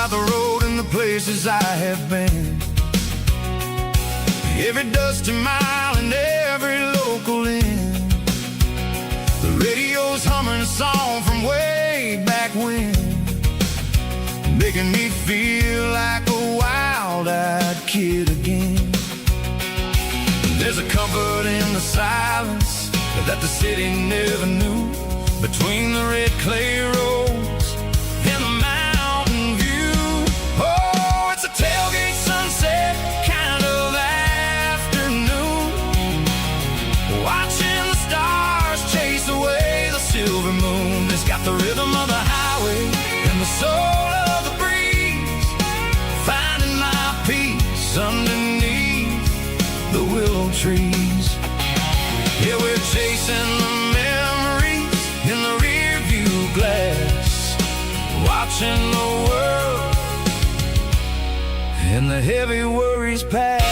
about the road and the places I have been. Every dusty mile and every local inn. The radio's humming a song from way back when, making me feel like a wild-eyed kid again. There's a comfort in the silence that the city never knew, between the red clay roads and the mountain view. Oh, it's a tailgate sunset kind of afternoon, watching the stars chase away the silver moon. It's got the rhythm of the highway and the soul of the breeze, finding my peace underneath the willow trees. Yeah, we're chasing the memories in the rear view glass, watching the world and the heavy worries pass.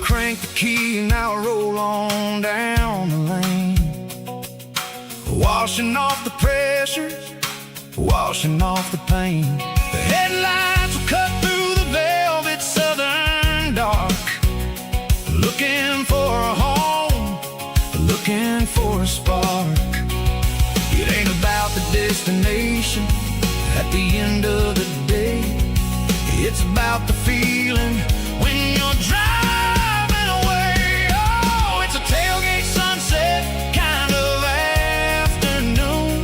Crank the key and I'll roll on down the lane, washing off the pressure, washing off the pain. The headlights will cut through the velvet southern dark, looking for a home, looking for a spark. It ain't about the destination at the end of the day, it's about the feeling when you're driving. Tailgate sunset kind of afternoon,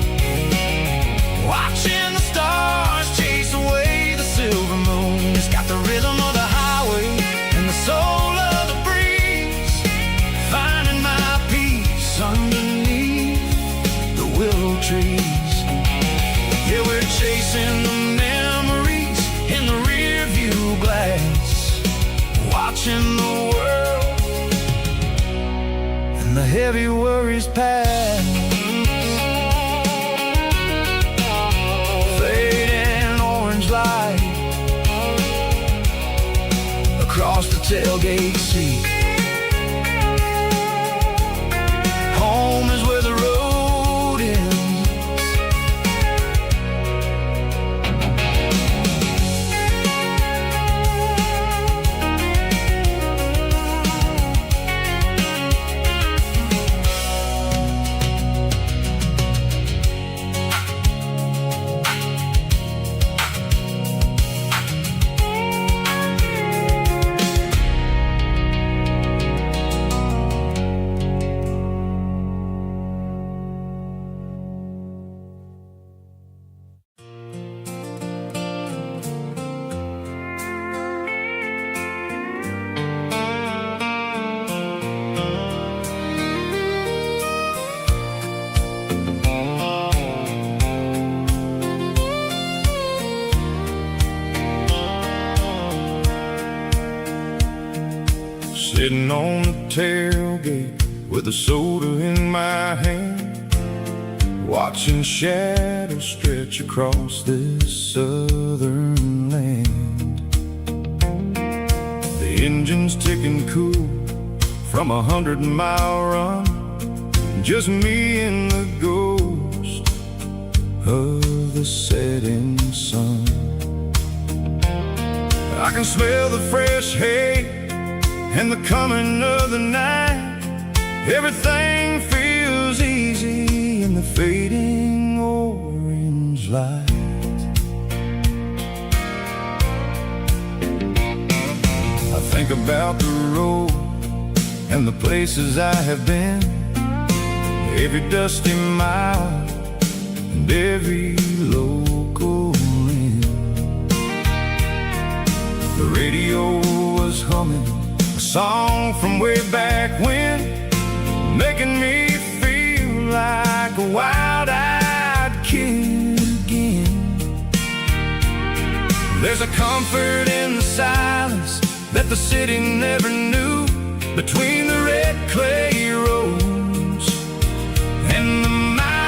watching the stars chase away the silver moon. It's got the rhythm of the highway and the soul of the breeze, finding my peace underneath the willow trees. Yeah, we're chasing the memories in the rear view glass, watching the world and the heavy worries pass. Fading orange light across the tailgate seat. Home is where the road ends. Sitting on the tailgate with a soda in my hand, watching shadows stretch across this southern land. The engine's ticking cool from 100-mile run, just me and the ghost of the setting sun. I can smell the fresh hay and the coming of the night. Everything feels easy in the fading orange light. I think about the road and the places I have been, every dusty mile and every local inn. The radio was humming a song from way back when, making me feel like a wild-eyed kid again. There's a comfort in the silence that the city never knew, between the red clay roads and the mountains.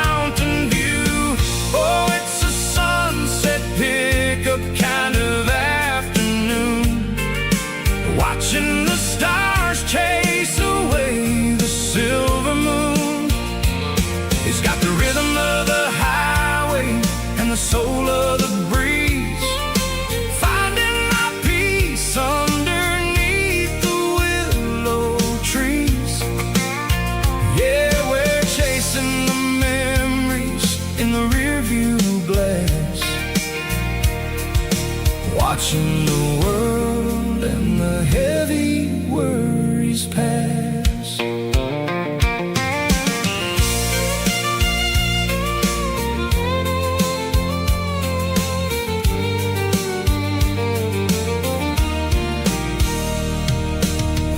Watching the stars chase away the silver moon. It's got the rhythm of the highway and the soul of the breeze. Finding my peace underneath the willow trees. Yeah, we're chasing the memories in the rearview glass. Watching the world and the heavy worries pass.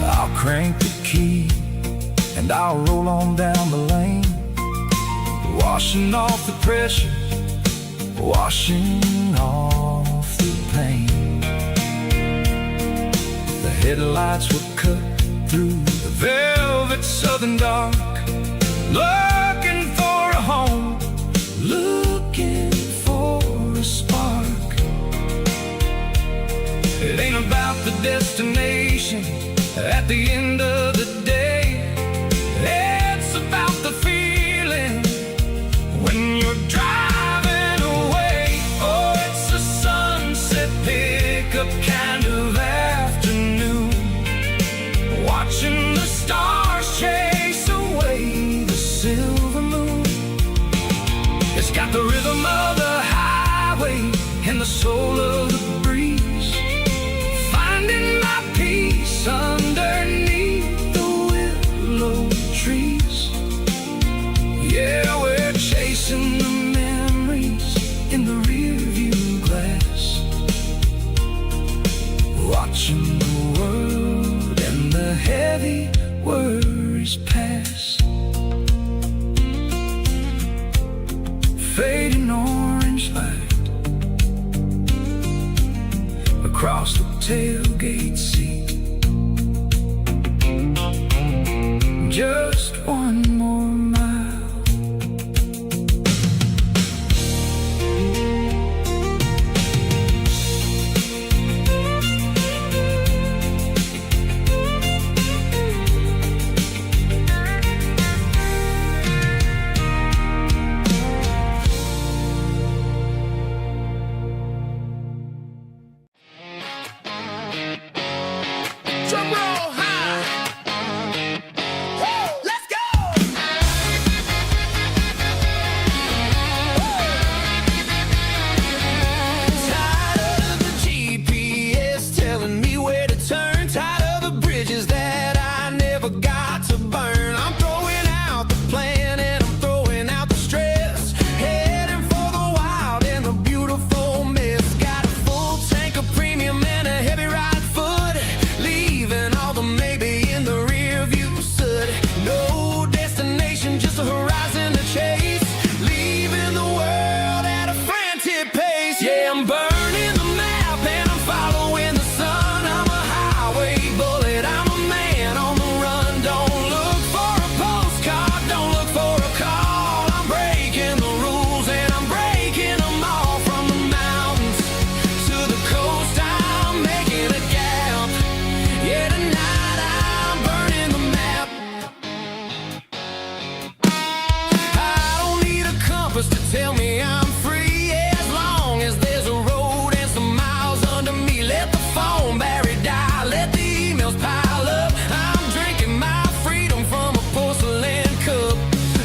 I'll crank the key and I'll roll on down the lane, washing off the pressure, washing off the pain. The headlights will cut through the velvet southern dark, looking for a home, looking for a spark. It ain't about the destination at the end of the day. It's about the feeling when you're driving away. Oh, it's a sunset pickup kind of afternoon, watching the stars chase away the silver moon. It's got the rhythm of the highway and the soul of the breeze. Finding my peace underneath the willow trees. Yeah, we're chasing the memories in the rearview glass, watching the world and the heavy worries pass. Fading orange light across the tailgate seat. Just one more mile. Drum roll high. Woo, let's go. Tired of the GPS telling me where to turn. Tired of the bridges that I never got to burn. I'm throwing out the plan and I'm throwing out the stress. Heading for the wild and the beautiful mess. Got a full tank of premium and a heavy right foot. Leaving all the maybe in the rear view soot. No destination, just a horizon to chase. Leaving the world at a frantic pace. Yeah, I'm burning the map and I'm following the sun. I'm a highway bullet, I'm a man on the run. Don't look for a postcard, don't look for a call. I'm breaking the rules and I'm breaking them all. From the mountains to the coast, I'm making a gap. Yeah, tonight I'm burning the map. I don't need a compass to tell me I'm free. As long as there's a road and some miles under me. Let the phone battery die, let the emails pile up. I'm drinking my freedom from a porcelain cup.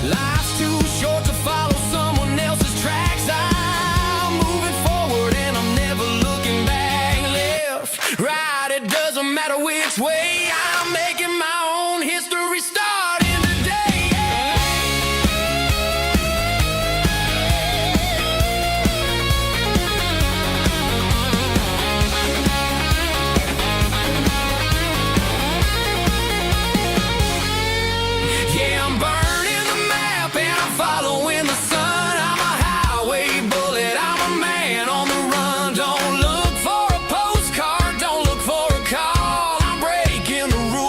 Life's too short to follow someone else's tracks. I'm moving forward and I'm never looking back. Left, right, it doesn't matter which way. I'm making my own history starting today. Yeah, I'm burning the map and I'm following the sun. I'm a highway bullet, I'm a man on the run. Don't look for a postcard, don't look for a call. I'm breaking the rules.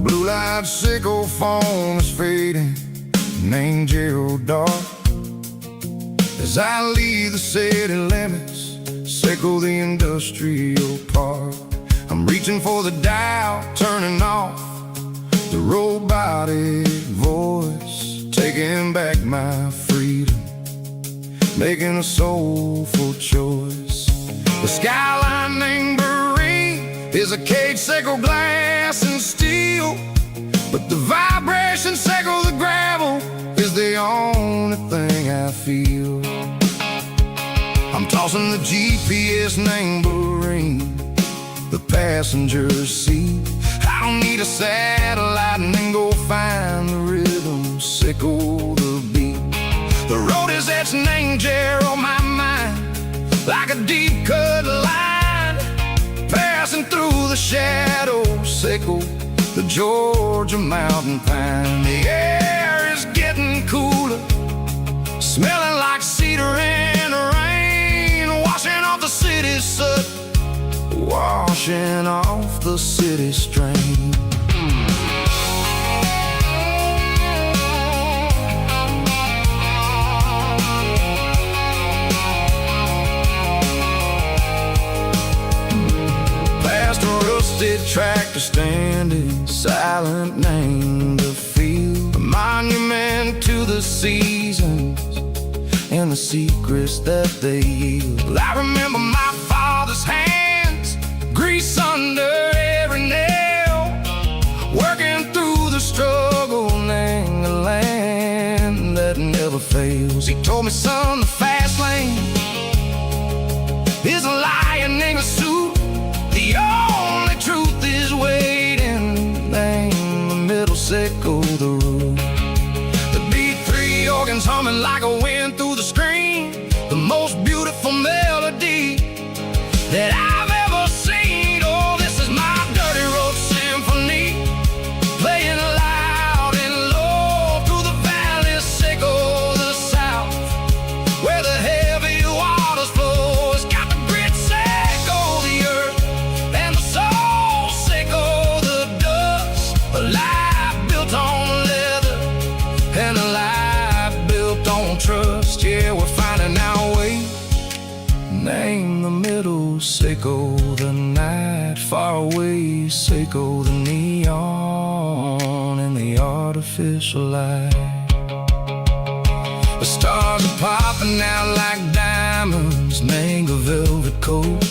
Blue light sickle foam is fading, named Geralkyo. As I leave the city limits, sickle the industrial park. I'm reaching for the dial, turning off the robotic voice, taking back my freedom, making a soulful choice. The skyline named Bryan is a cage sickle, glass and steel, but the vibration sickle, the gravel, is the only thing I feel. I'm tossing the GPS named Bryan, the passenger seat. I don't need a satellite and then go find the rhythm, sickle the beat. The road is etched named Gerald on my mind, like a deep cut line, passing through the shadows, sickle the Georgia mountain pine. The air is getting cooler, smelling like cedar in the rain, washing off the city's soot, washing off the city strain. Past a rusted tractor standing silent, named the field, a monument to the seasons and the secrets that they yield. I remember my father's hands, grease under every nail, working through the struggle, named the land that never fails. He told me, son, the fast lane is a lion in a suit, the only truth is waiting, named the middle, sickle the road. The B3 organs humming like a wind through the screen, the most beautiful melody that I've ever seen. Oh, this is my dirty road symphony, playing loud and low through the valleys, sickle the south, where the heavy waters flow. It's got the grit, sickle the earth, and the soul, sickle the dust. A life built on leather, and a life built on trust. Yeah, we're finding our way, name the middle, sickle the night, far away, sickle the neon and the artificial light. The stars are popping out like diamonds, mango velvet coat.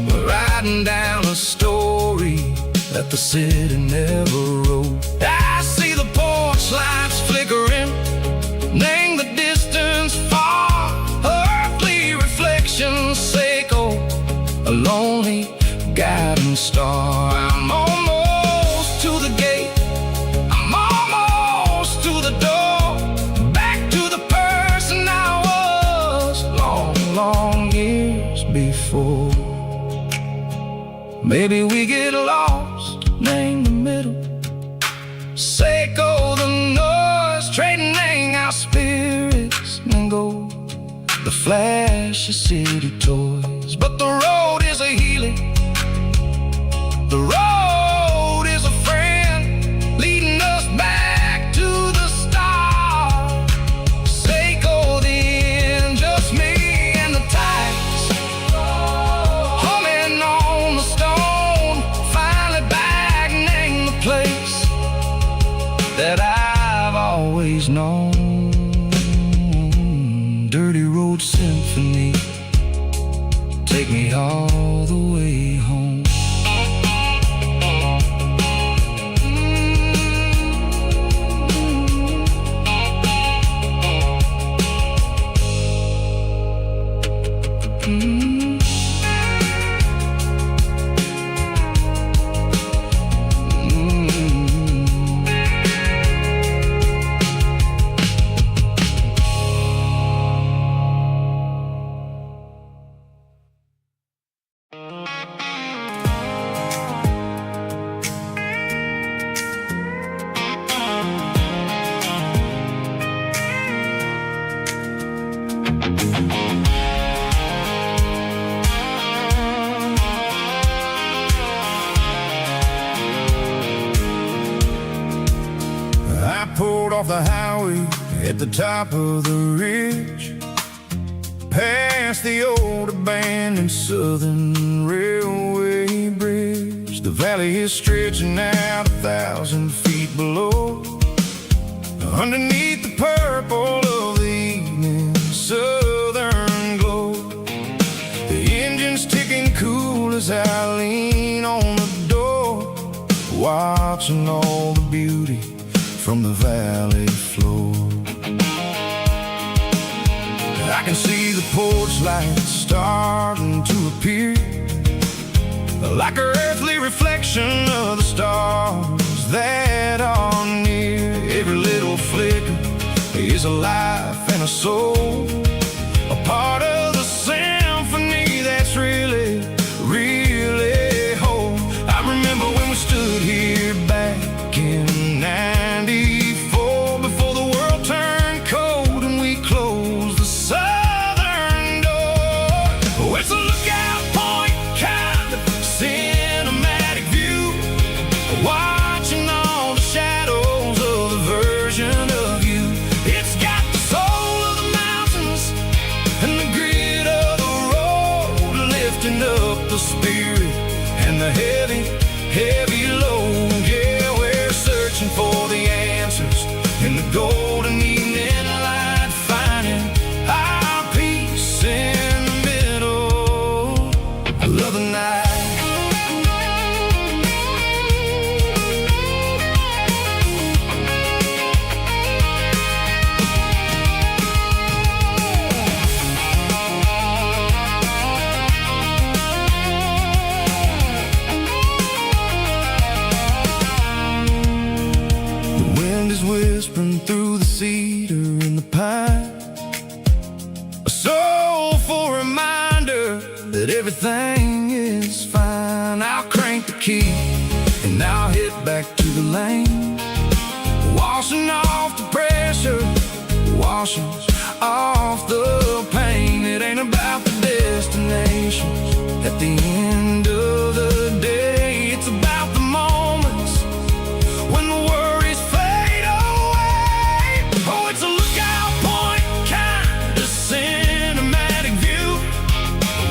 We're riding down a story that the city never wrote. I see the porch lights flickering, name the distance far, earthly reflections, sickle a lonely guiding star. I'm almost to the gate, I'm almost to the door, back to the person I was long, long years before. Maybe we get lost, name the middle, sickle the noise, trading our spirits and go the flash of city toys. But the road is a healing, the road is a friend, leading us back to the start. Sickle the end, just me and the tides, humming on the stone, finally back, name the place that I've always known. Dirty road symphony, take me all the way home. off the highway at the top of the ridge, past the old abandoned Southern Railway bridge. The valley is stretching out 1,000 feet below, underneath the purple of the evening southern glow. The engine's ticking cool as I lean on the door, watching all the beauty from the valley floor. I can see the porch lights starting to appear, like an earthly reflection of the stars that are near. Every little flicker is a life and a soul, a part of the symphony that's really, really whole. I remember when we stood here back in '94, before the world turned cold and we closed the southern door. Oh, it's a lookout point, kind of cinematic view, watching all the shadows of the version of you. It's got the soul of the mountains and the grit of the road, lifting up the spirit and the heavy, heavy load. Yeah, we're searching for the answers in the golden evening light, finding our peace in the middle of the night. The wind is whispering through the cedar and the pine, a soulful reminder that everything is fine. I'll crank the key and I'll head back to the lane, washing off the pressure, washing off the pain. It ain't about the destinations at the end of the day, it's about the moments when the worries fade away. Oh, it's a lookout point, kind of cinematic view,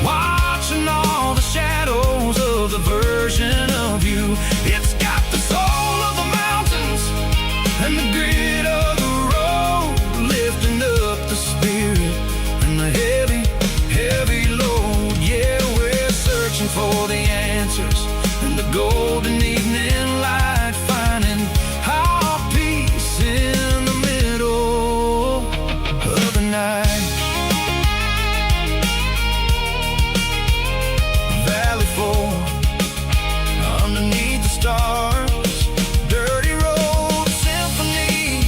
watching all the shadows of the version of you. It's got the soul of the mountains and the grit of the road, lifting up the spirit and the heavy, heavy load. Yeah, we're searching for the answers in the golden evening light, finding our peace in the middle of the night. Valley floor, underneath the stars, dirty road symphony.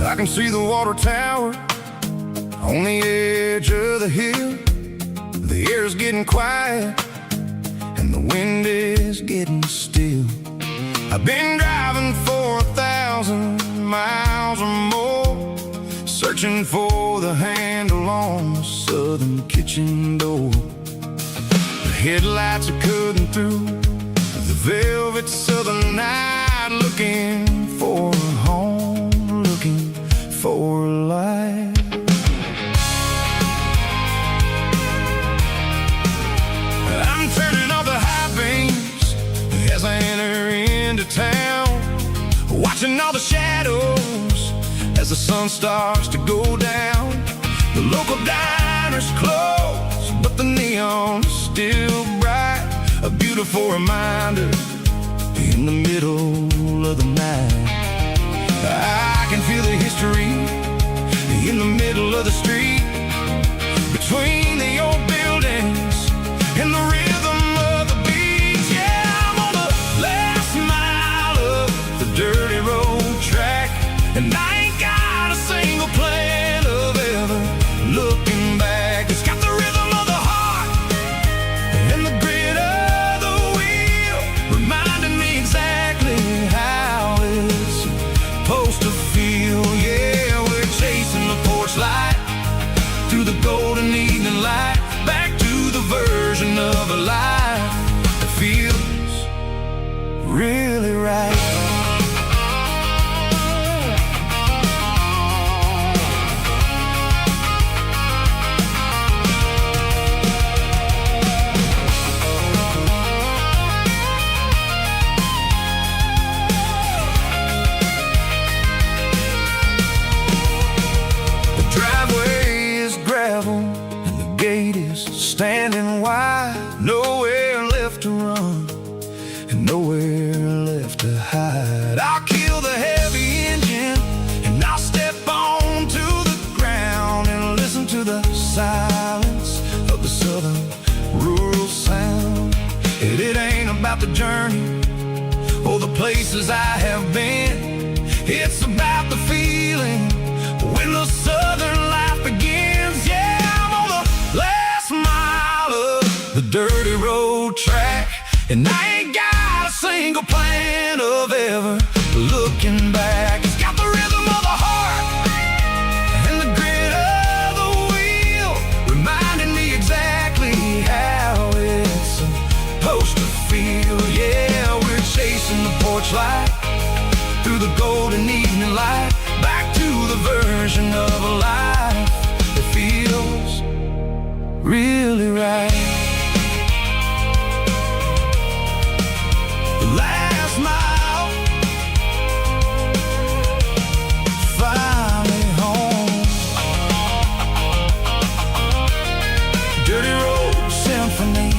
I can see the water tower on the edge of the hill. The air's getting quiet and the wind is getting still. I've been driving for 1,000 miles or more, searching for the handle on the southern kitchen door. The headlights are cutting through the velvet southern night, looking for a home, looking for life. I'm turning off the high beams as I enter into town, watching all the shadows as the sun starts to go down. The local diner's closed, but the neon's still bright, a beautiful reminder in the middle of the night. I can feel the history in the And I ain't got a single plan of ever looking back. It's got the rhythm of the heart and the grit of the wheel, reminding me exactly how it's supposed to feel. Yeah, we're chasing the porch light through the golden evening light, back to the version of a life that feels really right. And the gate is standing wide, nowhere left to run and nowhere left to hide. I'll kill the heavy engine and I'll step onto the ground and listen to the silence of the southern rural sound. It ain't about the journey or the places I have been, it's about the feeling when the southern life begins. Yeah, I'm on the last mile of the dirty road track, and I ain't got a single plan of ever looking back. It's got the rhythm of the heart and the grit of the wheel, reminding me exactly how it's supposed to feel. Yeah, we're chasing the porch light through the golden evening light, back to the version of a life that feels really right. The last mile, finally home. Dirty Road Symphony.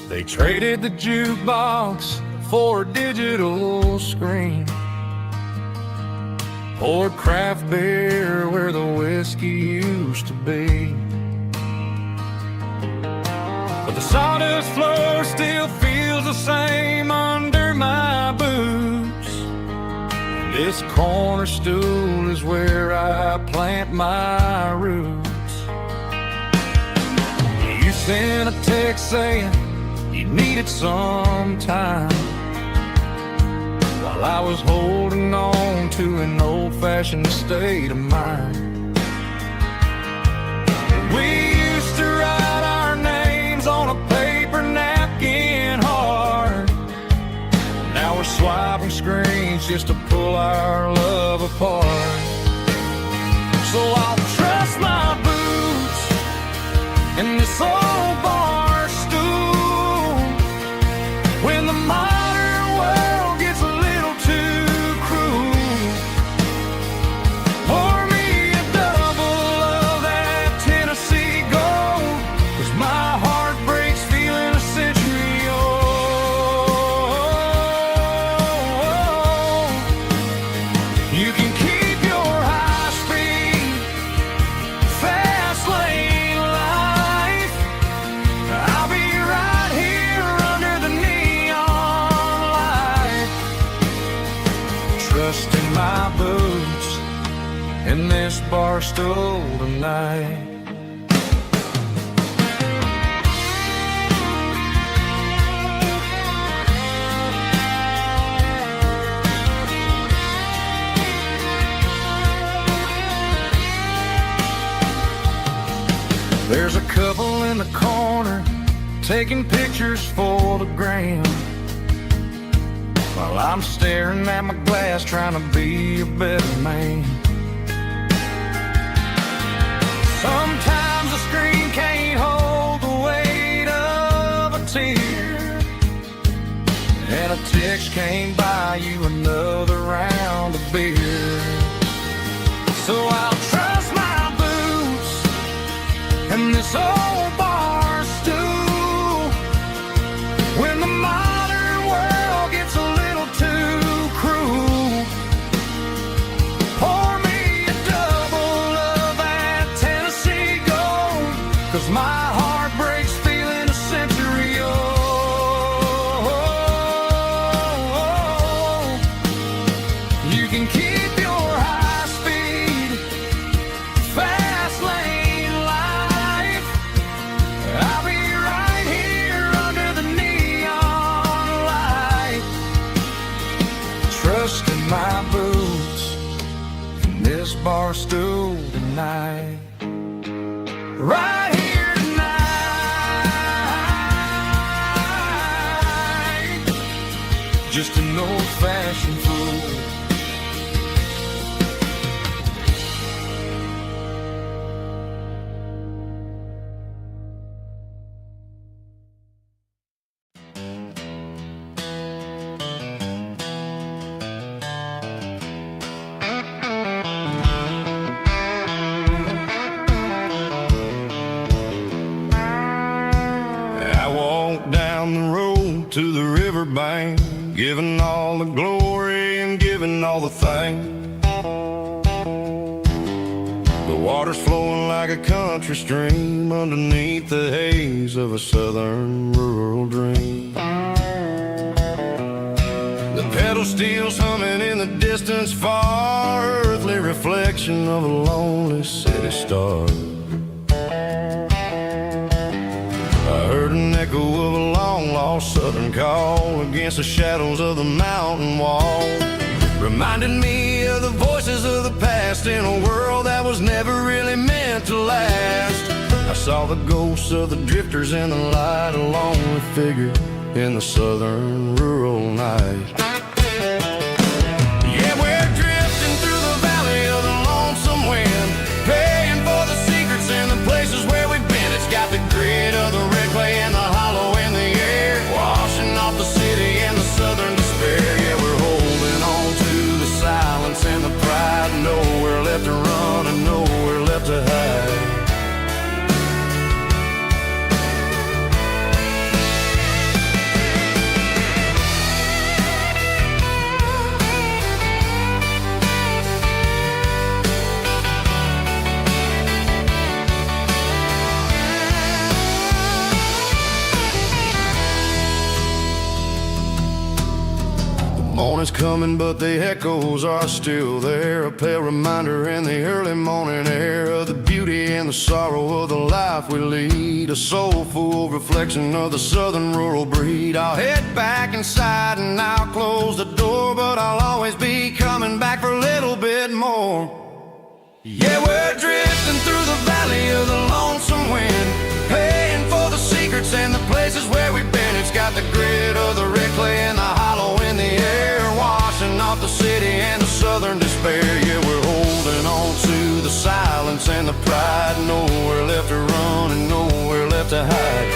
They traded the jukebox for a digital screen, poured craft beer where the whiskey used to be. But the sawdust floor still feels the same under my boots. This corner stool is where I plant my roots. You sent a text saying you needed some time, while I was holding on to an old-fashioned state of mind. We used to write our names on a paper napkin hard. Now we're swiping screens just to pull our love apart. So I'll trust my boots and this old bar stool when the modern world gets a little too cruel. Pour me a double of that Tennessee Gold, 'cause my heart breaks feeling a century old. You can keep your high speed, fast lane life. I'll be right here under the neon light, trusting my boots in this bar stool tonight. There's a couple in the corner taking pictures for the gram, while I'm staring at my glass trying to be a better man. Sometimes the screen can't hold the weight of a tear, and a text can't buy you another round of beer. So I'll trust my boots and this old bar stool when the modern world gets a little too cruel. Pour me a double of that Tennessee Gold, 'cause my heart breaks feeling a century old. You can keep your high speed, fast lane life. I'll be right here under the neon light, trusting my boots in this bar stool tonight. Right here tonight, just an old-fashioned fool. I walk down the road to the riverbank, giving all the glory and giving all the thanks. The water's flowing like a country stream underneath the haze of a southern rural dream. The pedal steel's humming in the distance far, earthly reflection of a lonely city star. I heard an echo of a long-lost southern call against the shadows of the mountain wall, reminding me of the voices of the past in a world that was never really meant to last. I saw the ghosts of the drifters in the light, a lonely figure in the southern rural night. Yeah, we're drifting through the valley of the lonesome wind, paying for the secrets and the places where we've been. It's got the grit of the red clay and the hollow in the air, washing off the city and the southern despair. Yeah, we're holding on to the silence and the pride, nowhere left to run and nowhere left to hide. Morning's coming, but the echoes are still there, a pale reminder in the early morning air of the beauty and the sorrow of the life we lead, a soulful reflection of the southern rural breed. I'll head back inside and I'll close the door, but I'll always be coming back for a little bit more. Yeah, we're drifting through the valley of the lonesome wind, paying for the secrets and the places where we've been. It's got the grit of the red clay and the hollow in the air, washing off the city and the southern despair. Yeah, we're holding on to the silence and the pride, nowhere left to run and nowhere left to hide.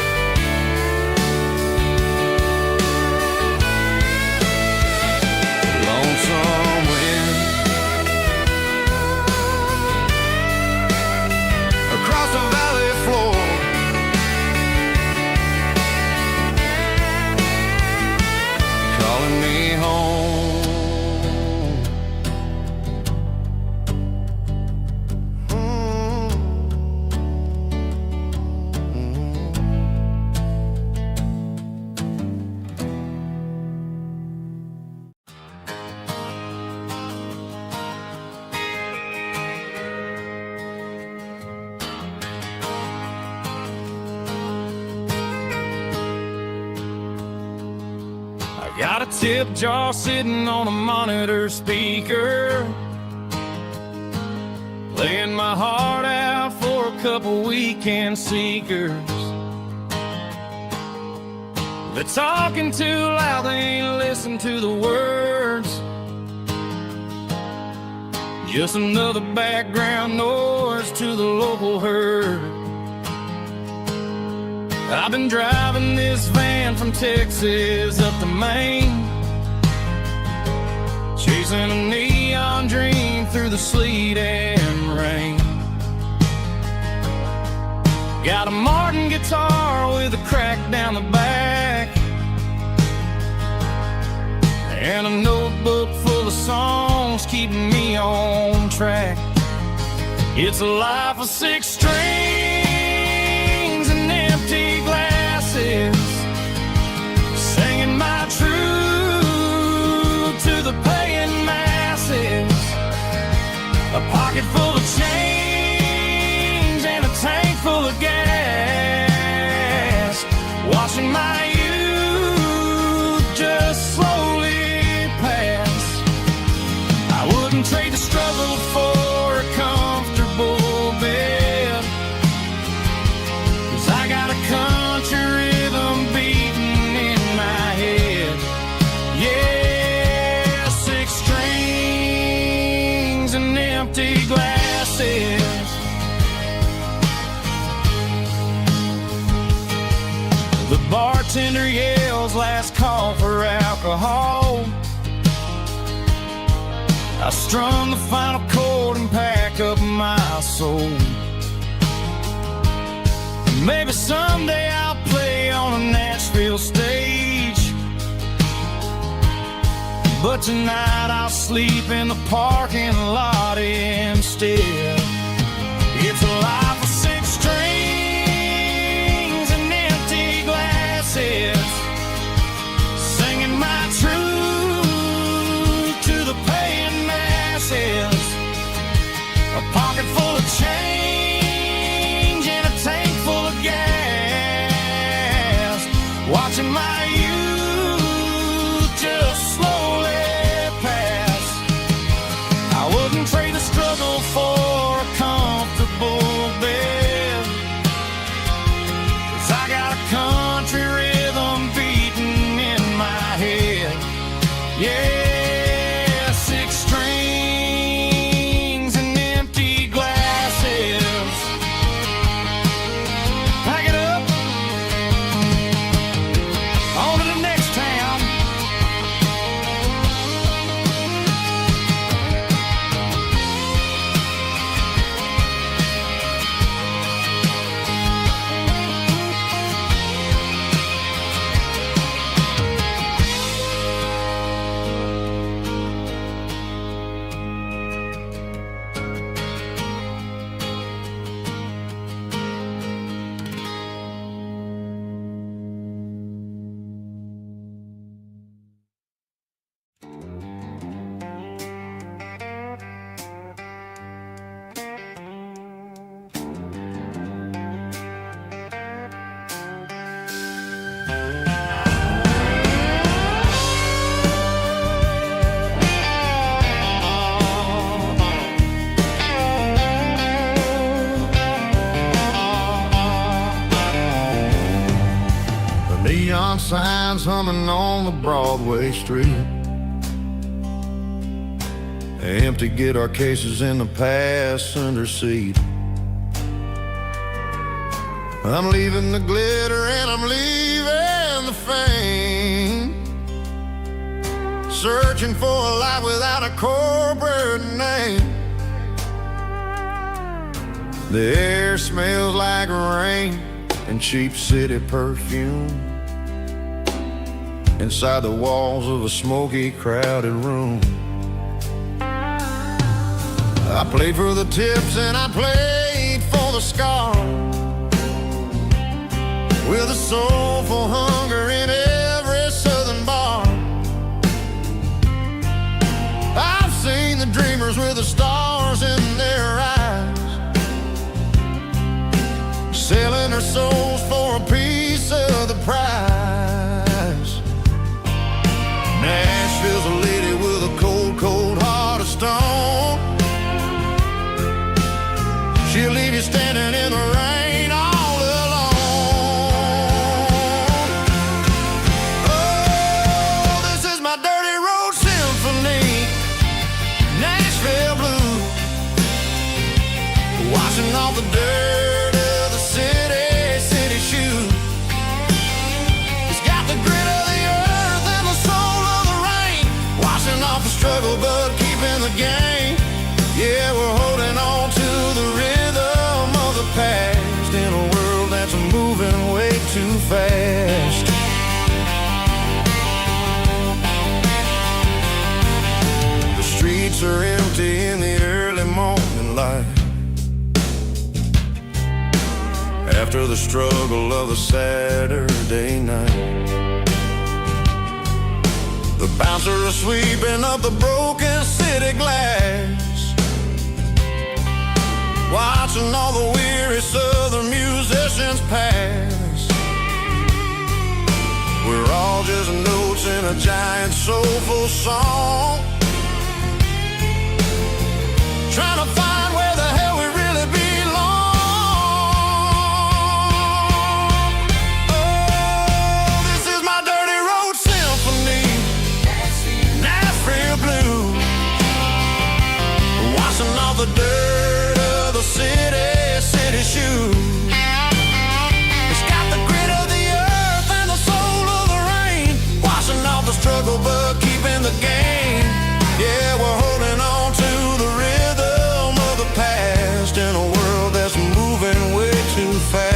Lonesome wind across the valley floor, calling me home. Got a tip jar sitting on a monitor speaker, laying my heart out for a couple weekend seekers. They're talking too loud, they ain't listen to the words. Just another background noise to the local herd. I've been driving this van from Texas up to Maine, chasing a neon dream through the sleet and rain. Got a Martin guitar with a crack down the back, and a notebook full of songs keeping me on track. It's a life of 6 strings and empty glasses, singing my truth to the paying masses. A pocket full of change and a tank full of gas, watching my youth just slowly pass. I wouldn't trade the struggle for a comfortable bed, 'cause I got a country rhythm beating in my head. Yeah, 6 strings and empty glasses. The bartender yells last call for alcohol. I strum the final chord and pack up my soul. Maybe someday I'll play on a Nashville stage, but tonight I'll sleep in the parking lot instead. It's a life of 6 strings and empty glasses, singing my truth to the paying masses. A pocket full of change and a tank full of gas, watching my youth just slowly pass. I wouldn't trade the struggle for a comfortable bed, 'cause I got a country rhythm beating in my head. Yeah, 6 strings and empty glasses. Pack it up, on to the next town. Neon signs humming on the Broadway street, empty guitar cases in the passenger seat. I'm leaving the glitter and I'm leaving the fame, searching for a life without a corporate name. The air smells like rain and cheap city perfume inside the walls of a smoky, crowded room. I played for the tips and I played for the scars, with a soulful hunger in every southern bar. I've seen the dreamers with the stars in their eyes, selling their souls for a piece of the prize. Nashville's a lady with a cold, cold heart of stone. She'll leave you standing in the rain all alone. Oh, this is my dirty road symphony, Nashville blue, washing off the dirt of the city shoe. It's got the grit of the earth and the soul of the rain, washing off the struggle, but home in life. After the struggle of the Saturday night, the bouncer is sweeping up the broken city glass, watching all the weary southern musicians pass. We're all just notes in a giant soulful song, trying to find where the hell we really belong. Oh, this is my dirty road symphony, Nashville blues, washing off the dirt of the city shoes. It's got the grit of the earth and the soul of the rain, washing off the struggle but keeping the game. Yeah, we're holding on to the rhythm of the past in a world that's moving way too fast.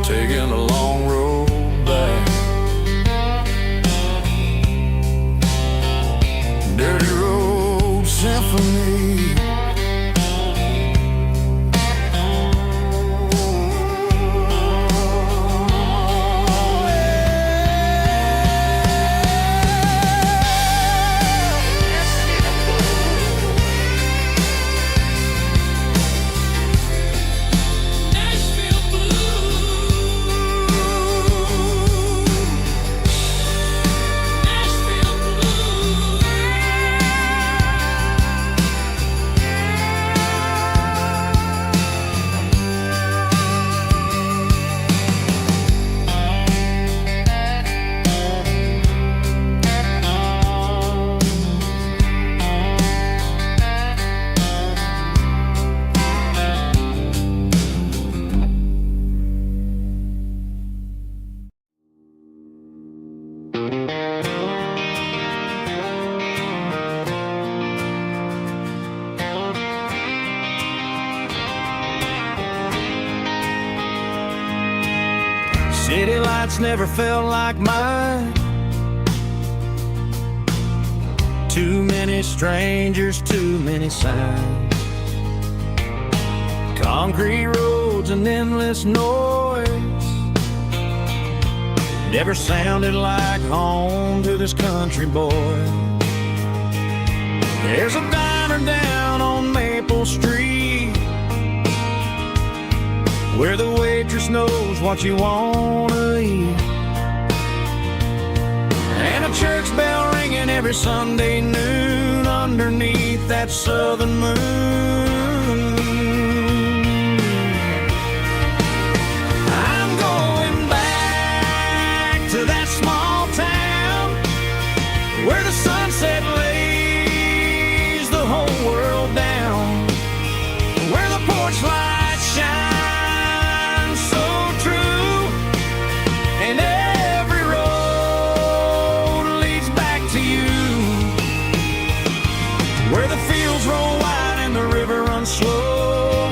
Taking a long road back, dirty road symphony. City lights never felt like mine. Too many strangers, too many signs. Concrete roads and endless noise never sounded like home to this country boy. There's a diner down on Maple Street where the waitress knows what you wanna eat, and a church bell ringing every Sunday noon underneath that southern moon. I'm going back to that small town where the sunset lays the whole world down, where the porch lights shine slow,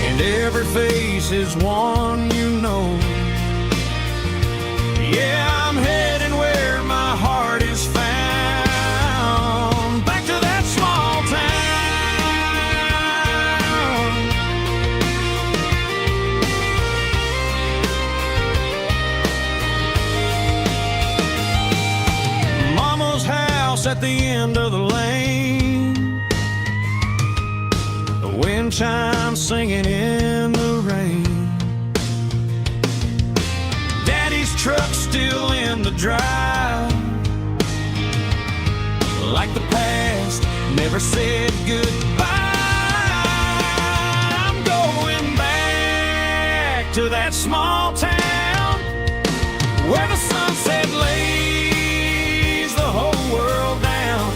and every face is one you know. Yeah, I'm heading where my heart is found, back to that small town. Mama's house at the end of the lane, wind chimes singing in the rain. Daddy's truck still in the drive, like the past never said goodbye. I'm going back to that small town where the sunset lays the whole world down,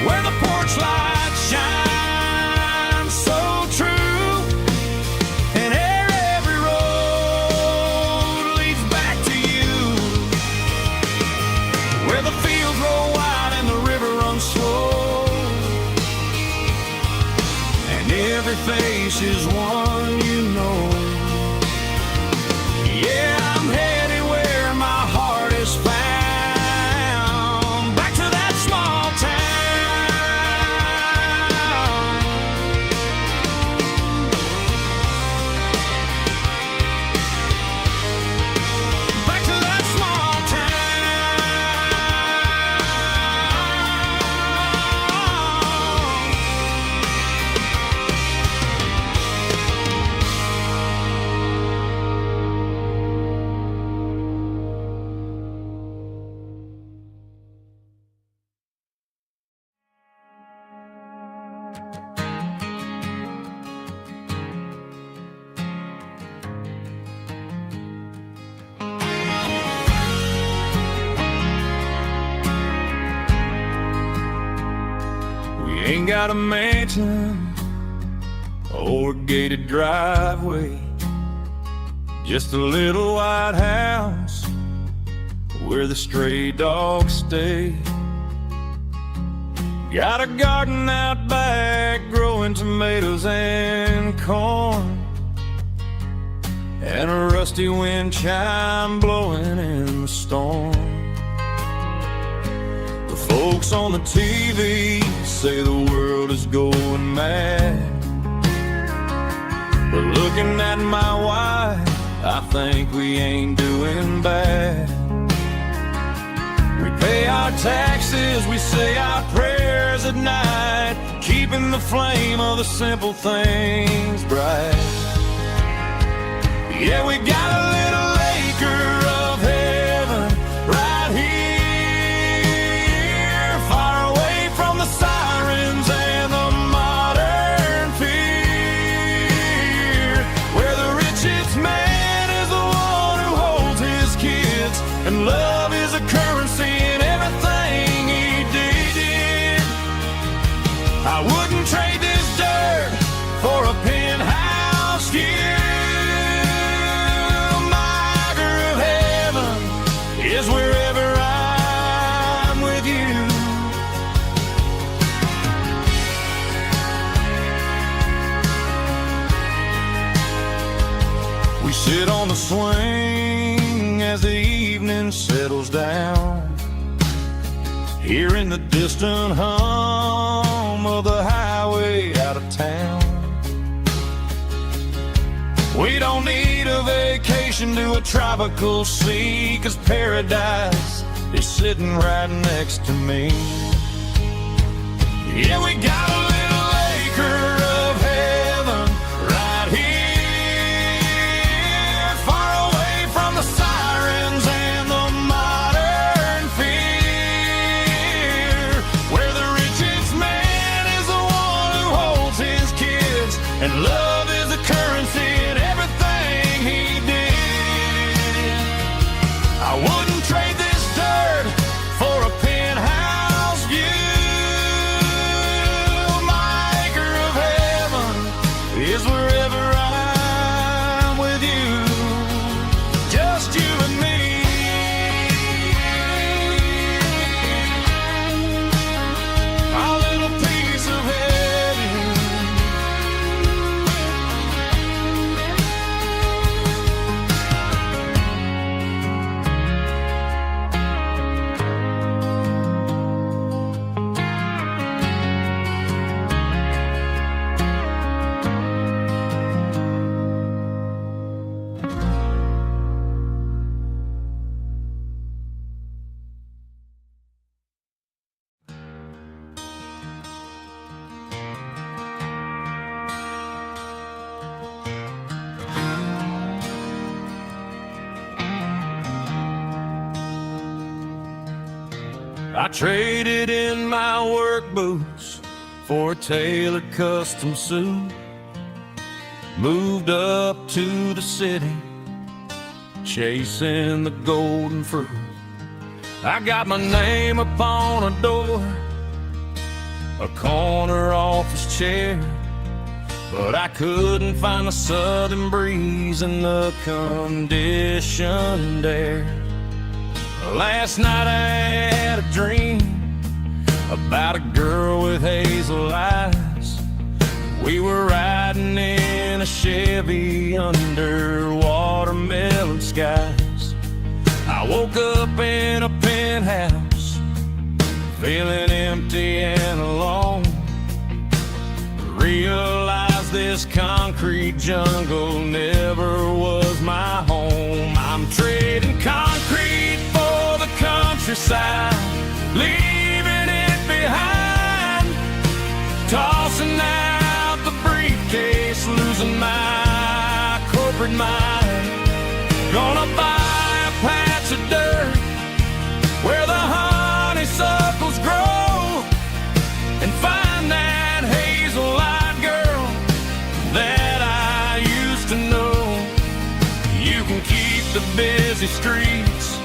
where the porch light shines so true, and every road leads back to you, where the fields roll wide and the river runs slow, and every face is one you know. Yeah, I'm headed where my heart is found, back to that small town, back to that small ain't got a mansion or a gated driveway, just a little white house where the stray dogs stay. Got a garden out back growing tomatoes and corn, and a rusty wind chime blowing in the storm. The folks on the TV say the world is going mad, but looking at my wife, I think we ain't doing bad. We pay our taxes, we say our prayers at night, keeping the flame of the simple things bright. Yeah, we got a little acre of heaven right here, far away from the sirens and the modern fear, where the richest man is the one who holds his kids, and love is a currency in everything he did. I wouldn't trade this dirt for a penthouse view. Is wherever I'm with you. We sit on the swing as the evening settles down, hearing the distant hum of the highway out of town. We don't need a vacation to a tropical sea, 'cause paradise is sitting right next to me. Yeah, we got a little acre of heaven right here, far away from the sirens and the modern fear, where the richest man is the one who holds his kids, and love is a currency in everything he did. I wouldn't trade this dirt for a penthouse view. My acre of heaven is wherever I'm with you, just you and me. Our little piece of heaven. I traded in my work boots for a tailored custom suit, moved up to the city chasing the golden fruit. I got my name upon a door, a corner office chair, but I couldn't find the southern breeze in the conditioned air. Last night I had a dream about a girl with hazel eyes. We were riding in a Chevy under watermelon skies. I woke up in a penthouse, feeling empty and alone. Realized this concrete jungle never was my home. I'm trading concrete for the countryside, leaving it behind, tossing out the briefcase, losing my corporate mind. Gonna buy a patch of dirt where the honeysuckles grow and find that hazel-eyed girl that I used to know. You can keep the busy streets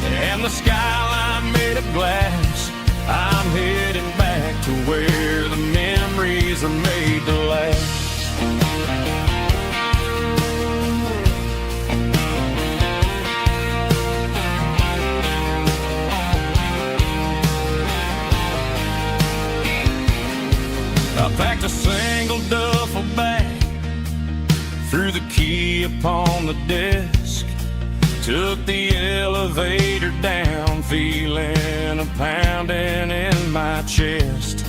and the skyline made of glass. I'm heading back to where the memories are made to last. I packed a single duffel bag, threw the key upon the desk, took the elevator down, feeling a pounding in my chest.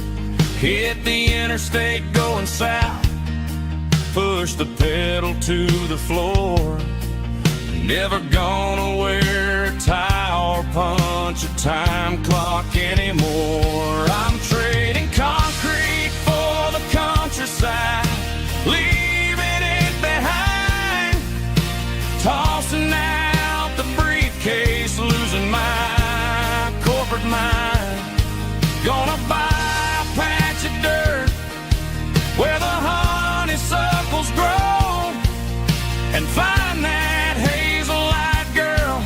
Hit the interstate going south, pushed the pedal to the floor. Never gonna wear a tie or punch a time clock anymore. I'm trading concrete for the countryside, leaving it behind, tossing out the briefcase, losing my corporate mind. Gonna buy a patch of dirt where the honeysuckles grow and find that hazel-eyed girl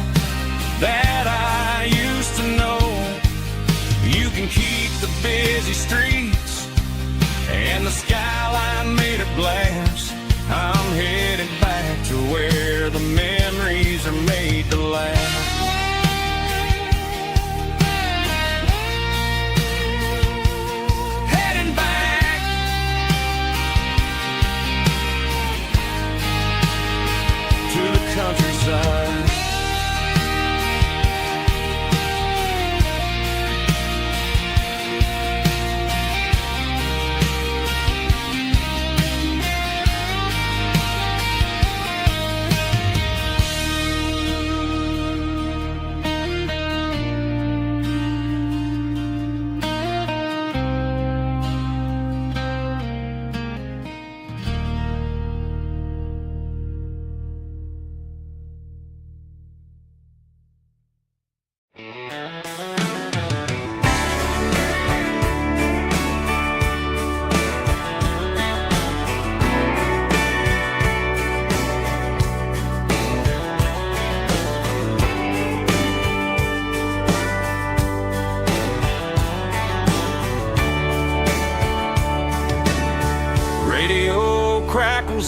that I used to know. You can keep the busy streets and the skyline made of glass. I'm headed back to where the memories are made to last. Heading back to the countryside.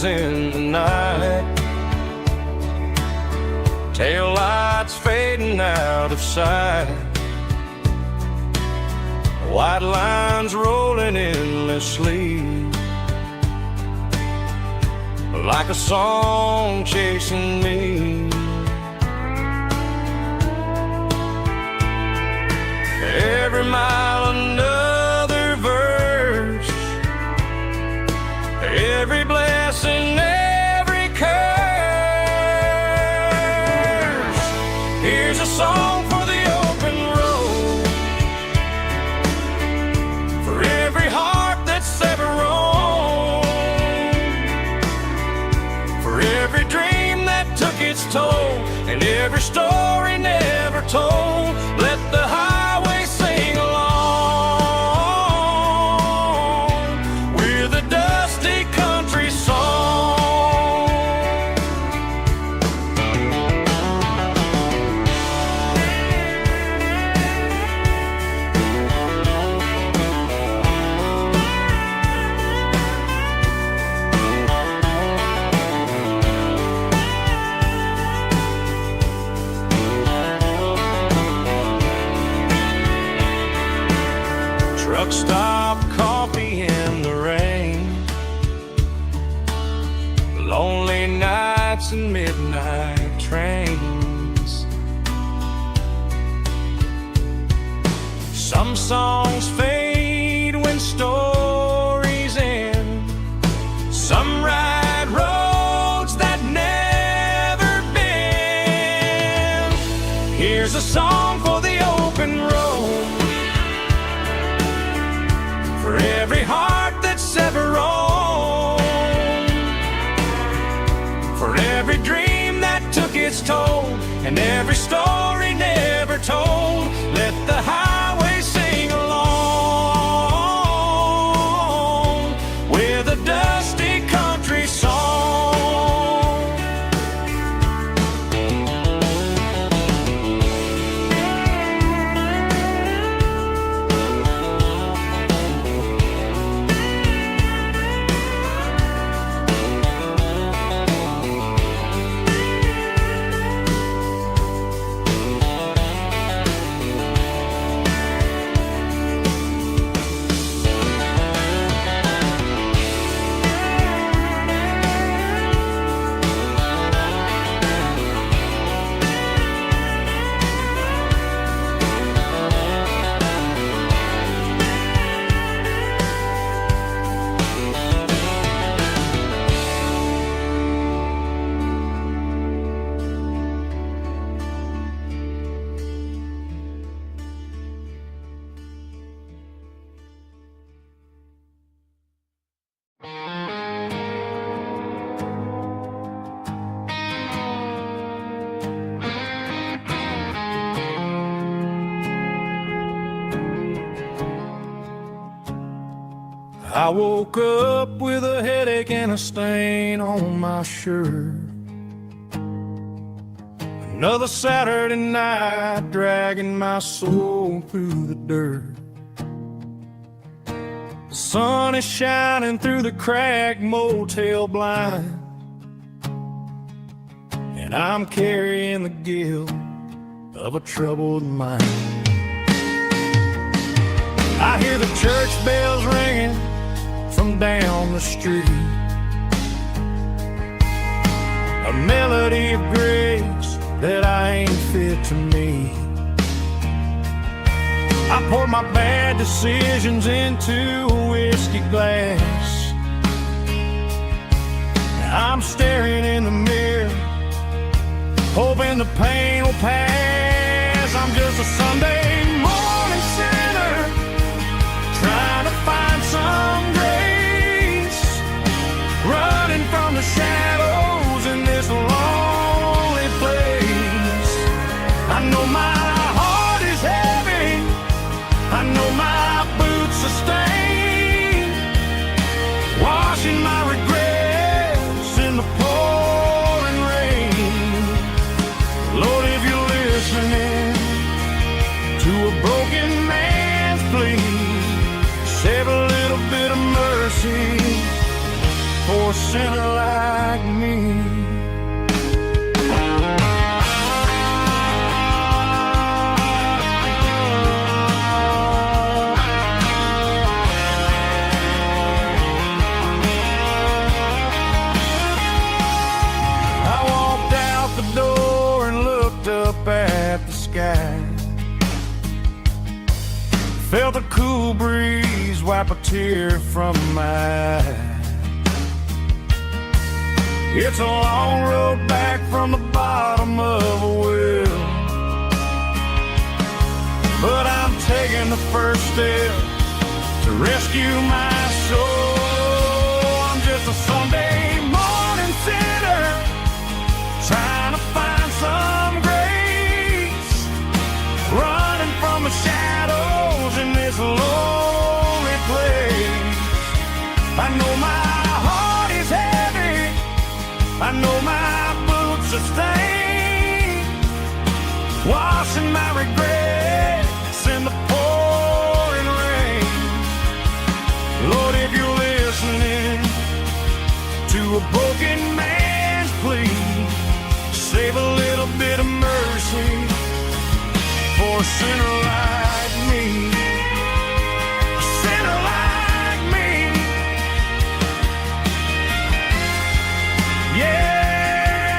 In the night, tail lights fading out of sight, white lines rolling endlessly, like a song chasing me. Every mile another verse, every blessing, every curse. Here's a song for the open road, for every heart that's ever roamed, for every dream that took its toll, and every story never told. Let the highway sing along with a dusty country song. nights and midnight trains. Some songs fade when stories end. Some ride roads that never bend. Here's a song for the open road, for every heart that's ever roamed, for every dream that took its toll, and every story never told. Let the highway sing along with a dusty country song. I woke up with a headache and a stain on my shirt. Another Saturday night dragging my soul through the dirt. The sun is shining through the cracked motel blind, and I'm carrying the guilt of a troubled mind. I hear the church bells ringing from down the street, a melody of grace that I ain't fit to meet. I pour my bad decisions into a whiskey glass. I'm staring in the mirror, hoping the pain will pass. I'm just a Sunday morning sinner, trying to find some grace, running from the shadows in this lonely place. I know my heart is heavy, I know my boots are stained, washing my regrets in the pouring rain. Lord, if you're listening to a broken man's plea, save a little bit of mercy for a sinner like me. I walked out the door and looked up at the sky, felt a cool breeze wipe a tear from my eye. It's a long road back from the bottom of a well, but I'm taking the first step to rescue my soul. I'm just a Sunday morning sinner, trying to find some grace, running from the shadows in this lonely place. I know my heart is heavy, I know my boots are stained, washing my regrets in the pouring rain. Lord, if you're listening to a broken man's plea, save a little bit of mercy for a sinner like me. A sinner like me. Yeah.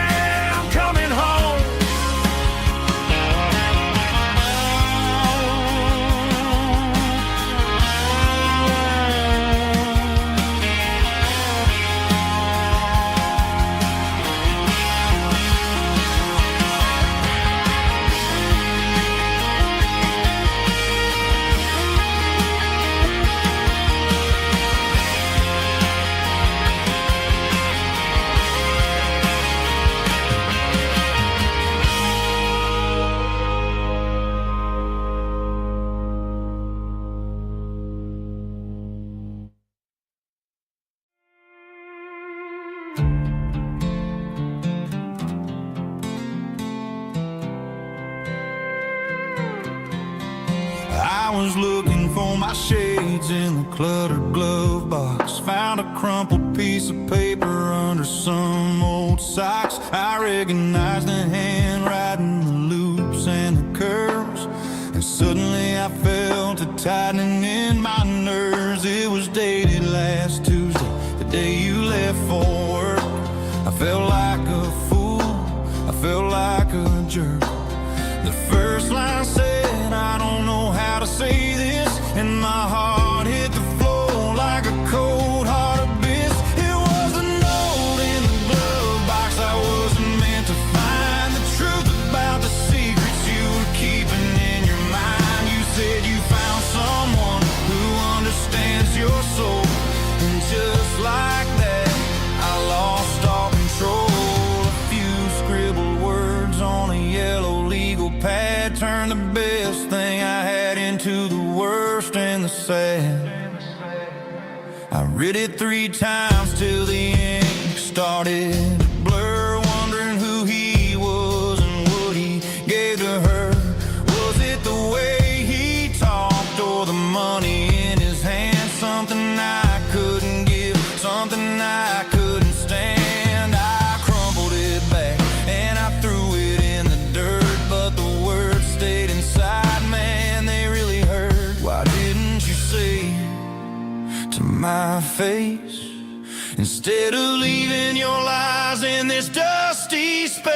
was looking for my shades in the cluttered glove box. Found a crumpled piece of paper under some old socks. I recognized the handwriting, the loops and the curves, and suddenly I felt a tightening in my nerves. It was dated last Tuesday, the day you left for work. I felt like a fool, I felt like a jerk. The first line said, I don't know how to say this, and my heart hit the floor like a cold heart abyss. It was a note in the glove box. I wasn't meant to find the truth about the secrets you were keeping in your mind. You said you found someone who understands your soul, and just like that, I lost all control. A few scribbled words on a yellow legal pad turned the best thing I had into the worst and the sad. I read it 3 times till the ink started to blur, wondering who he was and what he gave to her. Was it the way he talked or the money in his hand? Something I couldn't give, something I couldn't stand. I crumpled it back and I threw it in the dirt, but the words stayed inside, man, they really hurt. Why didn't you say to my face, instead of leaving your lies in this dusty space?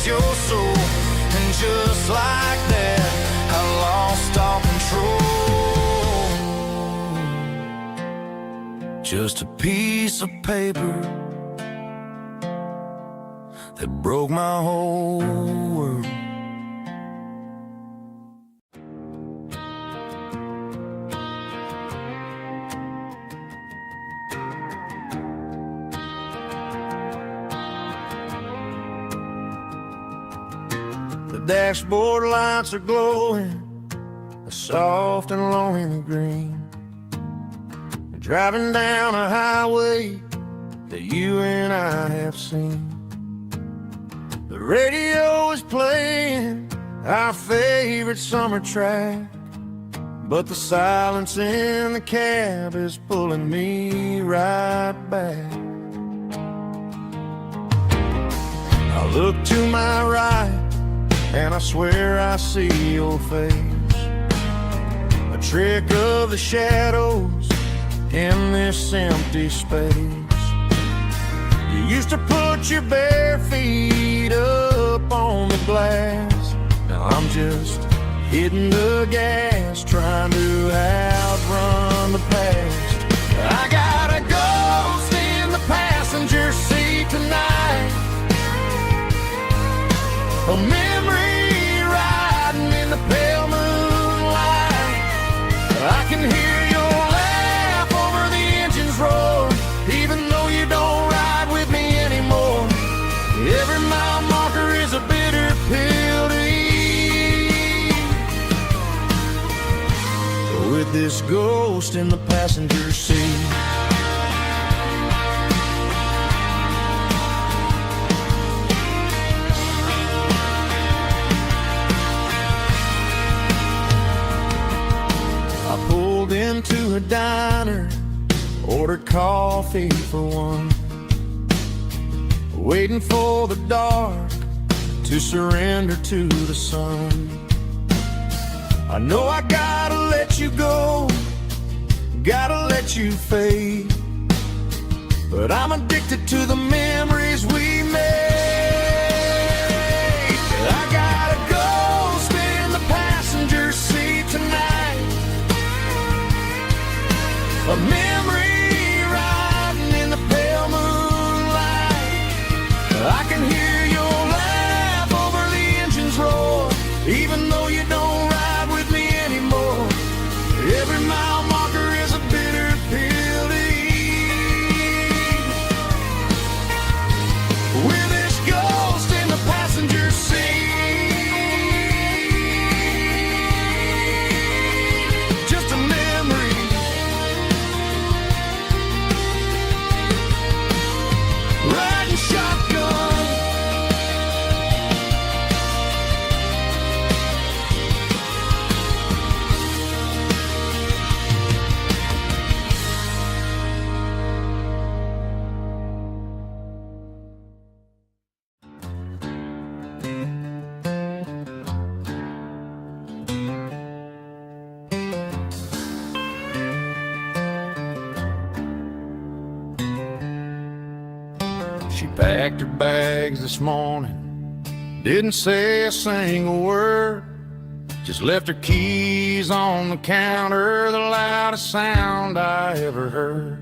Your soul, and just like that, I lost all control. Just a piece of paper that broke my whole world. The dashboard lights are glowing, a soft and lonely green. Driving down a highway that you and I have seen. The radio is playing our favorite summer track, but the silence in the cab is pulling me right back. I look to my right and I swear I see your face, a trick of the shadows in this empty space. You used to put your bare feet up on the glass. Now I'm just hitting the gas, trying to outrun the past. I got a ghost in the passenger seat tonight, a memory riding in the pale moonlight. I can hear your laugh over the engine's roar, even though you don't ride with me anymore. Every mile marker is a bitter pill to eat. With this ghost in the passenger seat, into a diner, ordered coffee for one, waiting for the dark to surrender to the sun. I know I gotta let you go, gotta let you fade, but I'm addicted to the memories we made. I got a ghost in the passenger seat tonight, a memory riding in the pale moonlight. I can hear your laugh over the engine's roar, even though you don't riding shotgun. She packed her bags this morning, didn't say a single word, just left her keys on the counter, the loudest sound I ever heard.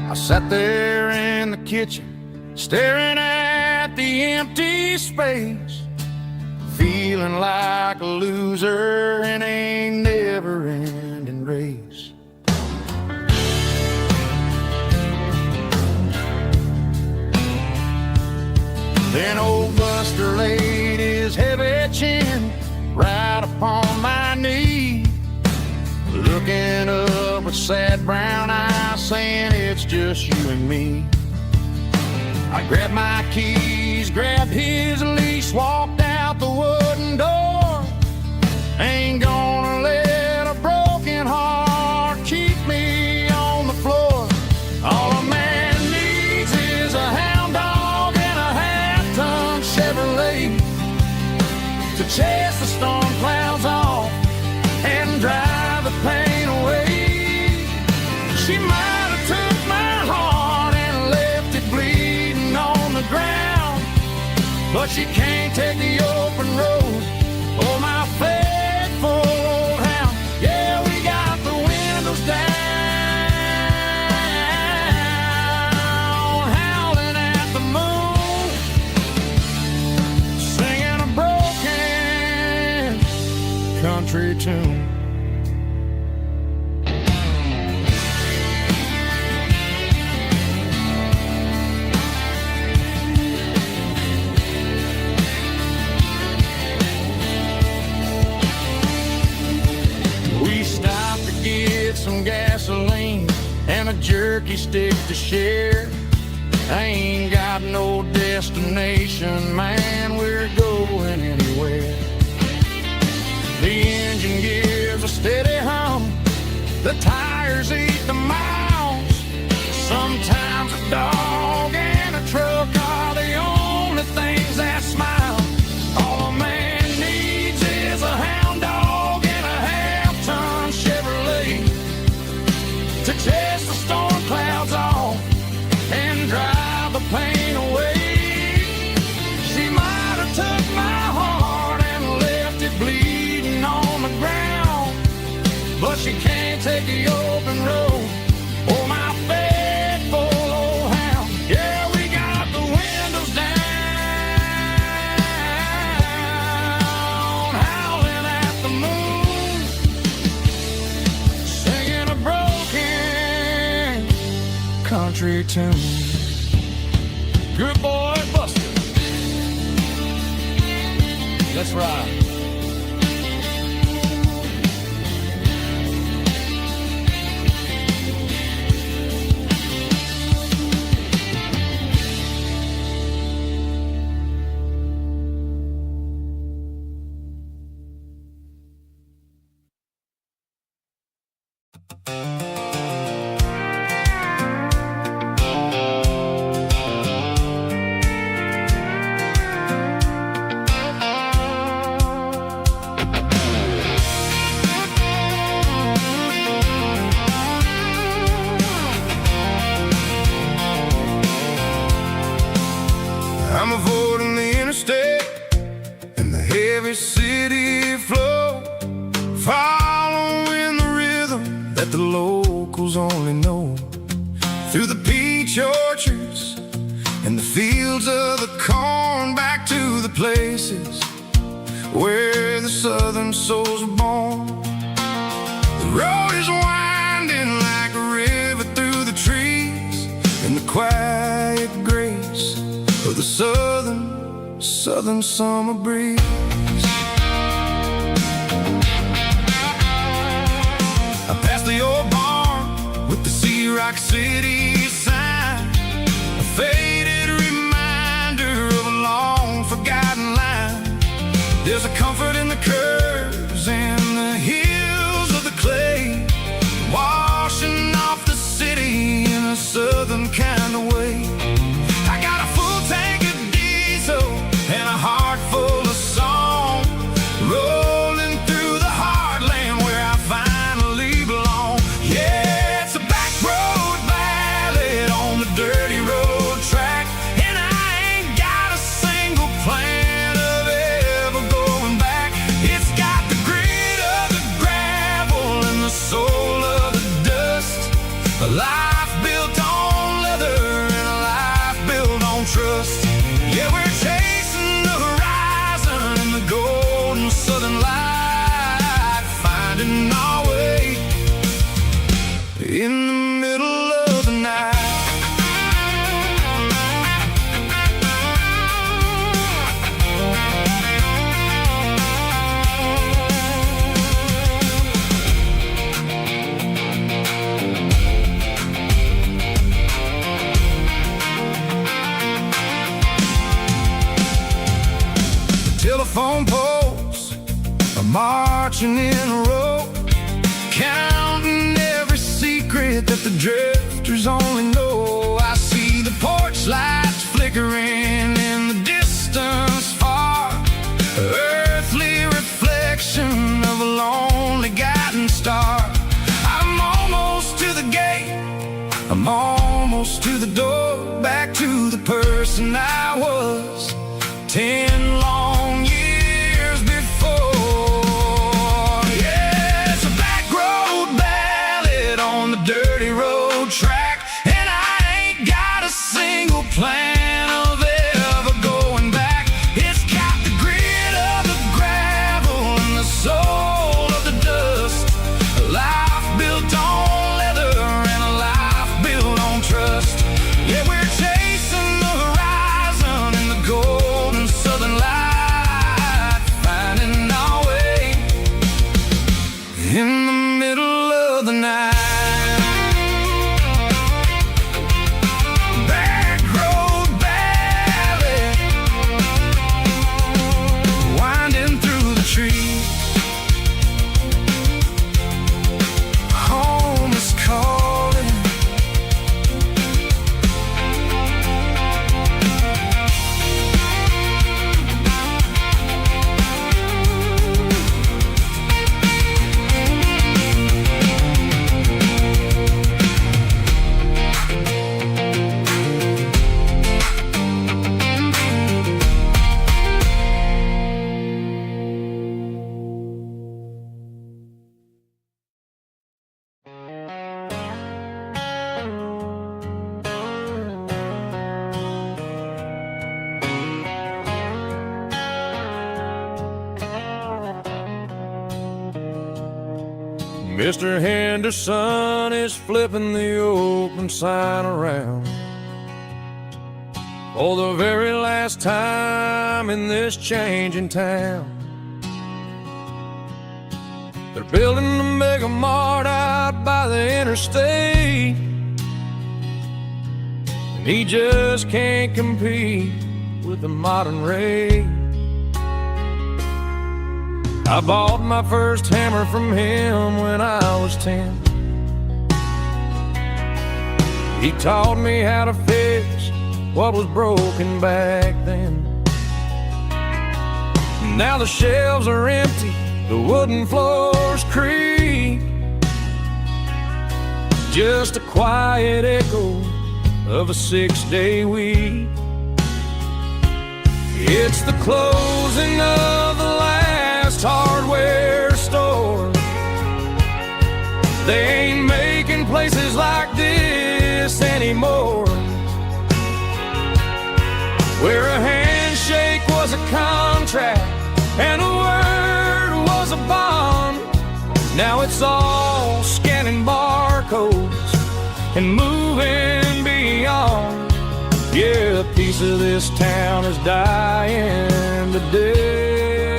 I sat there in the kitchen, staring at the empty space, feeling like a loser in a never-ending race. Then old Buster laid his heavy chin right upon my knee, looking up with sad brown eyes, saying it's just you and me. I grabbed my keys, grabbed his leash, walked out the wooden door. Ain't gonna let a broken heart keep me on the floor. All a man needs is a hound dog and a half-ton Chevrolet to chase the storm clouds off and drive the pain away. She might have took my heart and left it bleeding on the ground, but she can't take the open road or my faithful old hound. Yeah, we got the windows down, howling at the moon, singing a broken country tune. We stopped to get some gasoline and a jerky stick to share. I ain't got no destination, man, we're going anywhere. The engine gives a steady hum, the tires eat the miles. Sometimes a dog and a truck are the only things that smile. All a man needs is a hound dog and a half-ton Chevrolet to chase the storm clouds off and drive the pain away. She might have took my heart and left it bleeding on the ground, but she can't take the open road or my faithful old hound. Yeah, we got the windows down, howling at the moon, singing a broken country tune. Good boy, Buster. Let's ride. I'm avoiding the interstate and the heavy city flow, following the rhythm that the locals only know. Through the peach orchards and the fields of the corn, back to the places where the southern souls were born. The road is winding like a river through the trees, and the quiet grace of the southern summer breeze. I passed the old barn with the Sea Rock City sign. I felt There's a comfort in the curves and the hills of the clay, washing off the city in a southern kind of way. I got a full tank of diesel and a heart full of song, rolling through the heartland where I finally belong. Yeah, it's a back road ballad on the dirty road track, and I ain't got a single plan of ever going back. It's got the grit of the gravel and the soul of the dust, a life built on leather and a life built on trust. Yeah, we're chasing the horizon in the golden southern light, finding our way in the middle of the night. Telephone poles are marching in a row, counting every secret that the drifters only know. I see the porch lights flickering in the distance far, earthly reflection of a lonely guiding star. I'm almost to the gate, I'm almost to the door, back to the person I was 10 long years before. Yeah, it's a back road ballad on the dirty road track, and I ain't got a single plan of ever going back. It's got the grit of the gravel and the soul of the dust, a life built on leather and a life built on trust. Yeah, we're chasing the horizon in the golden southern light, finding our way in the middle of the night. Back road ballad, winding through the trees. Home is calling. Mr. Henderson is flipping the open sign around for the very last time in this changing town. They're building a mega mart out by the interstate, and he just can't compete with the modern rate. I bought my first hammer from him when I was 10. He taught me how to fix what was broken back then. Now the shelves are empty, the wooden floors creak, just a quiet echo of a 6-day week. It's the closing of the last hardware store. They ain't making places like this anymore, where a handshake was a contract and a word was a bond. Now it's all scanning barcodes and moving beyond. Yeah, a piece of this town is dying today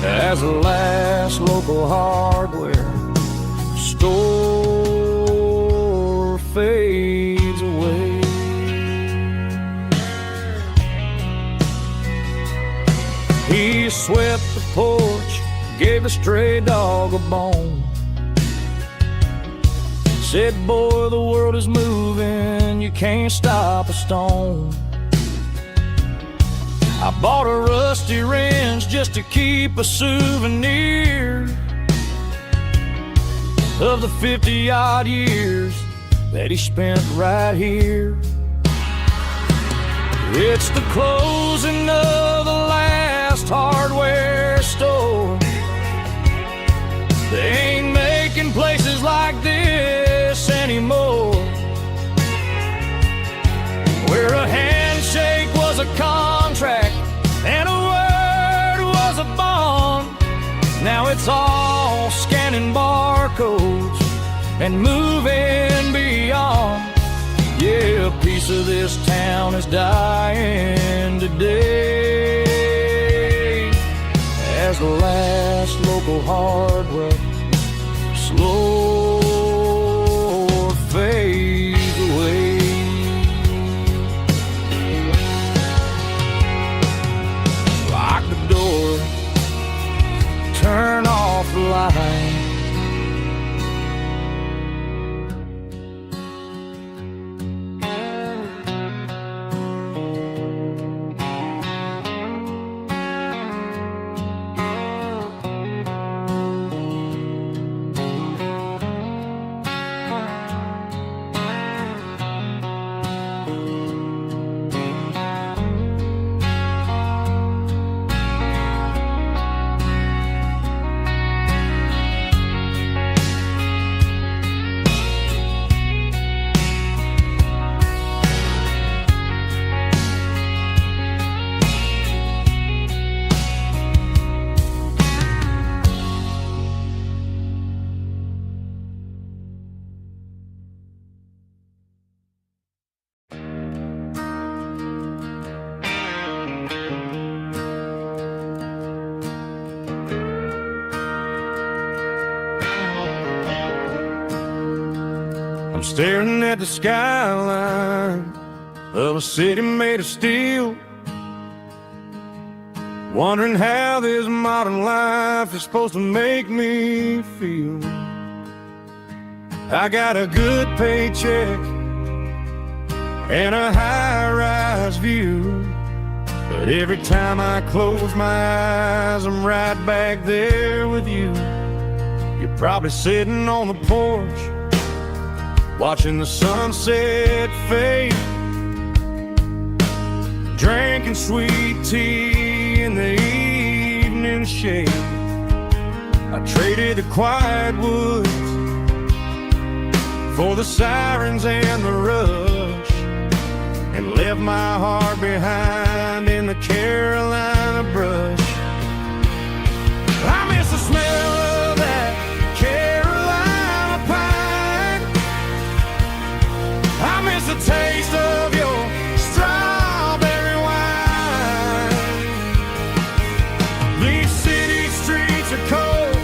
as the last local hardware store fades away. swept the porch, gave the stray dog a bone. Said, boy, the world is moving, you can't stop a stone. I bought a rusty wrench just to keep a souvenir of the 50-odd years that he spent right here. It's the closing of the last hardware store. They ain't making places like this anymore, where a handshake was a contract and a word was a bond. Now it's all scanning barcodes and moving beyond. Yeah, a piece of this town is dying today as the last local hardware slow fades away. Lock the door, turn off the light. I'm staring at the skyline of a city made of steel, wondering how this modern life is supposed to make me feel. I got a good paycheck and a high-rise view, but every time I close my eyes, I'm right back there with you. You're probably sitting on the porch, watching the sunset fade, drinking sweet tea in the evening shade. I traded the quiet woods for the sirens and the rush, and left my heart behind in the Carolina brush. I miss the smell of that Carolina pine. I miss the taste of your strawberry wine. These city streets are cold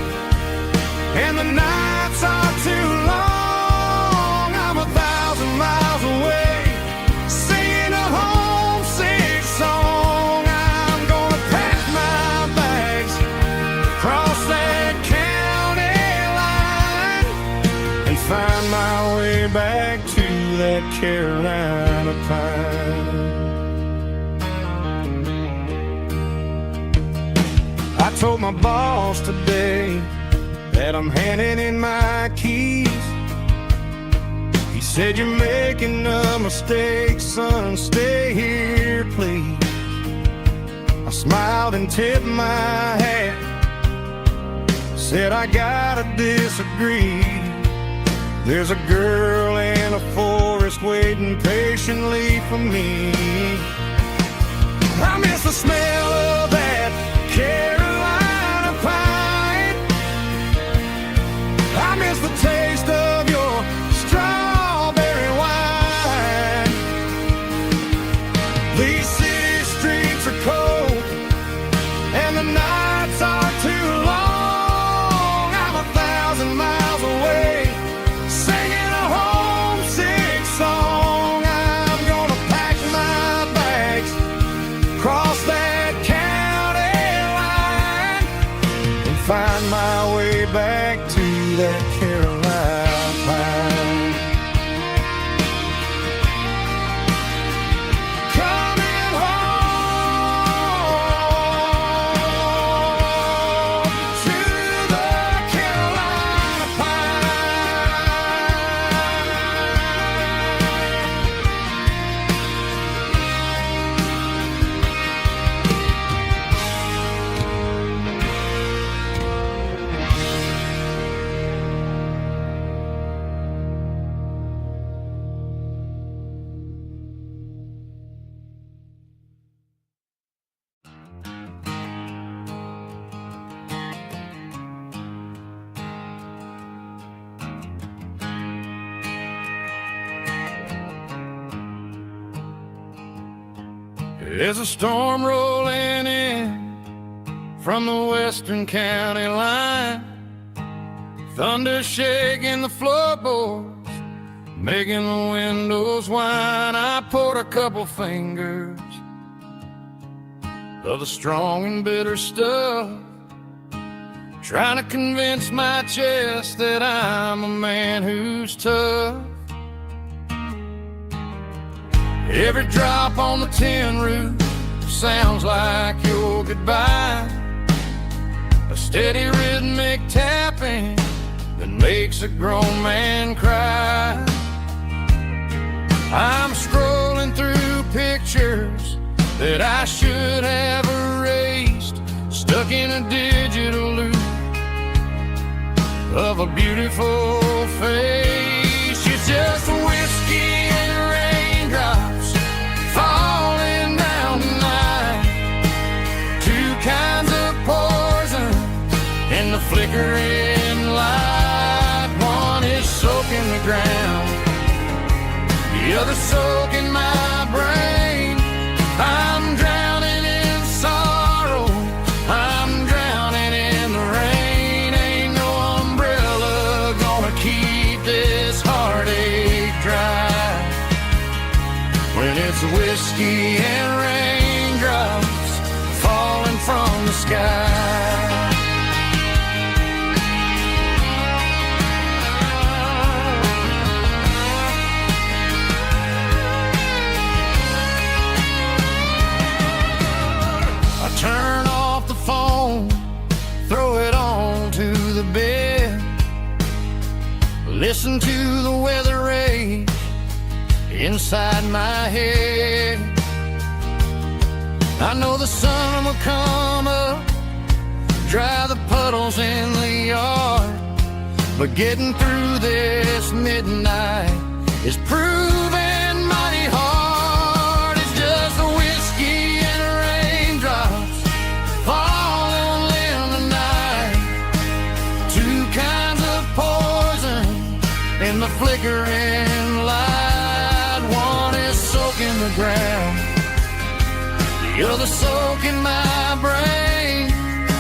and the nights are too long. I'm 1,000 miles away, singing a homesick song. I'm gonna pack my bags, cross that county line, and find my way back to that Carolina pine. I told my boss today that I'm handing in my keys. He said, you're making a mistake, son, stay here, please. I smiled and tipped my hat, said I gotta disagree. There's a girl in a forest waiting patiently for me. I miss the smell of that Carolina pine. I miss the taste of your strawberry wine. These city streets are cold and the nights are too long. I'm 1,000 miles away, singing a homesick song. I'm gonna pack my bags, cross that that Carolina pine. Coming home to the Carolina There's a storm rolling in from the western county line, thunder shaking the floorboards, making the windows whine. I poured a couple fingers of the strong and bitter stuff, trying to convince my chest that I'm a man who's tough. Every drop on the tin roof sounds like your goodbye, a steady rhythmic tapping that makes a grown man cry. I'm scrolling through pictures that I should have erased, stuck in a digital loop of a beautiful face. It's just whiskey and raindrops falling down tonight, two kinds of poison in the flickering light. One is soaking the ground, the other soaking my brain. I'm drowning in sorrow, I'm drowning in the rain. Ain't no umbrella gonna keep this heartache dry when it's whiskey and raindrops falling from the sky. Turn off the phone, throw it on to the bed, listen to the weather rage inside my head. I know the sun will come up, dry the puddles in the yard, but getting through this midnight is proving mighty hard. It's just a whiskey and raindrops falling in the night, two kinds of poison in the flickering light. One is soaking the ground, the other soaking my brain.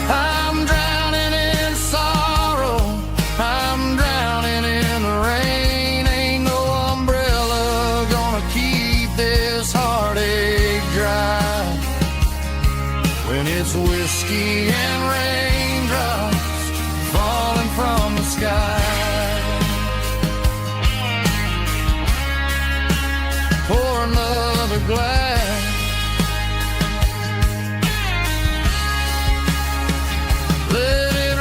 I'm drowning in sorrow, I'm drowning in the rain. Ain't no umbrella gonna keep this heartache dry when it's whiskey and raindrops falling from the sky. Pour another glass, let it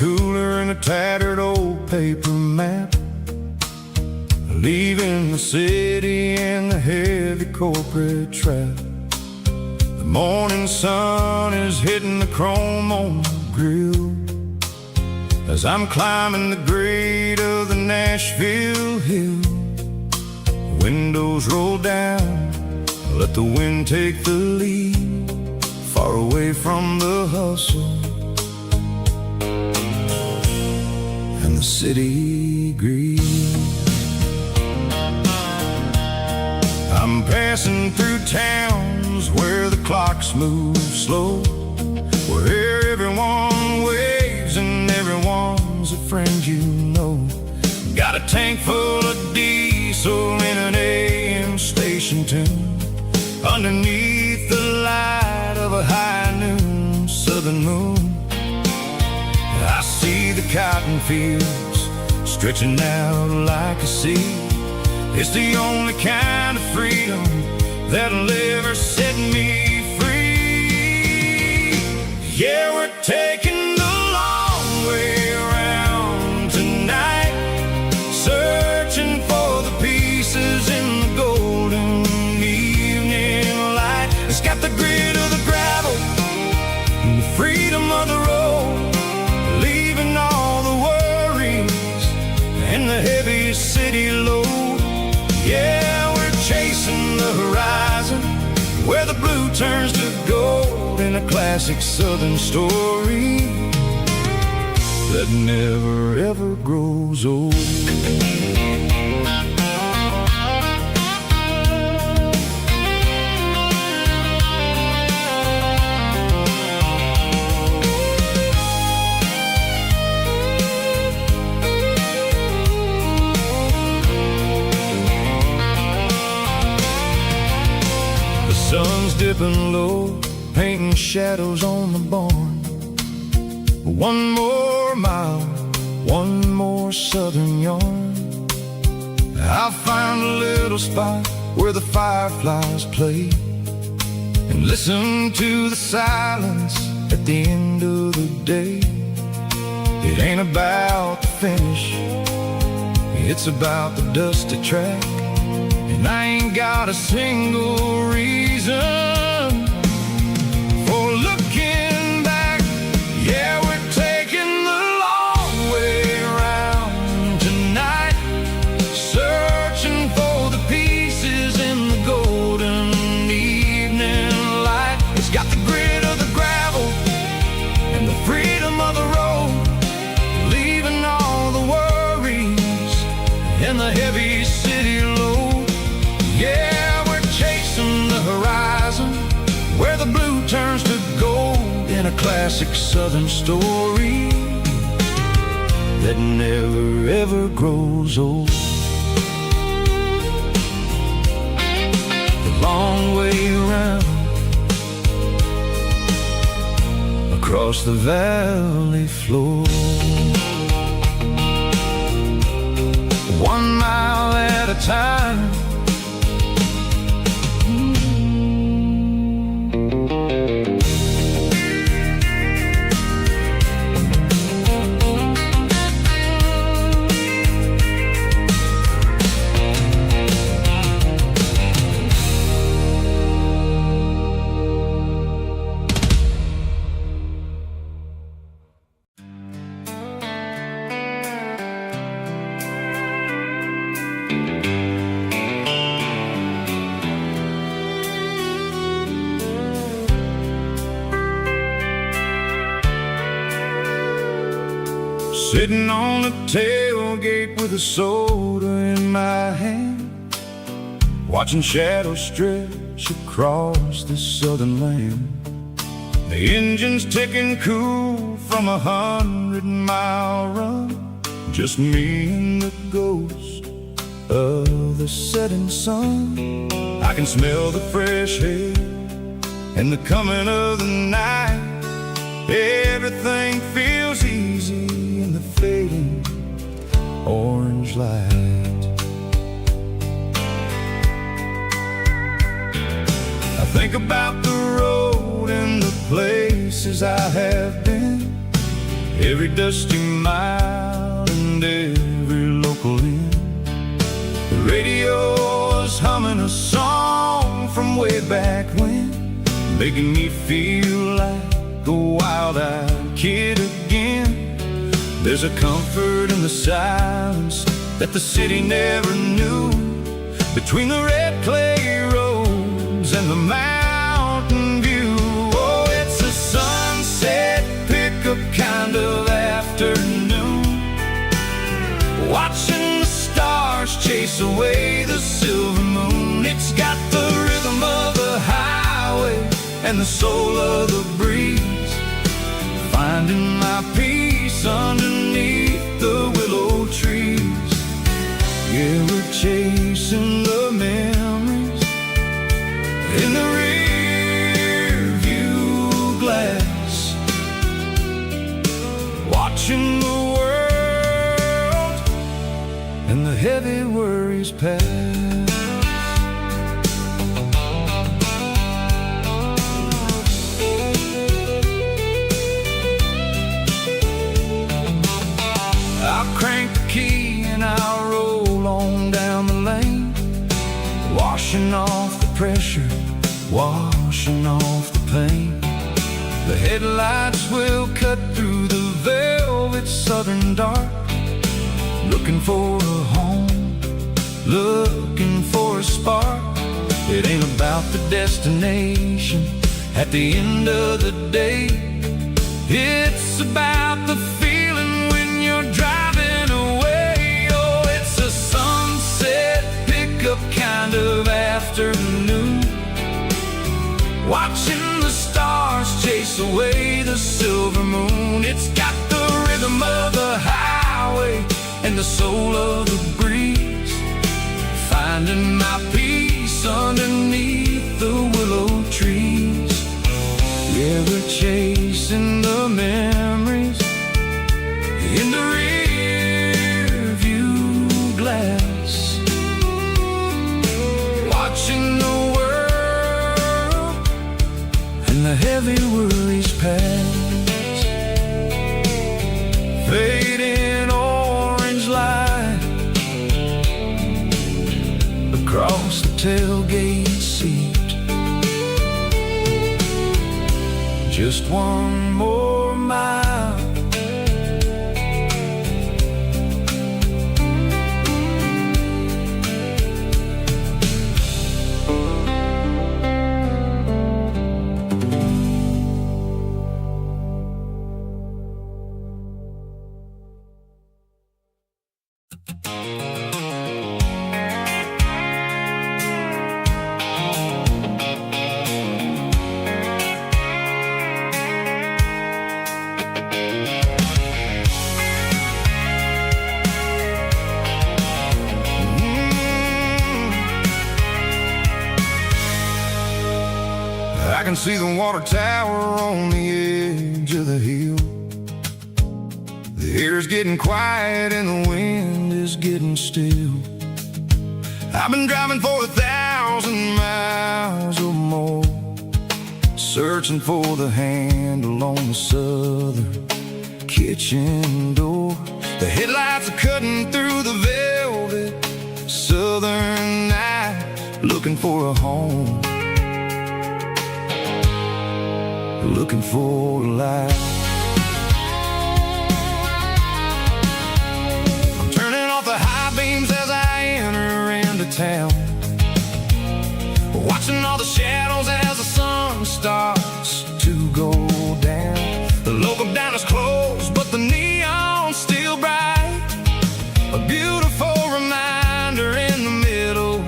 cooler and a tattered old paper map, leaving the city in the heavy corporate trap. The morning sun is hitting the chrome on the grill as I'm climbing the grade of the Nashville hill. Windows roll down, let the wind take the lead, far away from the hustle and the city greed. I'm passing through towns where the clocks move slow, where everyone waves and everyone's a friend you know. Got a tank full of diesel in an AM station tune, underneath the light of a high noon southern moon. I see the cotton fields stretching out like a sea. It's the only kind of freedom that'll ever set me free. Yeah, we're taking the long way around tonight, searching for the pieces in the golden evening light. It's got the grit of the gravel and the freedom of the road, leaving all the worries and the heavy city load. Yeah, we're chasing the horizon, where the blue turns to gold, in a classic southern story that never ever grows old. Sun's dipping low, painting shadows on the barn. One more mile, one more southern yarn. I'll find a little spot where the fireflies play, and listen to the silence at the end of the day. It ain't about the finish, it's about the dusty track. And I ain't got a single reason for looking back. Yeah, we're taking the long way around tonight, searching for the pieces in the golden evening light. It's got the grit of the gravel and the freedom of the road, leaving all the worries and the heavy city load. Yeah, we're chasing the horizon, where the blue turns to gold, in a classic southern story that never ever grows old. The long way around, across the valley floor, 1 mile at a time. Sitting on the tailgate with a soda in my hand, watching shadows stretch across this southern land. The engine's ticking cool from a 100-mile run, just me and the ghost of the setting sun. I can smell the fresh air and the coming of the night. Everything feels easy in the fading orange light. I think about the road and the places I have been. every dusty mile and every local inn. The radio was humming a song from way back when, making me feel like a wild-eyed kid again. There's a comfort in the silence that the city never knew, between the red clay roads and the mountain view. Oh, it's a sunset pickup kind of afternoon, watching the stars chase away the silver moon. It's got the rhythm of the highway and the soul of the breeze, finding my peace underneath the willow trees. Yeah, we're chasing the memories in the rear view glass, watching the world and the heavy worries pass. I'll crank the key and I'll roll on down the lane, washing off the pressure, washing off the pain. The headlights will cut through the velvet southern dark, looking for a home, looking for a spark. It ain't about the destination at the end of the day, it's about the feeling when you're driving away. Oh, it's a sunset pickup kind of afternoon, watching the stars chase away the silver moon. It's got the rhythm of the highway and the soul of the breeze, finding my peace underneath the willow trees. Yeah, we're chasing the memories in the rear view glass, watching the world and the heavy worries pass. Fading orange light across the tailgate seat, just one more mile. I can see the water tower on the edge of the hill. The air's getting quiet and the wind is getting still. I've been driving for 1,000 miles or more, searching for the handle on the southern kitchen door. The headlights are cutting through the velvet southern night, looking for a home, looking for a light. I'm turning off the high beams as I enter into town, watching all the shadows as the sun starts to go down. The local diner's closed, but the neon's still bright, a beautiful reminder in the middle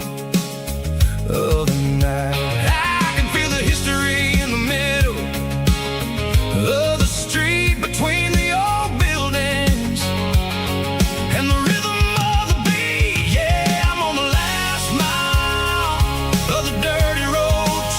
of the night. I can feel the history in the middle of the street, between the old buildings and the rhythm of the beat. Yeah, I'm on the last mile of the dirty road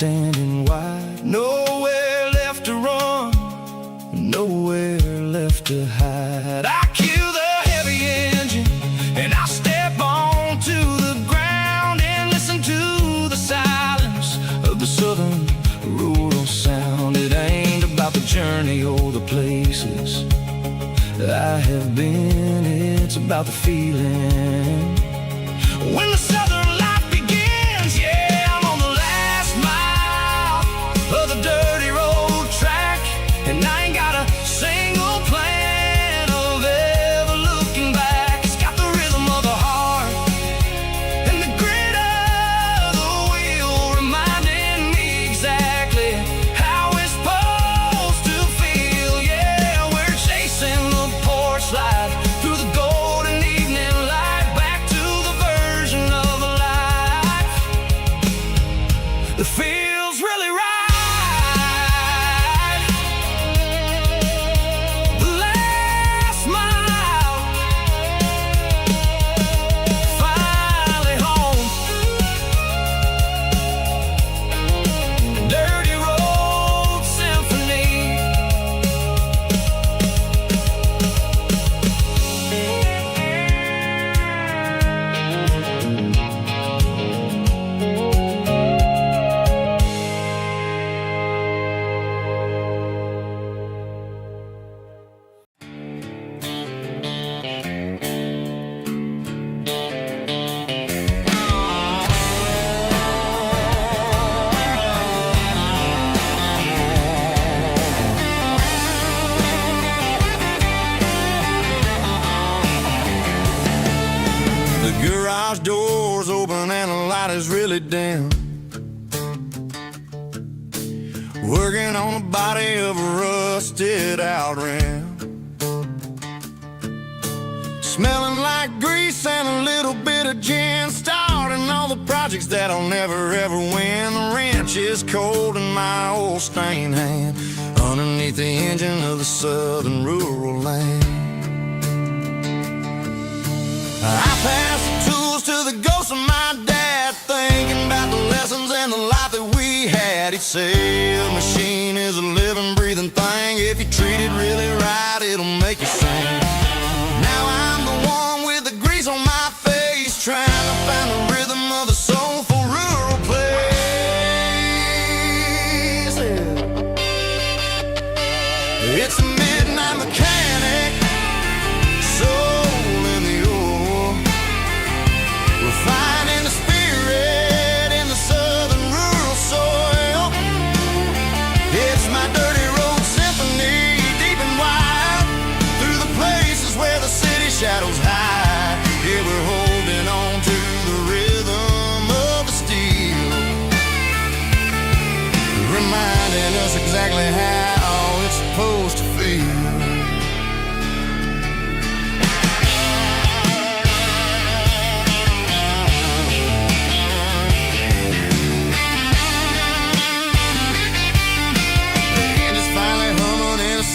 standing wide. Nowhere left to run, nowhere left to hide. I kill the heavy engine and I step onto the ground and listen to the silence of the southern rural sound. It ain't about the journey or the places I have been, it's about the feeling. When the southern life begins, yeah, I'm on the last mile of the dirty road track, and I ain't got a single plan of ever looking back. It's got the rhythm of the heart and the grit of the wheel, reminding me exactly how it's supposed to feel. Yeah, we're chasing the porch light through the golden evening light, back to the version of a life that feels really right. The last mile, finally home. Dirty Road Symphony. The garage door's open and the light is really dim. Working on the body of a rusted out rim. Smelling like grease and a little bit of gin. Starting all the projects that I'll never ever win. The wrench is cold in my old stained hand, underneath the engine of the southern rural land. I pass the tools to the ghost of my dad, thinking about the lessons and the life that we had. He'd say a machine is a living, breathing thing. If you treat it really right, it'll make you sing. Now I'm the one with the grease on my face, trying to find the rhythm of the soulful rural place. It's a midnight mechanic, soul in the ore, refining the spirit in the southern rural soil. It's my dirty road symphony, deep and wide, through the places where the city shadows hide. Yeah, we're holding on to the rhythm of the steel, reminding us exactly how it's supposed to feel.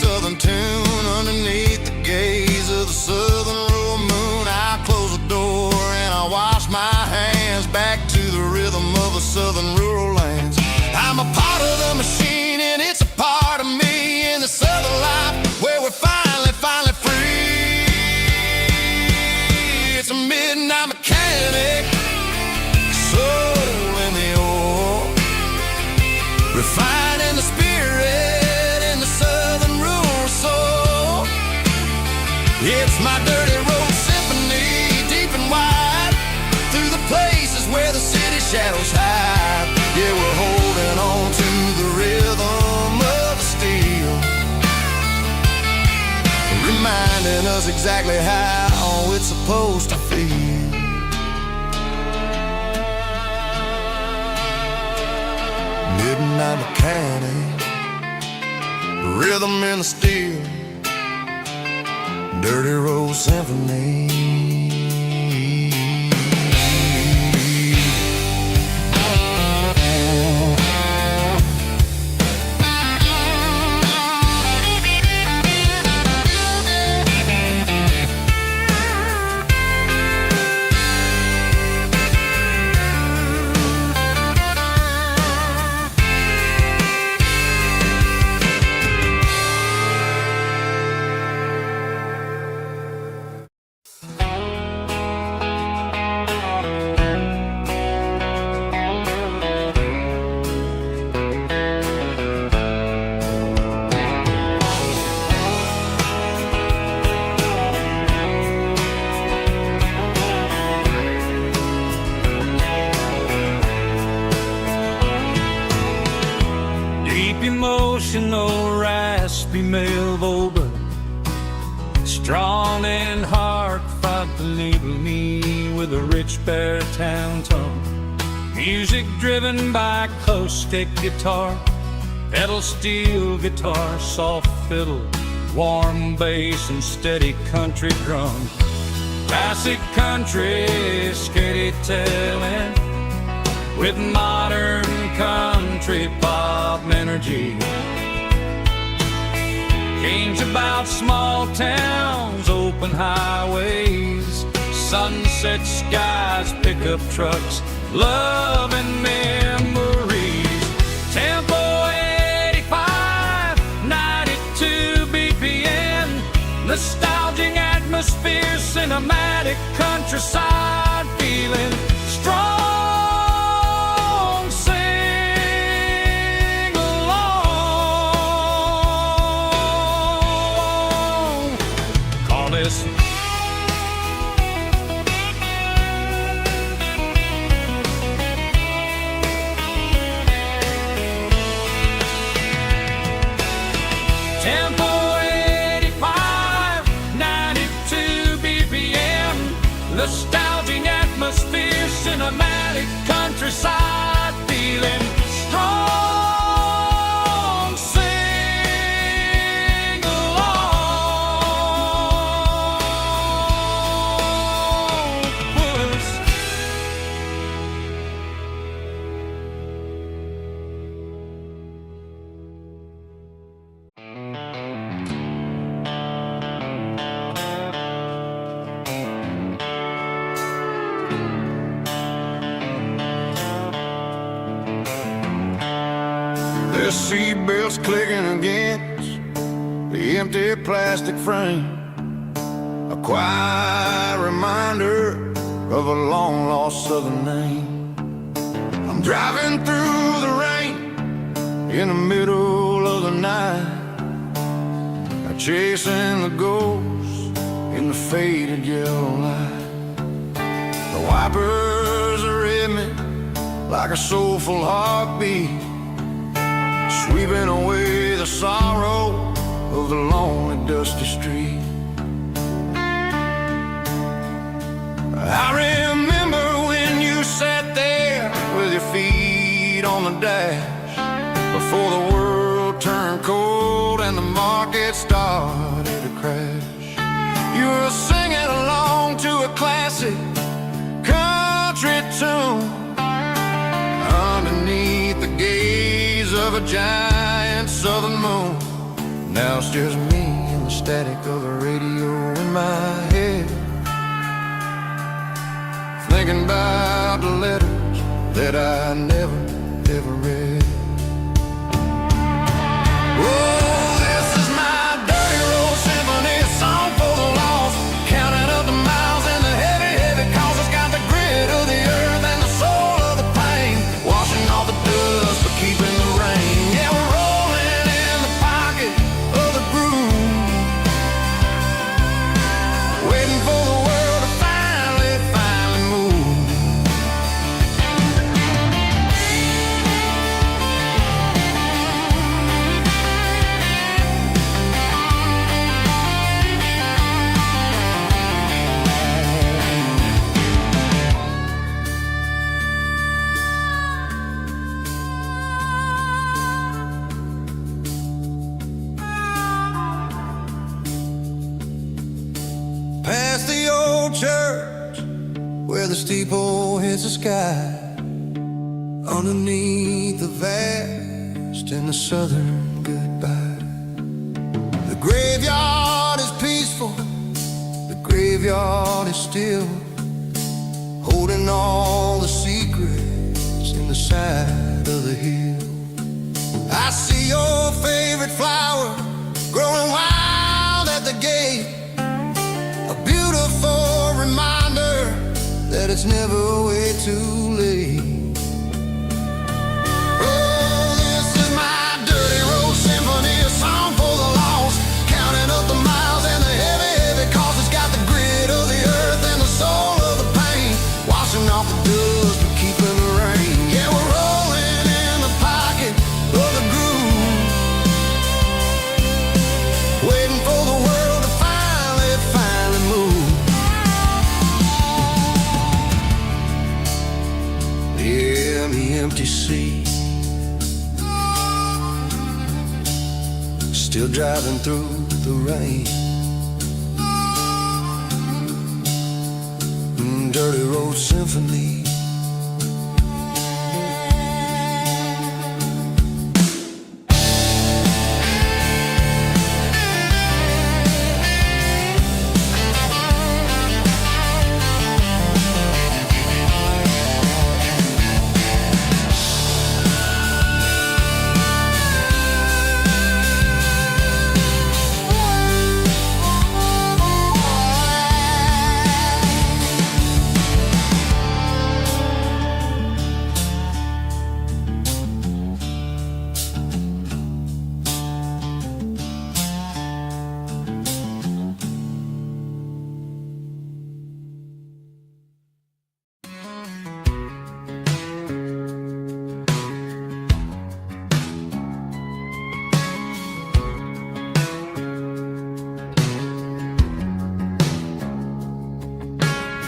Southern tune underneath the gaze of the southern rural moon. I close the door and I wash my hands, back to the rhythm of the southern rural lands. I'm a part of the machine and it's a part of me, in the southern life where we're finally free. It's a midnight mechanic, soul in the ore, refining the spirit in the southern rural soul. It's my dirty road symphony, deep and wide, through the places where the city shadows hide. Yeah, we're holding on to the rhythm of the steel, reminding us exactly how it's supposed to feel. Midnight mechanic, rhythm in the steel, dirty road symphony. little me with a rich baritone tone. Music driven by acoustic guitar, pedal steel guitar, soft fiddle, warm bass and steady country drums. Classic country storytelling with modern country pop energy. Games about small towns, open highways, sunset skies, pickup trucks, love and memories. Tempo 85, 92 BPM, nostalgic atmosphere, cinematic countryside feeling strong. Sing along. Call this Tempo 85, 92 BPM, nostalgic atmosphere, cinematic countryside feeling strong. Sing along with us. The seatbelts clicking against the empty plastic frame, a quiet reminder of a long-lost southern name. I'm driving through the rain in the middle of the night, chasing the ghosts in the faded yellow light. The wipers are in me like a soulful heartbeat, sweeping away the sorrow of the lonely, dusty street. I remember when you sat there with your feet on the dash, before the world turned cold and the market started to crash. You were singing along to a classic country tune underneath the gaze of a giant southern moon. Now it's just me and the static of the radio in my head, thinking about the letters that I never, ever read. Oh, this is my dirty road symphony, a song for the lost, counting up the miles and the heavy, heavy calls. It's got the grit of the earth and the soul of the pain, washing off the dust but keeping the rain. Yeah, we're rolling in the pocket of the groove, waiting for the world to finally move. Past the old church where the steeple hits the sky, underneath the vast and the southern goodbye. The graveyard is peaceful, the graveyard is still, holding all the secrets in the side of the hill. I see your favorite flower growing wild at the gate, a beautiful reminder that it's never way too late. Oh, this is my dirty road symphony, a song for the lost, counting up the miles and the heavy, heavy calls. It's got the grit of the earth and the soul of the pain, washing off the dust but keeping the rain. Yeah, we're rolling in the pocket of the groove, waiting for the world to finally move. empty sea. Still driving through the rain. Dirty road symphony.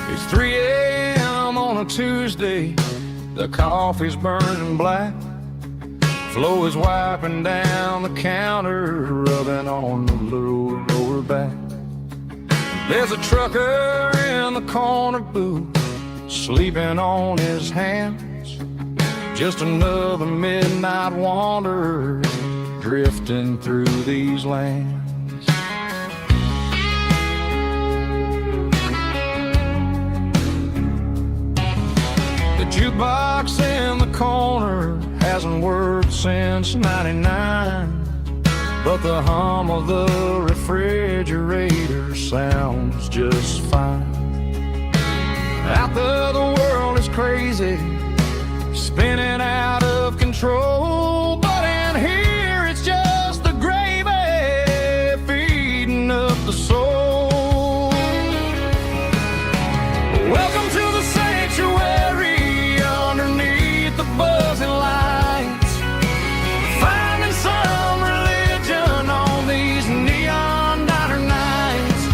It's 3 a.m. on a Tuesday. The coffee's burning black. Flo is wiping down the counter, rubbing on the little lower back. There's a trucker in the corner booth, sleeping on his hands. Just another midnight wanderer, drifting through these lands. The jukebox in the corner hasn't worked since '99, but the hum of the refrigerator sounds just fine. Out there the world is crazy, spinning out of control, but in here it's just the gravy feeding up the soul. Welcome to the sanctuary underneath the buzzing lights, finding some religion on these neon diner nights,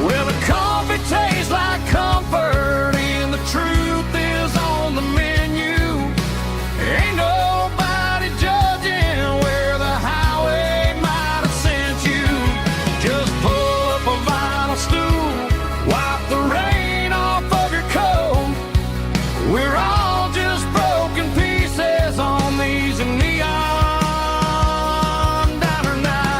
where the coffee tastes like comfort and the truth is on the menu. Ain't nobody judging where the highway might have sent you. Just pull up a vinyl stool, wipe the rain off of your coat. We're all just broken pieces on these neon diner nights.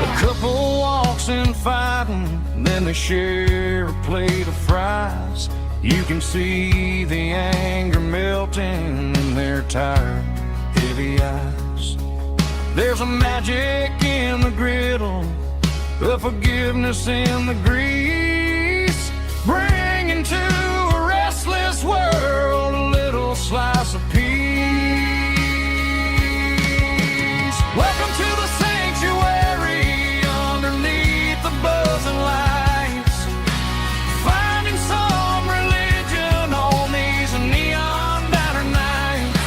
A couple walks in fighting, then they share a plate of fries. You can see the anger melting in their tired, heavy eyes. There's a magic in the griddle, a forgiveness in the grease, bringing to a restless world a little slice of peace. Welcome to the sanctuary underneath the buzzing lights, finding some religion on these neon diner nights,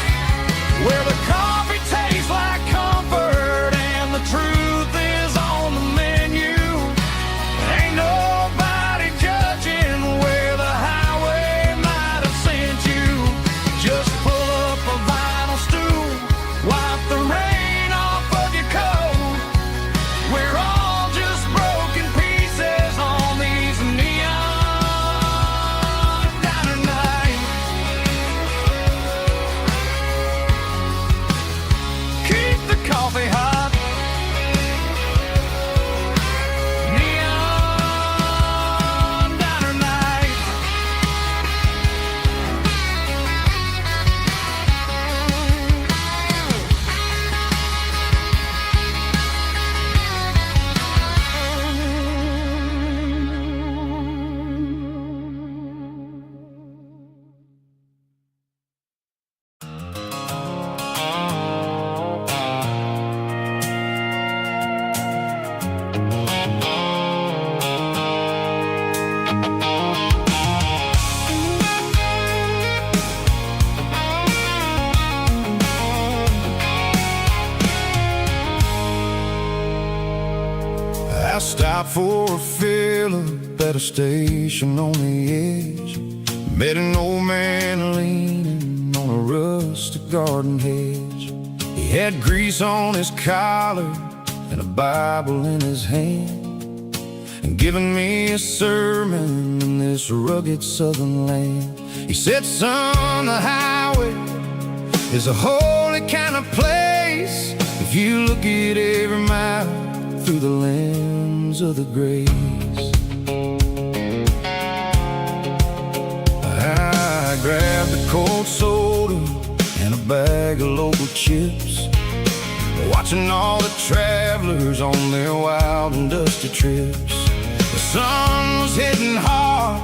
where the coffee tastes like comfort and the truth is on the menu. Ain't nobody judging where the highway stopped for a fill-up at a station on the edge. Met an old man leaning on a rustic garden hedge. He had grease on his collar and a Bible in his hand, and giving me a sermon in this rugged southern land. He said, son, the highway is a holy kind of place if you look at every mile through the lens of the grace. I grabbed a cold soda and a bag of local chips, watching all the travelers on their wild and dusty trips. The sun was hitting hard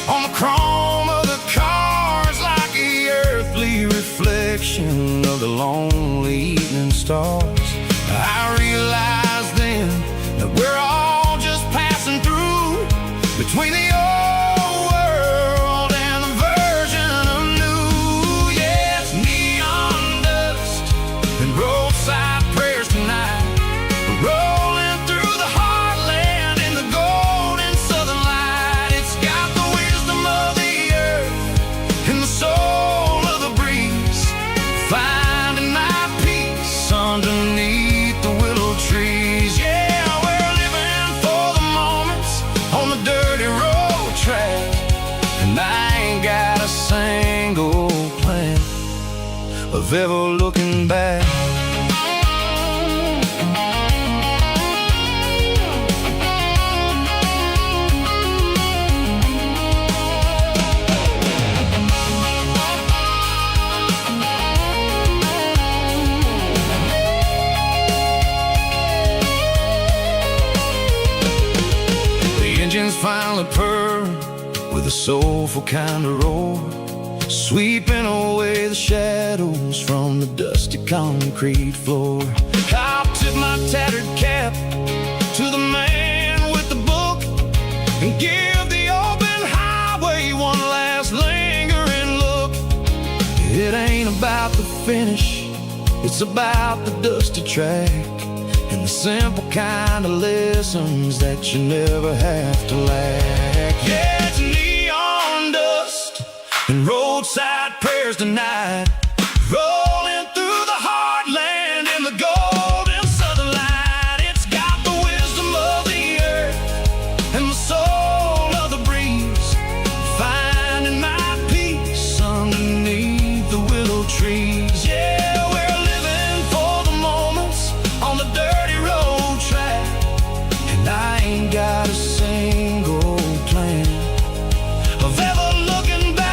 on the chrome of the cars, like the earthly reflection of the lonely evening stars. I realized then that we're all just passing through between the old world and the version of new. Yeah, it's neon dust and roadside prayers tonight, rolling through the heartland in the golden southern light. It's got the wisdom of the earth and the soul of the breeze, finding my peace underneath the willow trees. Yeah, we're living for the moments on the dirty road track, and I ain't got a single plan of ever looking back. Engines finally purr with a soulful kind of roar, sweeping away the shadows from the dusty concrete floor. I'll tip my tattered cap to the man with the book and give the open highway one last lingering look. It ain't about the finish, it's about the dusty track and the simple kind of lessons that you never have to lack. Yeah, it's neon dust and roadside prayers tonight, rolling through the heartland in the golden southern light. It's got the wisdom of the earth and the soul of the breeze, finding my peace underneath the willow trees. Yeah, we're living for the moments on the dirty road track, and I ain't got a single plan of ever looking back.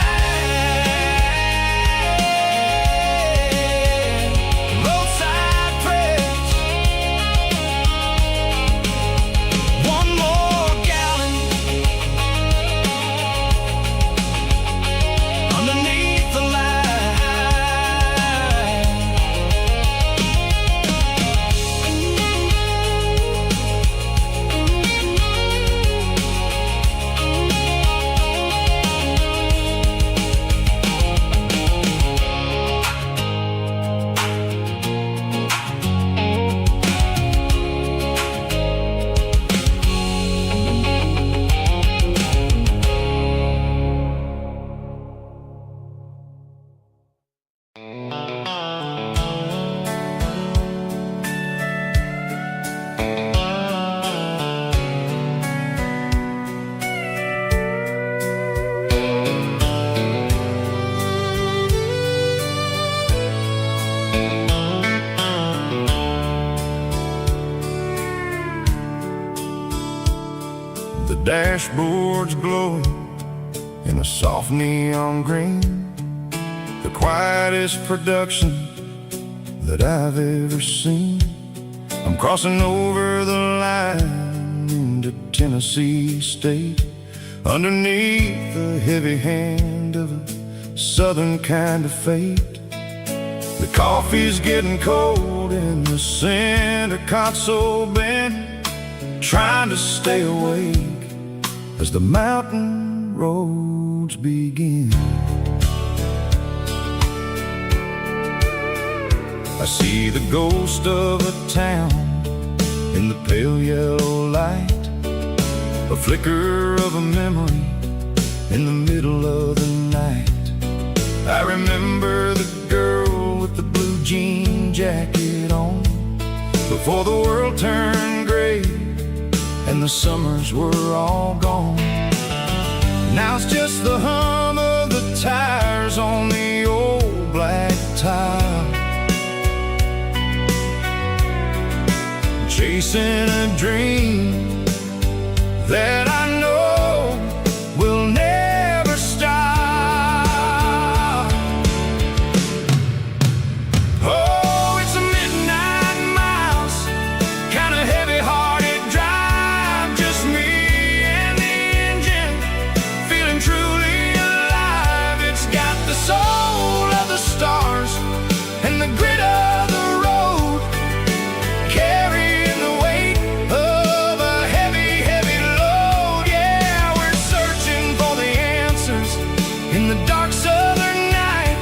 Roadside prayers, one more gallon underneath the light. The dashboard's glowing in a soft neon green, the quietest production that I've ever seen. I'm crossing over the line into Tennessee state, underneath the heavy hand of a southern kind of fate. The coffee's getting cold in the center console bin, trying to stay awake as the mountain roads begin. I see the ghost of a town in the pale yellow light, a flicker of a memory in the middle of the night. I remember the girl with the blue jean jacket on, before the world turned gray and the summers were all gone. Now it's just the hum of the tires on the old black tile, chasing a dream that I know will never stop. Oh, it's a midnight mouse, kind of heavy-hearted drive, just me and the engine, feeling truly alive. It's got the soul of the stars and the grit of the road, carrying the weight of a heavy, heavy load. Yeah, we're searching for the answers in the dark southern night,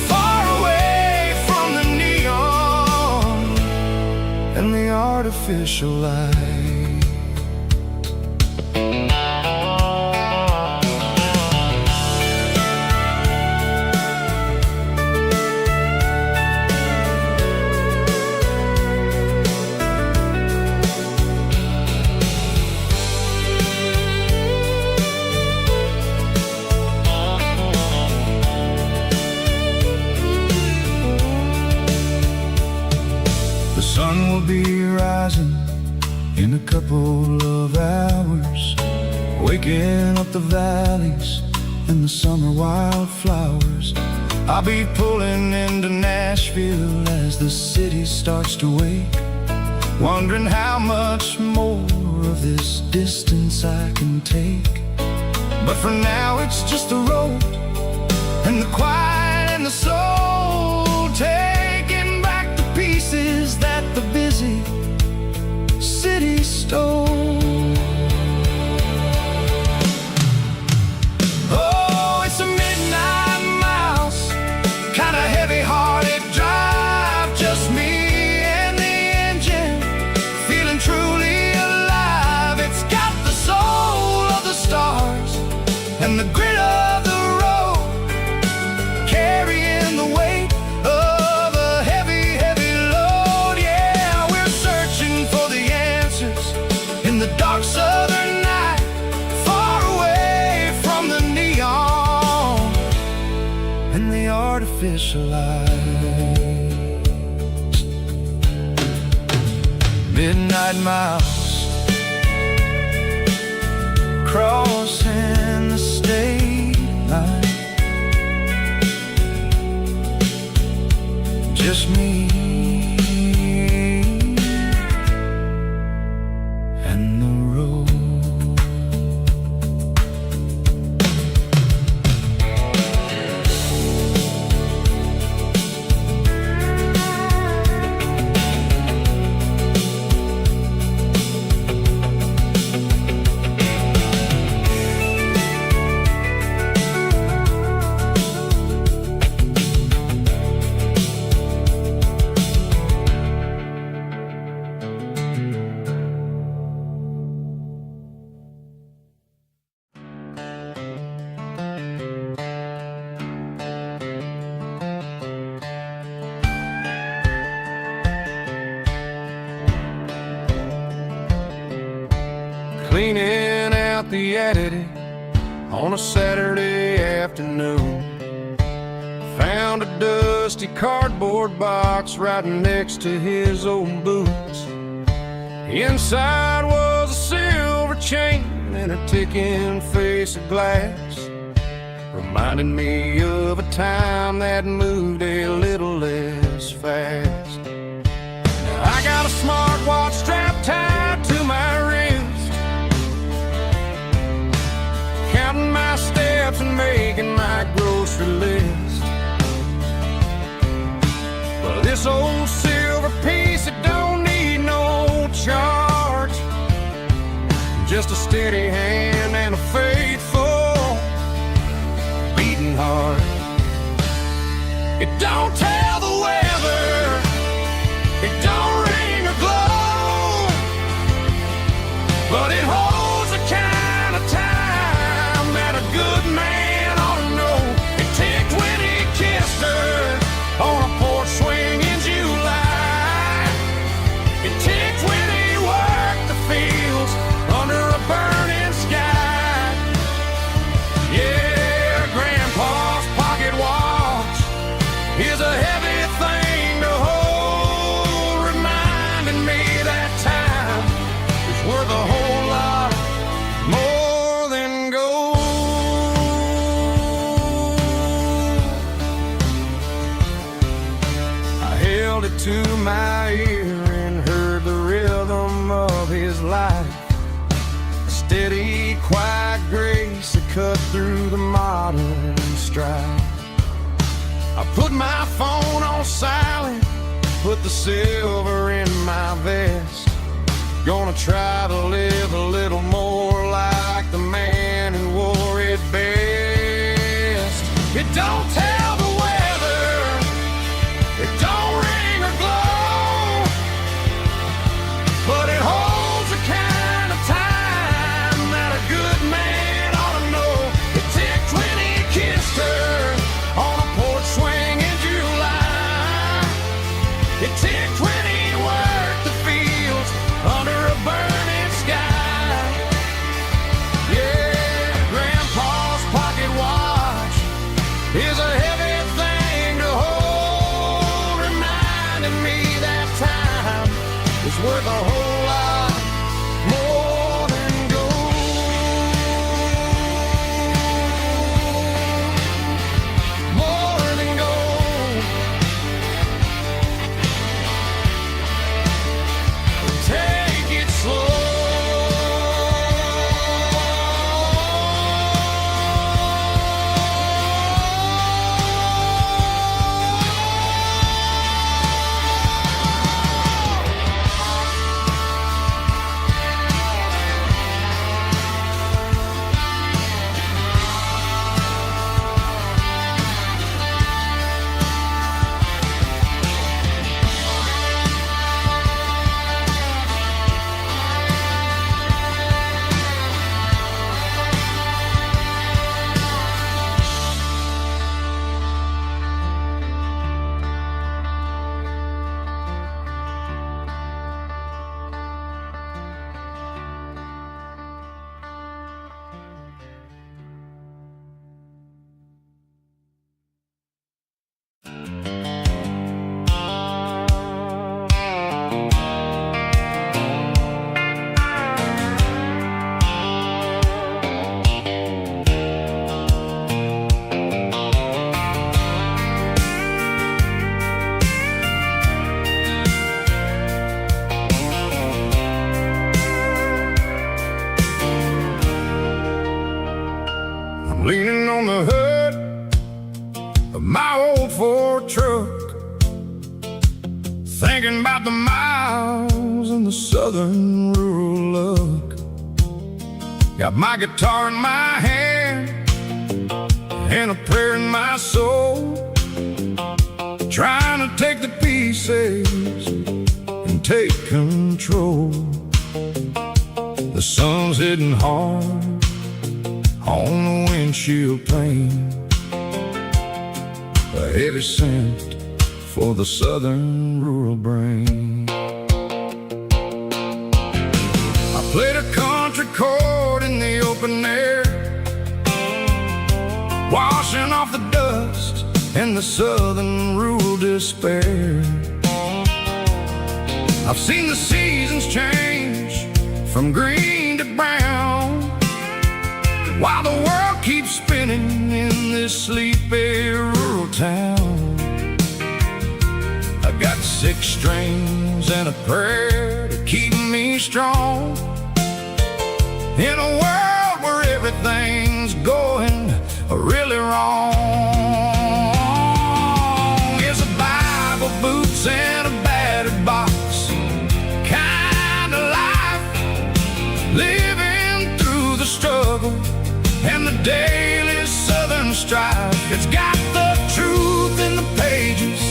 far away from the neon and the artificial light. The sun will be rising in a couple of hours, waking up the valleys and the summer wildflowers. I'll be pulling into Nashville as the city starts to wake, wondering how much more of this distance I can take. But for now it's just the road and the quiet and the soul, taking back the pieces that the busy city stole. Oh, it's a midnight mouse, kind of heavy-hearted drive, just me and the engine, feeling truly alive. It's got the soul of the stars and the grit of the road, carrying the weight of a heavy, heavy load. Yeah, we're searching for the answers in the dark southern night, far away from the neon and the artificial lights. Midnight mouse, crossing the state line, just me and the road. Cleaning out the attic on a Saturday afternoon, found a dusty cardboard box right next to his old boots. Inside was a silver chain and a ticking face of glass, reminding me of a time that moved a little less fast. Now I got a smartwatch strapped tied to my wrist, counting my steps and making my grocery list. But this old silver piece, it don't need no charge, just a steady hand and a faithful beating heart. It don't tell the weather, it don't ring or glow, but it holds the kind held it to my ear and heard the rhythm of his life. A steady, quiet grace that cut through the modern strife. I put my phone on silent, put the silver in my vest. Gonna try to live a little more like the man who wore it best. It don't tell the weather, it don't ring or glow, but it holds the kind of time that a good man ought to know. It ticked when he kissed her on a porch swing in July. It ticked when he worked the fields under a burning sky. Yeah, Grandpa's pocket watch is a heavy thing to hold, reminding me that time is worth a whole lot more than gold. More than gold. Take it slow. Leaning on the hood of my old Ford truck, thinking about the miles and the southern rural look. Got my guitar in my hand and a prayer in my soul, trying to take the pieces and take control. The sun's hitting hard on the windshield pane, a heavy scent for the southern rural brain. I played a country chord in the open air, washing off the dust and the southern rural despair. I've seen the seasons change from green to brown, while the world keeps spinning in this sleepy rural town. I got 6 strings and a prayer to keep me strong in a world where everything's going really wrong. It's a Bible, boots, and a battered box kind of life, living through the struggle and the daily southern strife. It's got the truth in the pages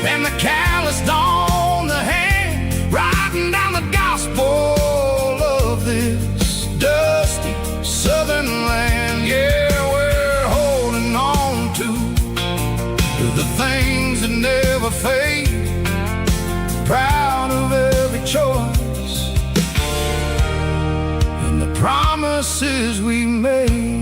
and the calloused on the hand, writing down the gospel of this dusty southern land. Yeah, we're holding on to the things that never fade, proud of every choice and the promises we made.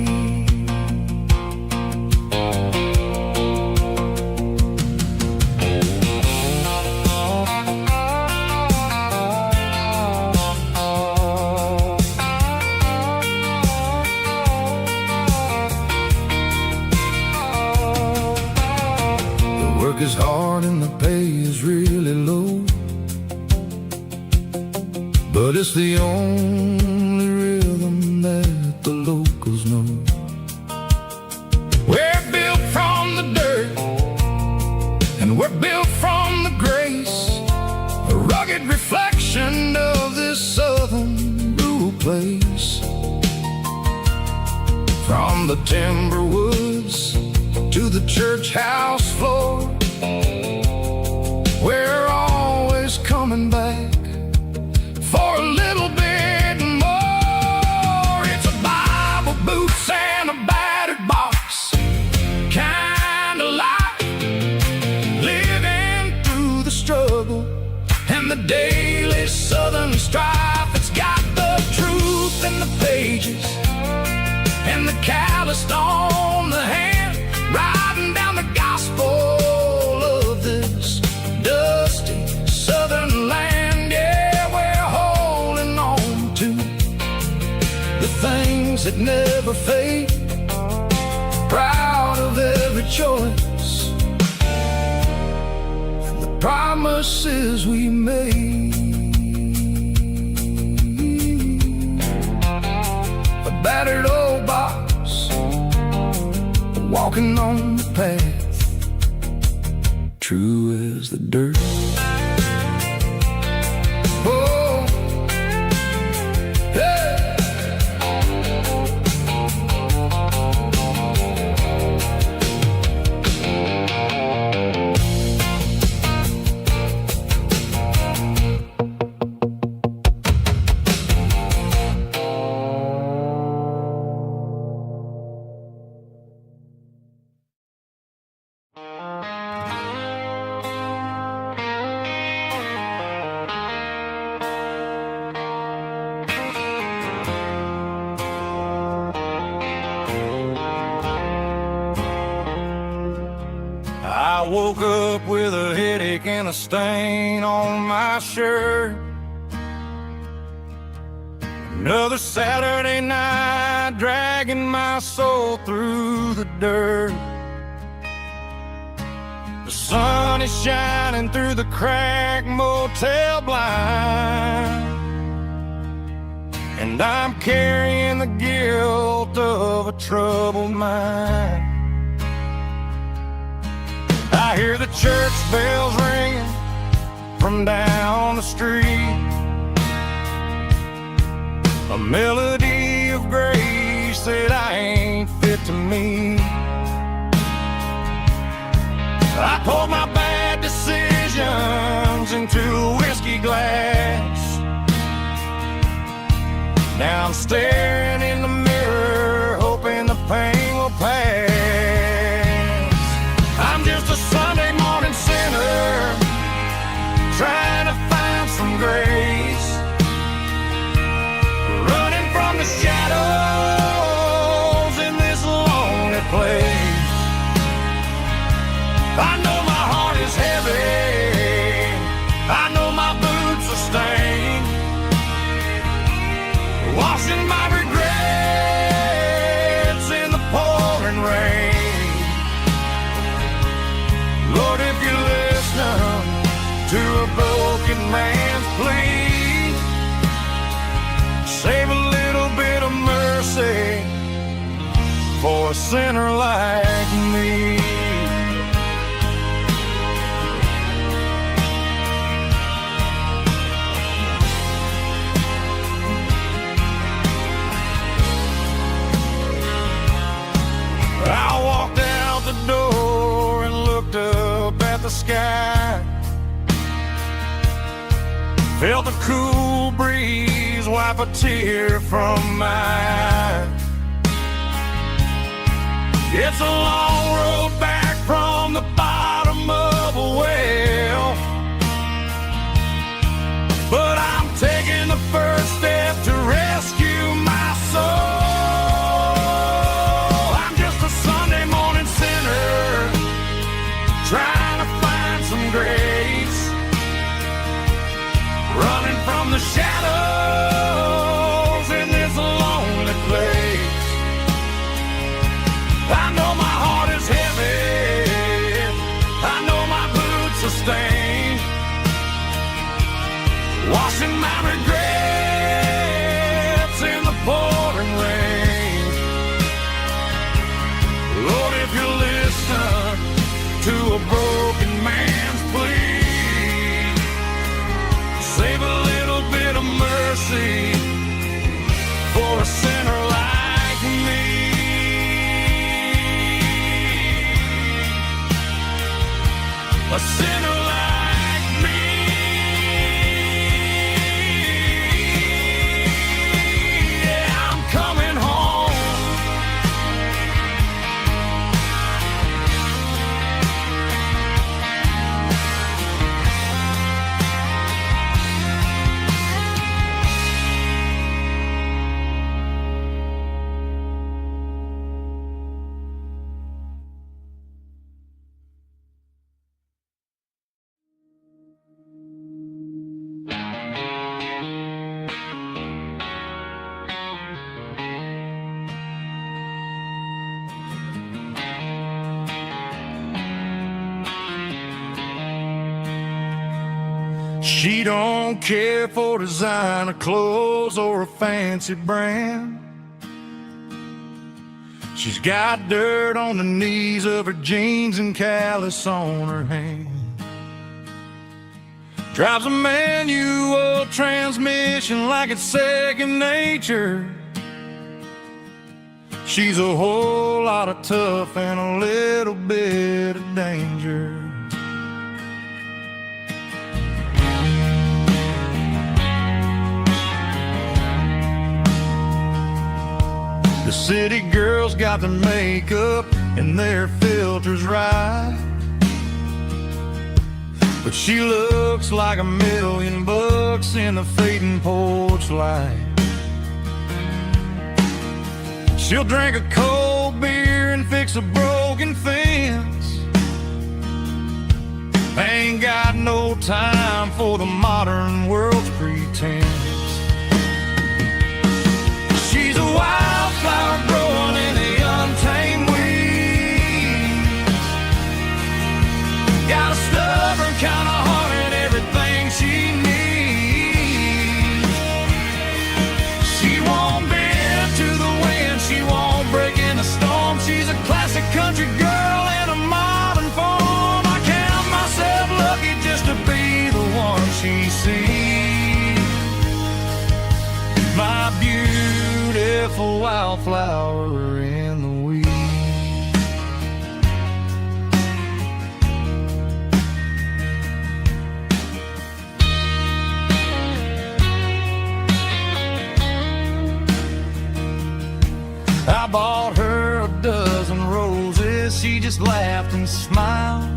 The work is hard and the pay is but it's the only rhythm that the locals know. We're built from the dirt, and we're built from the grace, a rugged reflection of this southern rural place. From the timber woods to the church house floor, we're always coming back for a little bit more. It's a Bible, boots, and a battered box kind of life, living through the struggle and the daily southern strife. It's got the truth in the pages and the calloused on the hand, riding down the gospel of this dusty southern land. Yeah, we're holding on to the things that never fade, proud of every choice and the promises we made. A battered old box, walking on the path, true as the dirt. Oh, hey. I woke up with a headache and a stain on my shirt. Another Saturday night, dragging my soul through the dirt. The sun is shining through the cracked motel blind, and I'm carrying the guilt of a troubled mind. I hear the church bells ringing from down the street, a melody of grace that I ain't fit to meet. I poured my bad decisions into a whiskey glass. Now I'm staring in the mirror, hoping the pain will pass. I'm just a Sunday morning sinner, trying to find some grace, running from the shadows in this lonely place. I know my heart is heavy, I know my boots are stained, washing my regrets in the pouring rain. Lord, if you listen to a broken man's plea, save a little bit of mercy for a sinner like me. I walked out the door and looked up at the sky, felt the cool breeze wipe a tear from my eye. It's a long road back from the bottom of a well, but I'm taking the first step to rescue my soul. Trying to find some grace, running from the shadows in this lonely place. I know my heart is heavy, a sinner like me. Yeah, I'm coming home. She don't care for designer clothes or a fancy brand. She's got dirt on the knees of her jeans and callus on her hand. Drives a manual transmission like it's second nature. She's a whole lot of tough and a little bit of danger. The city girls got their makeup and their filters right, but she looks like $1,000,000 in the fading porch light. She'll drink a cold beer and fix a broken fence. Ain't got no time for the modern world's pretense. She's a wildflower growing in the untamed weeds. Got a stubborn kind of heart and everything she needs. She won't bend to the wind, she won't break in the storm. She's a classic country girl in a modern form. I count myself lucky just to be the one she sees. My beautiful wildflower in the weeds. I bought her a dozen roses, she just laughed and smiled.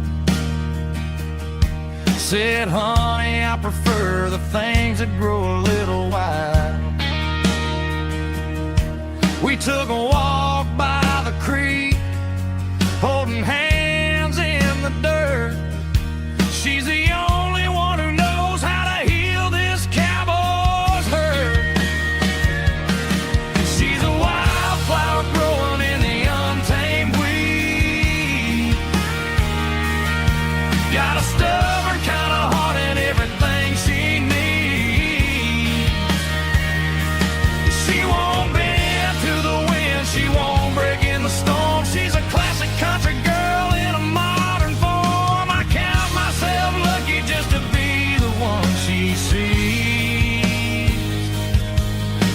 Said, honey, I prefer the things that grow a little wild. We took a walk by the creek, holding hands in the dirt. She's the only one who knows how to heal this cowboy's hurt. She's a wildflower growing in the untamed weed. Got a stubborn kind of heart and everything she needs. She won't bend to the wind, she won't break in the storm. She's a classic country girl in a modern form. I count myself lucky just to be the one she sees.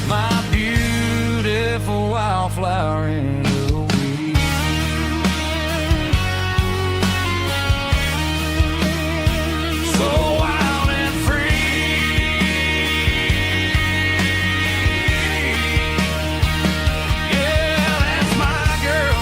My beautiful wildflower in the weeds. So wild and free. Yeah, that's my girl.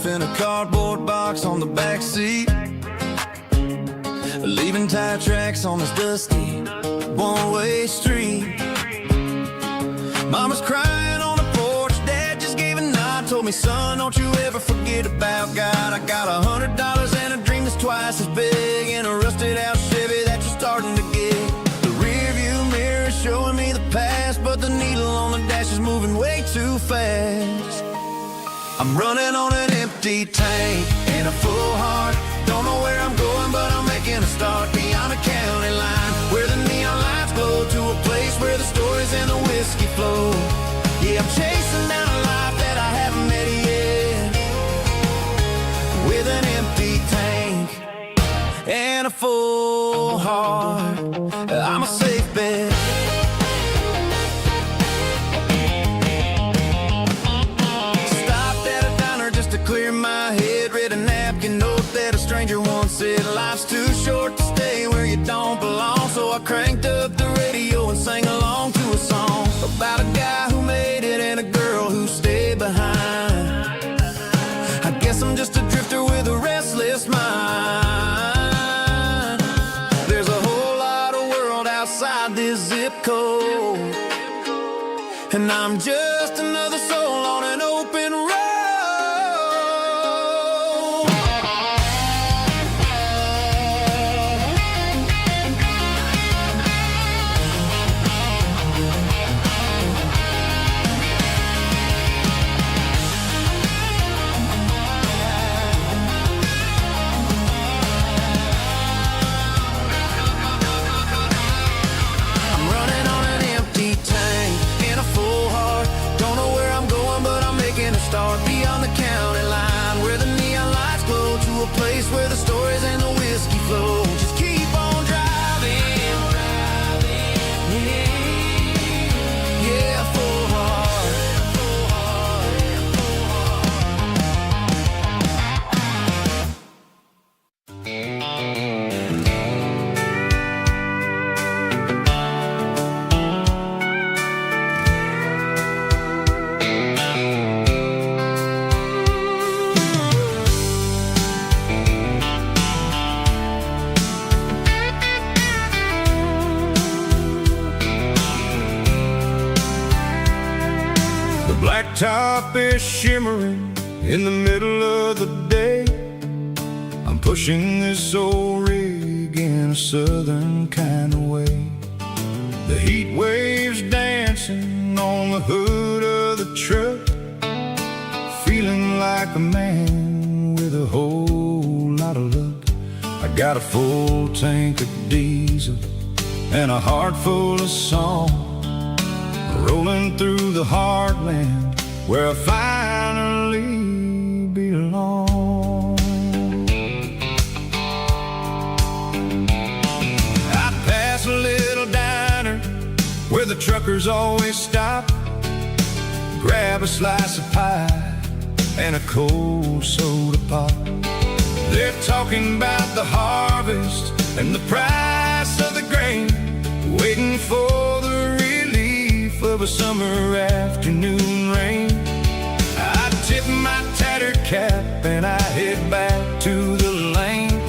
In a cardboard box on the back seat, leaving tire tracks on this dusty one-way street. Mama's crying me, son, don't you ever forget about God. I got $100 and a dream that's twice as big, and a rusted out Chevy that you're starting to get. The rear view mirror is showing me the past, but the needle on the dash is moving way too fast. I'm running on an empty tank and a full heart. Don't know where I'm going, but I'm making a start beyond the county line, where the neon lights glow, to a place where the stories and the whiskey flow. Yeah, I'm chasing down a life that I haven't met yet, with an empty tank and a full heart. I'm a safe bet. Stopped at a diner just to clear my head, read a napkin note that a stranger once said, life's too short to stay where you don't belong. So I cranked up the radio and sang along to a song about a guy who made it and a girl who stayed behind. I guess I'm just a drifter with a restless mind. There's a whole lot of world outside this zip code, and I'm just another soul on an open road. Start beyond the county line, where the neon lights glow, to a place where the stories and the whiskey flow. Just keep on driving, yeah, full heart, full heart, full Blacktop is shimmering in the middle of the day. I'm pushing this old rig in a southern kind of way. The heat waves dancing on the hood of the truck, feeling like a man with a whole lot of luck. I got a full tank of diesel and a heart full of song, rolling through the heartland where I finally belong. I pass a little diner where the truckers always stop, grab a slice of pie and a cold soda pop. They're talking about the harvest and the price of the grain, waiting for the relief of a summer afternoon rain. I tip my tattered cap and I head back to the lane,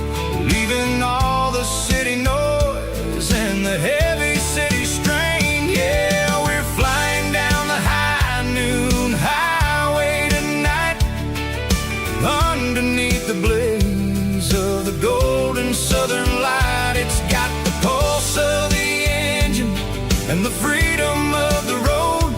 leaving all the city noise and the heavy city strain. Yeah, we're flying down the high noon highway tonight, underneath the blaze of the golden southern light. It's got the pulse of the engine and the freedom of the road,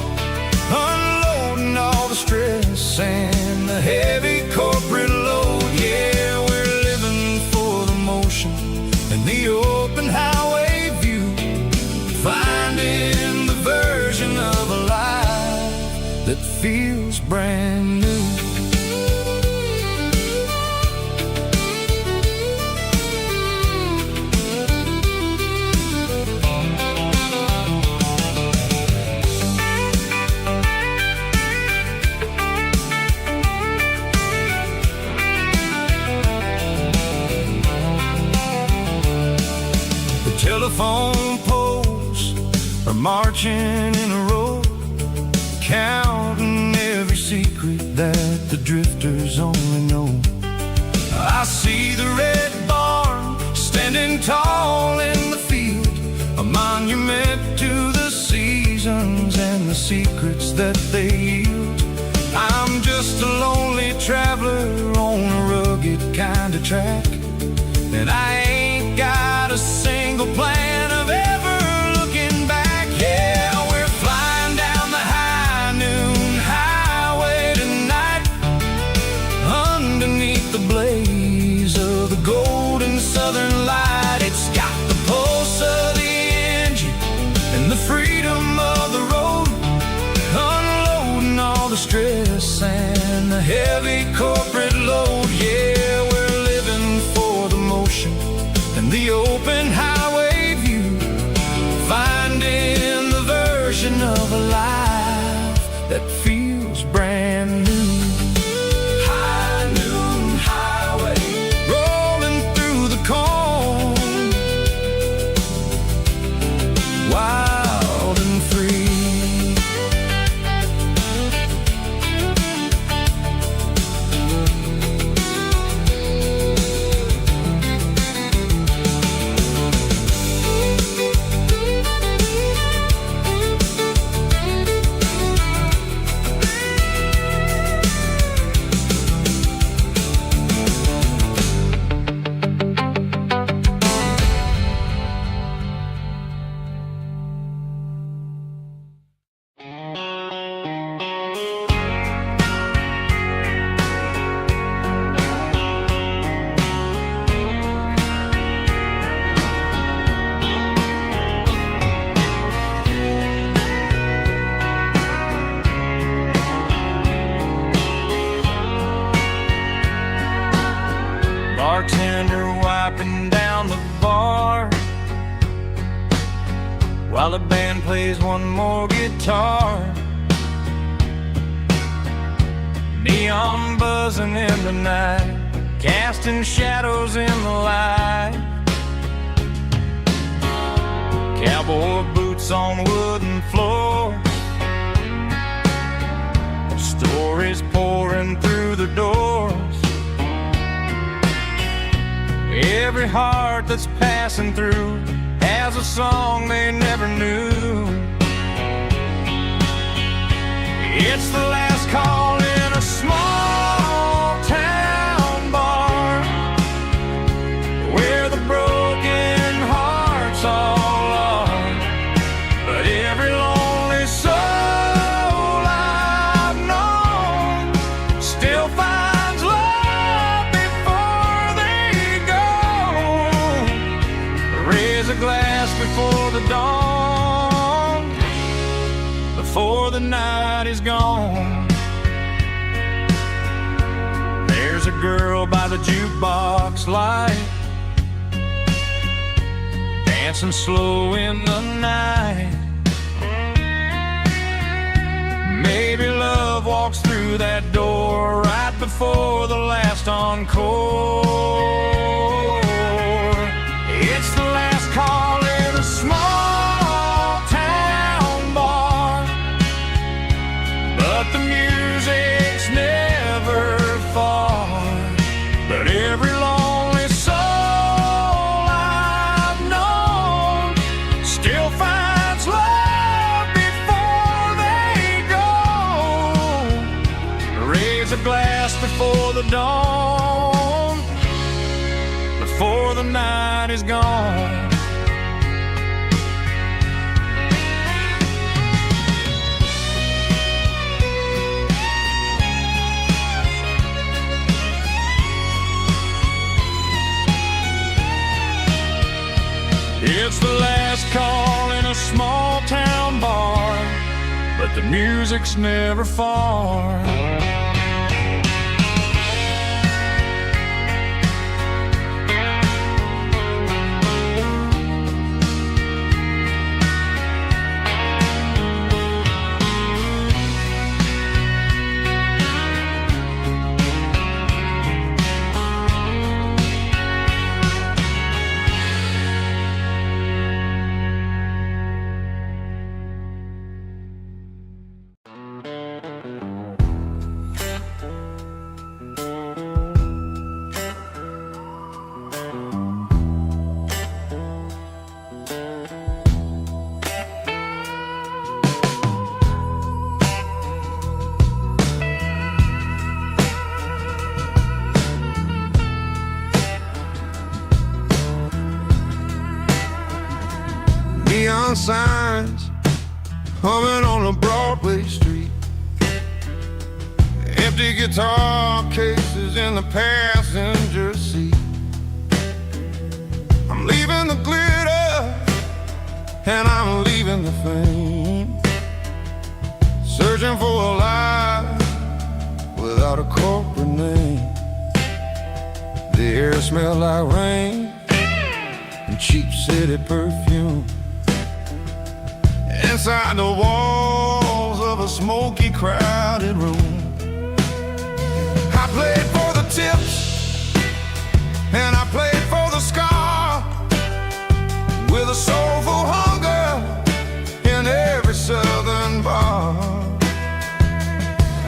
unloading all the stress and the heavy corporate load. Yeah, we're living for the motion and the open highway view, finding the version of a life that feels brand new. Telephone poles are marching in a row, counting every secret that the drifters only know. I see the red barn standing tall in the field, a monument to the seasons and the secrets that they yield. I'm just a of a life that feels brand new. High noon highway, rolling through the corn, wild and free. bartender wiping down the bar while the band plays one more guitar. Neon buzzing in the night, casting shadows in the light. Cowboy boots on wooden floors, stories pouring through the doors. Every heart that's passing through has a song they never knew. It's the last call in a small town bar where the broken hearts all are. But every lonely soul I've known still finds love before they go. Raise a glass before the dawn, before the night is gone. There's a girl by the jukebox light, dancing slow in the night. Maybe love walks through that door right before the last encore. It's the last call in a small town bar, but the music's never far. But every lonely soul I've known still finds love before they go. Raise a glass before the dawn, before the night is gone. It's the last call in a small town bar, but the music's never far. Neon signs humming on a Broadway street, empty guitar cases in the passenger seat. I'm leaving the glitter and I'm leaving the fame, searching for a life without a corporate name. The air smells like rain and cheap city perfume, inside the walls of a smoky, crowded room. I played for the tips, and I played for the scar, with a soulful hunger in every southern bar.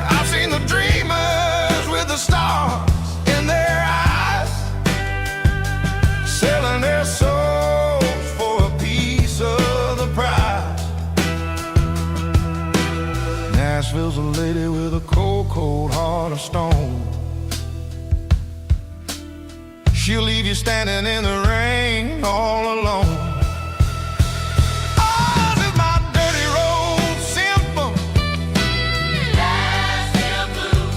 I've seen the dreamers with the stars in their eyes, selling their souls for a piece of the prize. Nashville's a lady with a cold, cold heart of stone. She'll leave you standing in the rain all alone. Oh, this is my dirty road symphony, Nashville blues,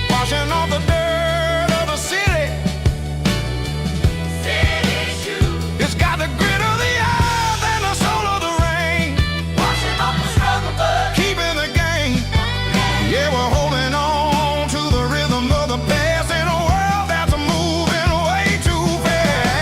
washing off the dirt of the city, city shoes. It's got the grit of the earth and the soul of the rain, washing off the struggle but keeping the game. Yeah, we're holding on to the rhythm of the past in a world that's moving way too fast.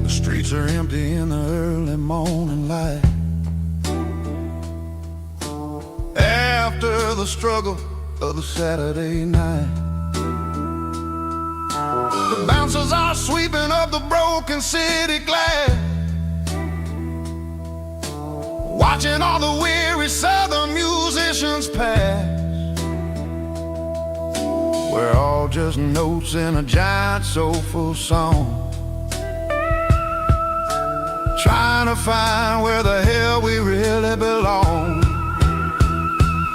The streets are empty in the early morning light, after the struggle of the Saturday night. The bouncers are sweeping up the broken city glass, watching all the weary southern musicians pass. We're all just notes in a giant soulful song, trying to find where the hell we really belong.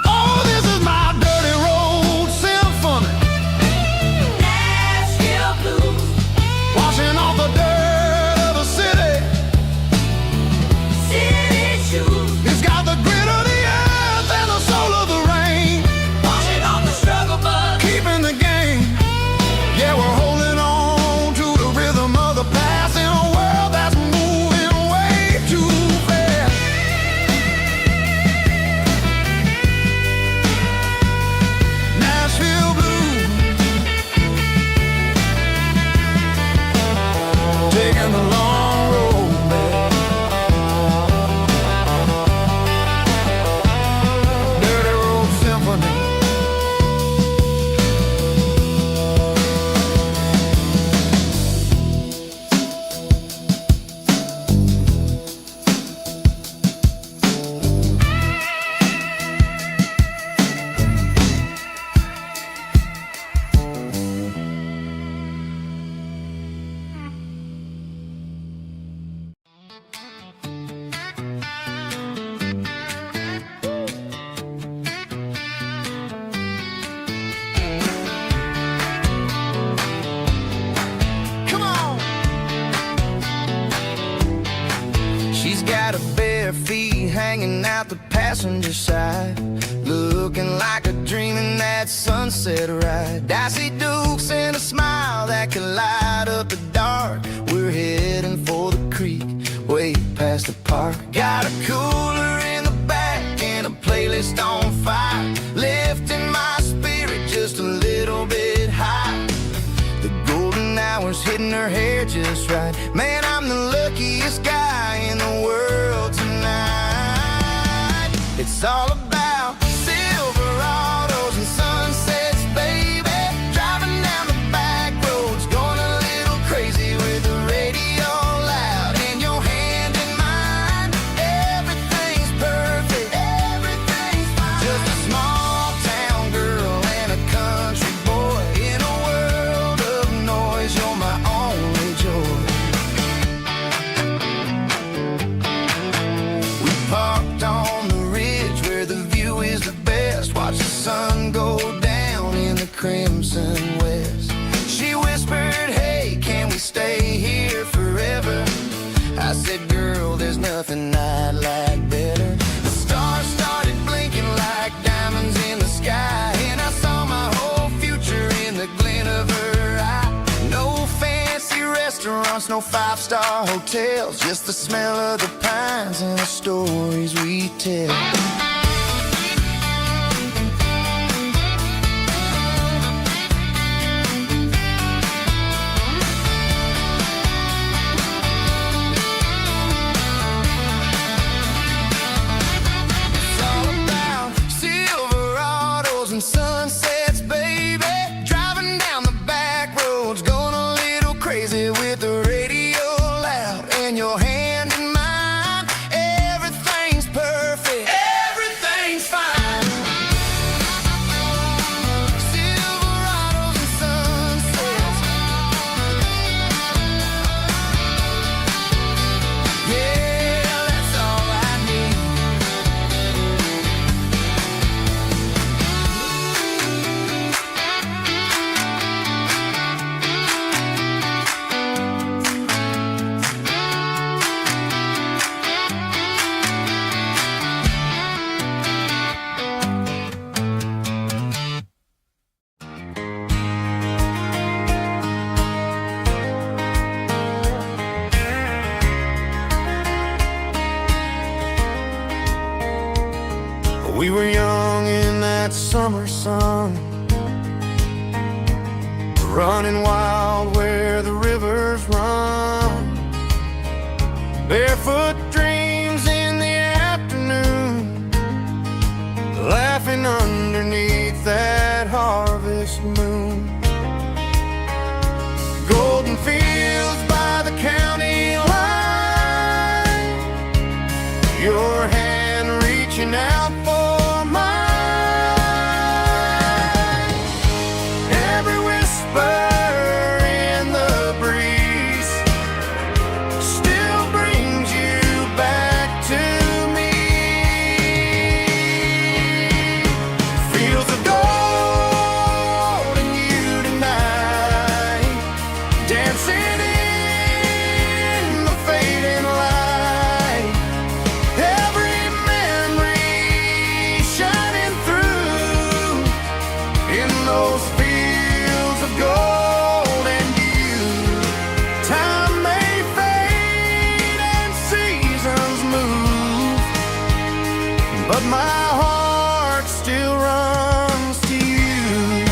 Oh, this is my dirty road symphony, Nashville blues, washing off the dirt of the city, city shoes. It's got the grit of the earth and the soul of the rain, washing off the struggle but keeping the game. Yeah, we're holding on to the rhythm of the past in a world that's moving way too fast. Nashville blues, taking the long road back. Dirty road symphony. Come on. She's got her bare feet hanging out the passenger side, looking like a dream in that sunset ride. Dicey dukes and a smile that can light up the dark. We're heading for the creek, way past the park. Got a cooler in the back and a playlist on fire, lifting my spirit just a little bit high. The golden hours hitting her hair just right. Man, I'm the luckiest guy in the world tonight. It's all about Silverados and sunsets, baby. Driving down the back roads, going a little crazy with the radio loud. And your hand in mine, everything's perfect, everything's fine. Just a small town girl and a country boy in a world of noise. You're my only joy. We parked on the ridge where the restaurants, no five-star hotels, just the smell of the pines and the stories we tell. It's all about Silverados and sunsets, baby. Driving down the back roads, going a little crazy with the radio loud and your hand in mine. Everything's perfect, everything's fine. Silverados and sunsets, yeah, that's all I need. We were young in that summer sun, running wild where the rivers run. Barefoot dreams in the afternoon, laughing underneath that harvest moon. Golden fields by the county line, your hand reaching out for mine. Every whisper in the breeze still brings you back to me. Fields of gold and you tonight, dancing in the fading light. Every memory shining through in those fields of gold and you. Time may fade and seasons move, but my heart still runs to you.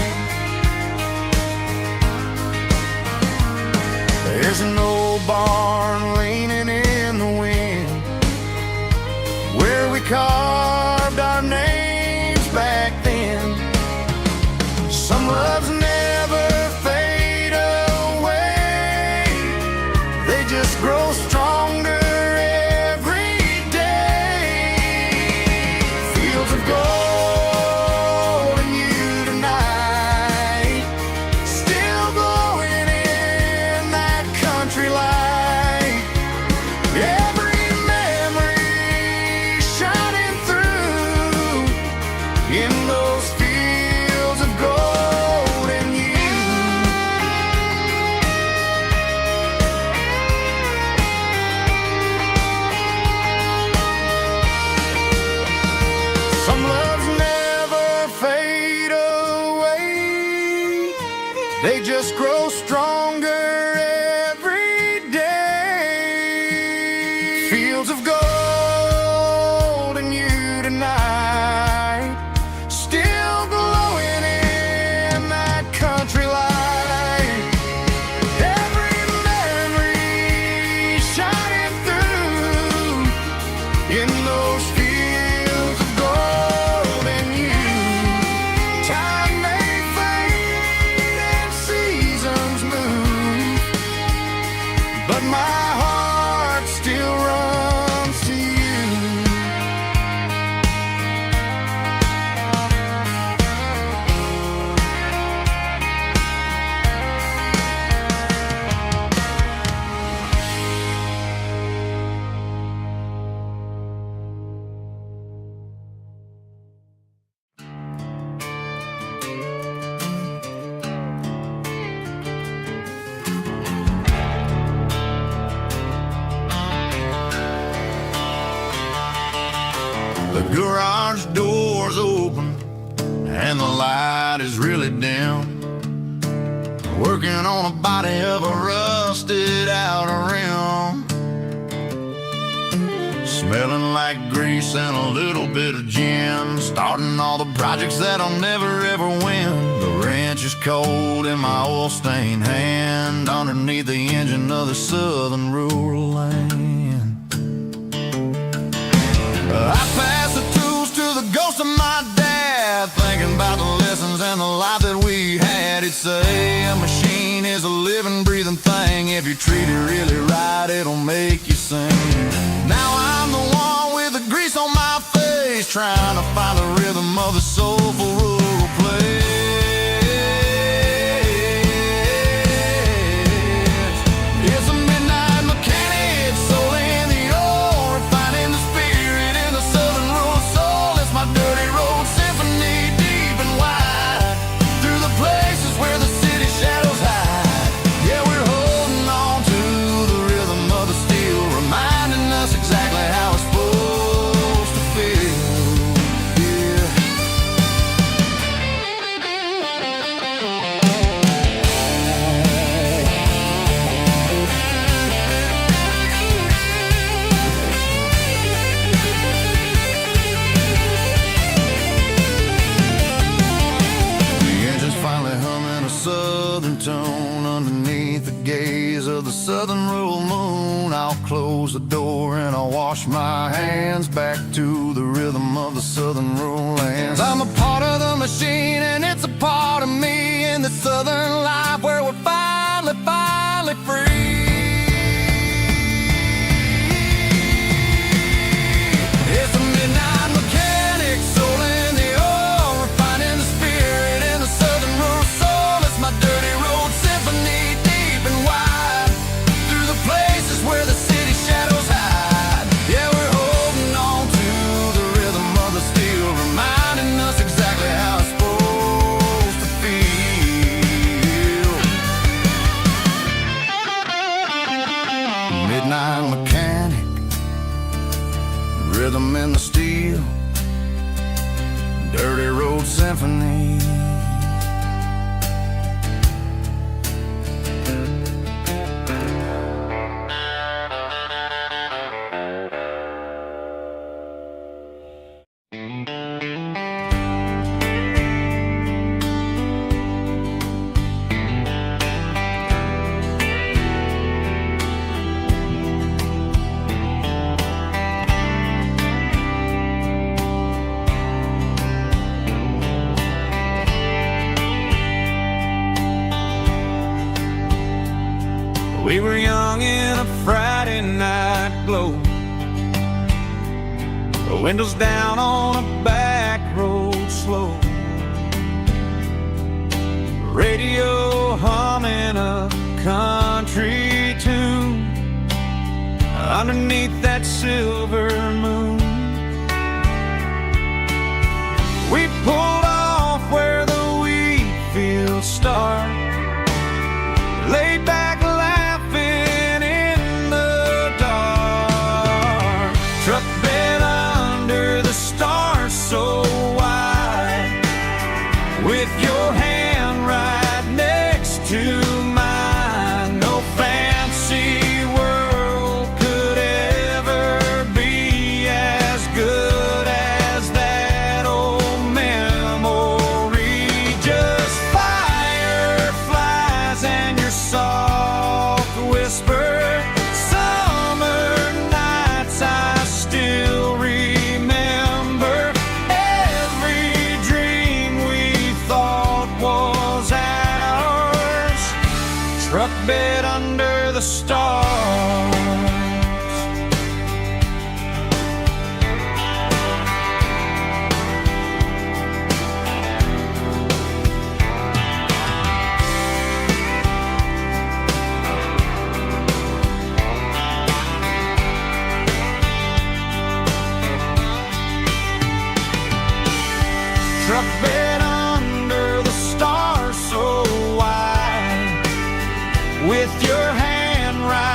There's an old barn leaning in the wind where we carved our names back then. Some loves never fade away, they just grow stronger every day. Fields of gold and you tonight, still glowing in that country light. Every memory shining through in those fields of gold and you. Some loves never fade away, they just grow stronger every day. Fields of gold and you tonight, still glowing in that country light. Every memory shining through in those fields of gold and you. Time may fade and seasons move, but my heart still runs to you. The garage door's open and the light is really dim. working on a body of a rusted out rim, smelling like grease and a little bit of gin, starting all the projects that I'll never ever win. The wrench is cold in my oil-stained hand, underneath the engine of the southern rural land. I pass the tools to the ghost of my dad, thinking about the lessons and the life that we had. He'd say a machine is a living, breathing thing. If you treat it really right, it'll make you sing. Now I'm the one with the grease on my face, trying to find the rhythm of the soulful rural place. It's a midnight mechanic, soul in the oil, refining the spirit in the southern rural soul. It's my dirty road symphony, deep and wide, through the places where the city shadows hide. Yeah, we're holding on to the rhythm of the steel, reminding us exactly how it's supposed to feel. Yeah. The engine's finally humming a southern tune underneath the gaze of the southern rural moon. I'll close the door and I'll wash my hands, back to the rhythm of the southern rural lands. I'm a part of the machine and it's a part of me, in the southern life where we're finally free. It's a midnight mechanic, soul in the oil, refining the spirit in the southern rural soul. It's my dirty road symphony, deep and wide, through the places where the city shadows hide. Yeah, we're holding on to the rhythm of the steel, reminding us exactly how it's supposed to feel. Midnight mechanic, rhythm in the steel, dirty road symphony. We were young in a Friday night glow, the windows down on a back road slow, radio humming a country tune underneath that silver moon. We pulled off where the wheat fields start, laid back laughing in the dark, truck bed under the stars so wide, with your hand right next to mine. No fancy world could ever be as good as that old memory. Just fireflies and your soft whisper, summer nights I still remember. Every dream we thought was ours, truck bed under the stars. Truck bed under the stars so wide, with your hand right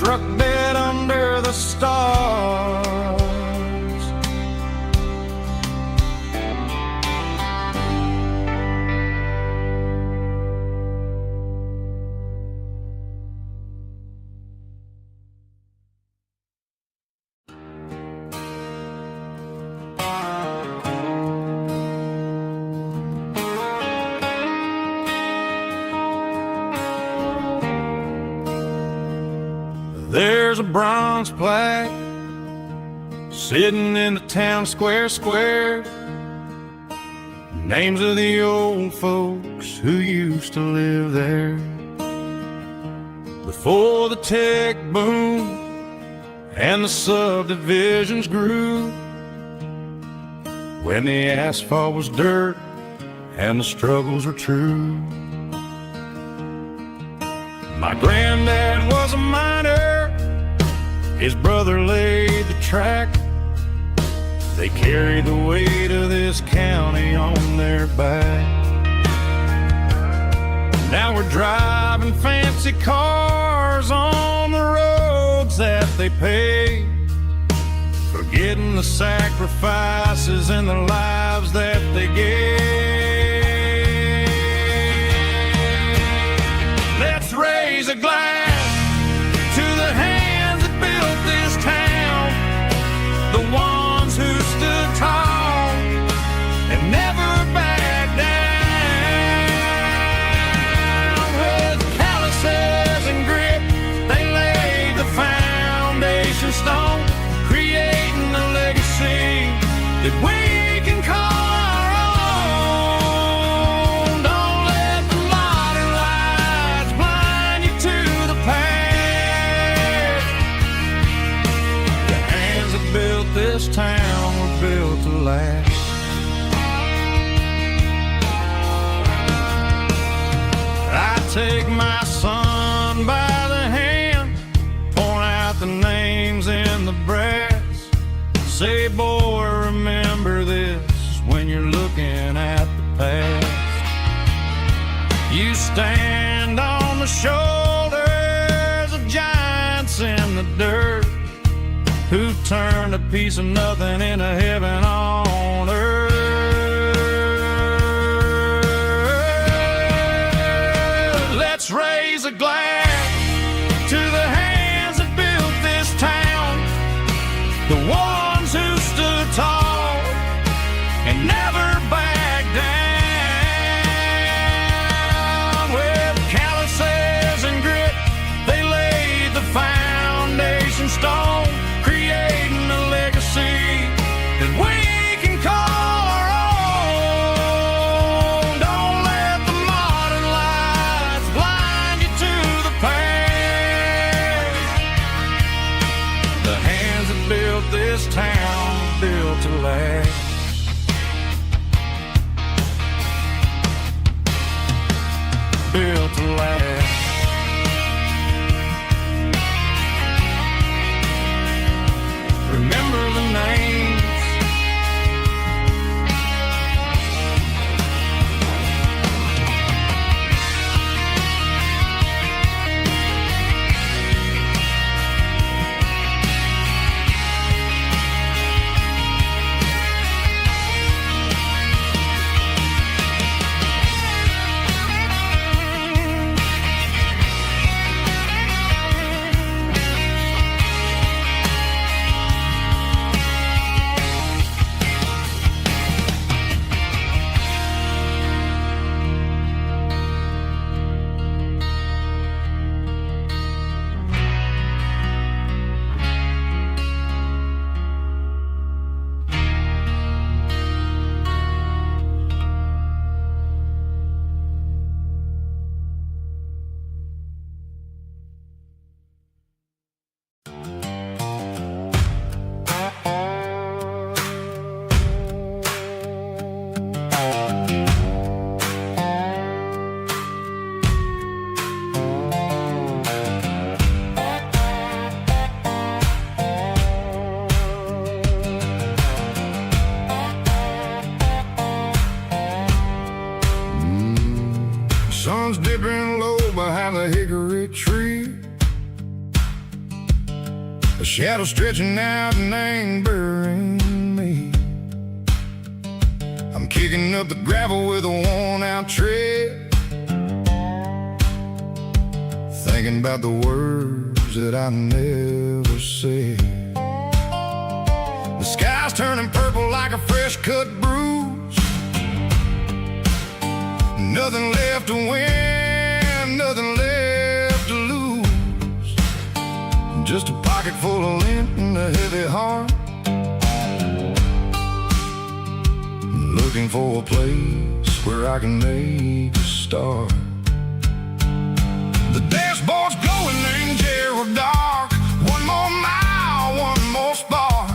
struck dead under the stars. There's a bronze plaque sitting in the town square. Names of the old folks who used to live there before the tech boom and the subdivisions grew, when the asphalt was dirt and the struggles were true. My granddad was a miner, his brother laid the track. They carried the weight of this county on their back. Now we're driving fancy cars on the roads that they paved, forgetting the sacrifices and the lives that they gave. Let's raise a glass to the hands that built this town, the ones who stood tall and never backed down. With calluses and grit, they laid the foundation stone, creating a legacy that we can call our own. Don't let the modern lights blind you to the past. The hands that built this town were built to last. I take my son by the hand, point out the names in the brass, say, boy, remember this when you're looking at the past. You stand on the shoulders of giants in the dirt, who turned a piece of nothing into heaven on earth. Let's raise a glass to the hands that built this town, the ones who stood tall and never backed down. With calluses and grit, they laid the foundation stone, creating a legacy that we can call our own. Don't let the modern lights blind you to the past. The hands that built this town built to last. Built to last. Remember the names. a shadow stretching out and ain't burying me. I'm kicking up the gravel with a worn-out tread, thinking about the words that I never said. The sky's turning purple like a fresh-cut bruise. Nothing left to win, nothing left to lose. Just a pocket full of lint and a heavy heart, looking for a place where I can make a start. The dashboard's glowing in Gerald dark. One more mile, one more spark.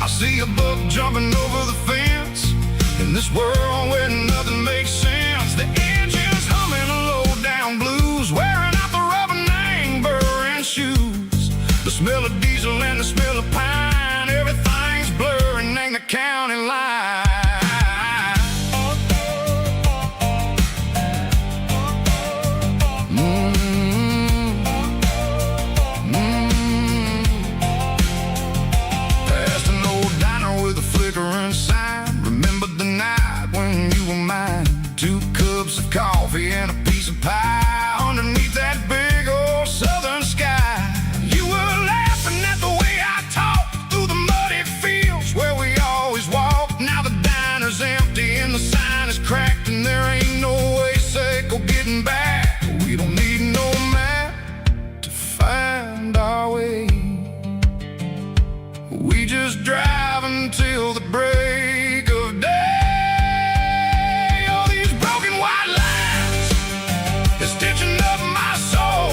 I see a buck jumping over the fence in this world where nothing makes sense. The engine's humming a low-down blues, wearing out the rubber-name burring shoes. The smell of diesel and the smell of pine, everything's blurring, ain't the county line. Coffee and a piece of pie underneath that big old southern sky. You were laughing at the way I talked through the muddy fields where we always walked. Now the diner's empty and the sign is cracked, and there ain't no way safe or getting back. We don't need no map to find our way. We just drive until the break of day. Stitching up my soul,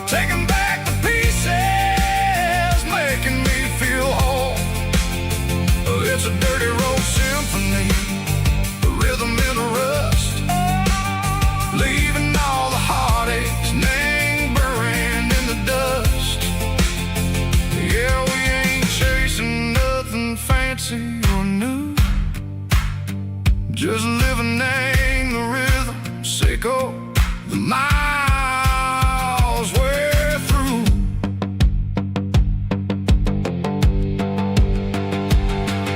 taking back the pieces, making me feel whole. It's a dirty road symphony, a rhythm in a rust, leaving all the heartaches, name buried in the dust. Yeah, we ain't chasing nothing fancy or new, just living in the rhythm, sicko. The miles we're through.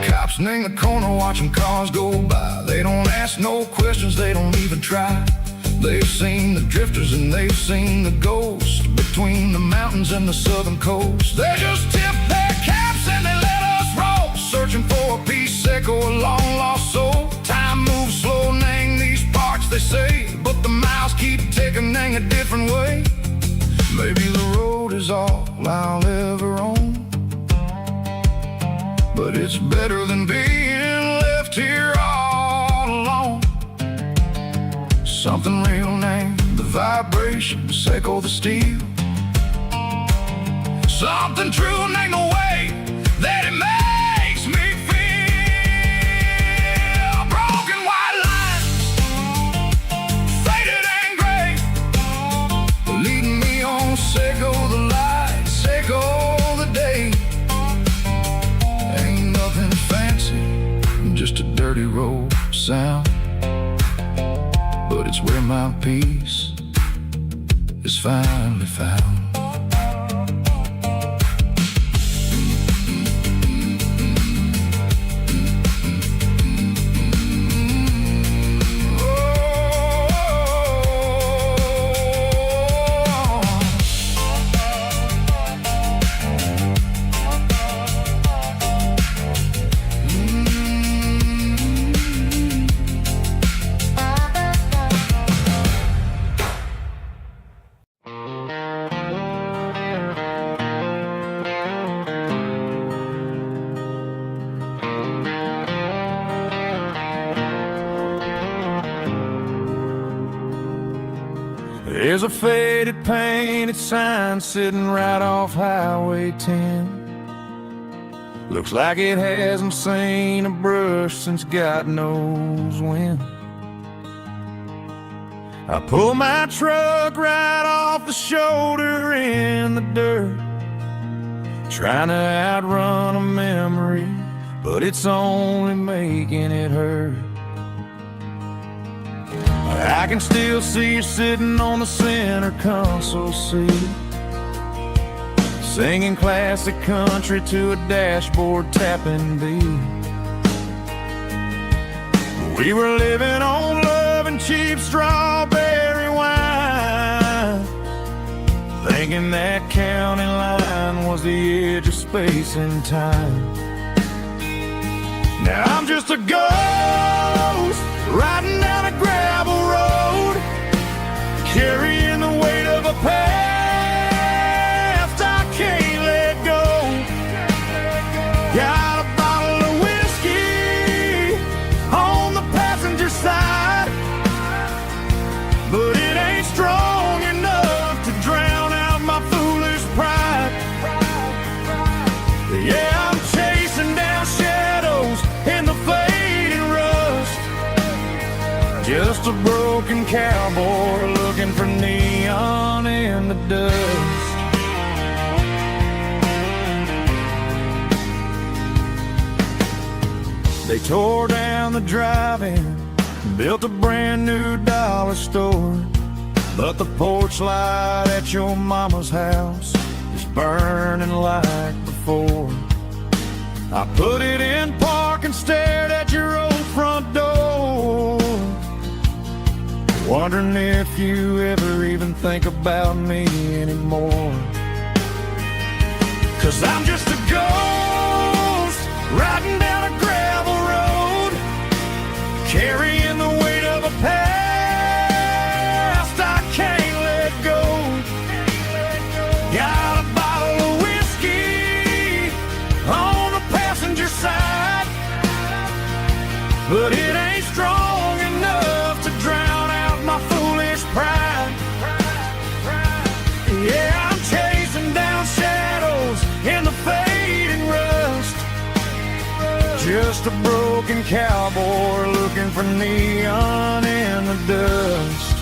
Cops in the corner watching cars go by. They don't ask no questions, they don't even try. They've seen the drifters and they've seen the ghosts between the mountains and the southern coast. They just tip their caps and they let us roll, searching for a piece or a long lost soul. Time moves slow, nang these parts they say, but the miles keep ticking a different way. Maybe the road is all I'll ever own, but it's better than being left here all alone. Something real named the vibration, echo the steel. Something true named the way that it makes me feel. Broken white lines, faded and gray, leading me on, Seiko the light, Seiko the day. Ain't nothing fancy, just a dirty road sound, but it's where my peace is finally found. There's a faded painted sign sitting right off Highway 10. Looks like it hasn't seen a brush since God knows when. I pull my truck right off the shoulder in the dirt, trying to outrun a memory, but it's only making it hurt. I can still see you sitting on the center console seat, singing classic country to a dashboard tapping beat. We were living on love and cheap strawberry wine, thinking that county line was the edge of space and time. Now I'm just a ghost riding down a gravel road, carrying the weight of a past I can't let go. Got a bottle of whiskey on the passenger side, but it ain't strong enough to drown out my foolish pride. Yeah, I'm chasing down shadows in the fading rust, just a broken cowboy looking for neon in the dust. They tore down the drive-in, built a brand new dollar store, but the porch light at your mama's house is burning like before. I put it in park and stared at your old front door, wondering if you ever even think about me anymore. 'Cause I'm just a ghost riding down a gravel road, carrying the weight of a past I can't let go. Got a bottle of whiskey on the passenger side, but it ain't strong enough to drown out my foolish pride. Yeah, I'm chasing down shadows in the fading rust, just a broken cowboy looking for neon in the dust.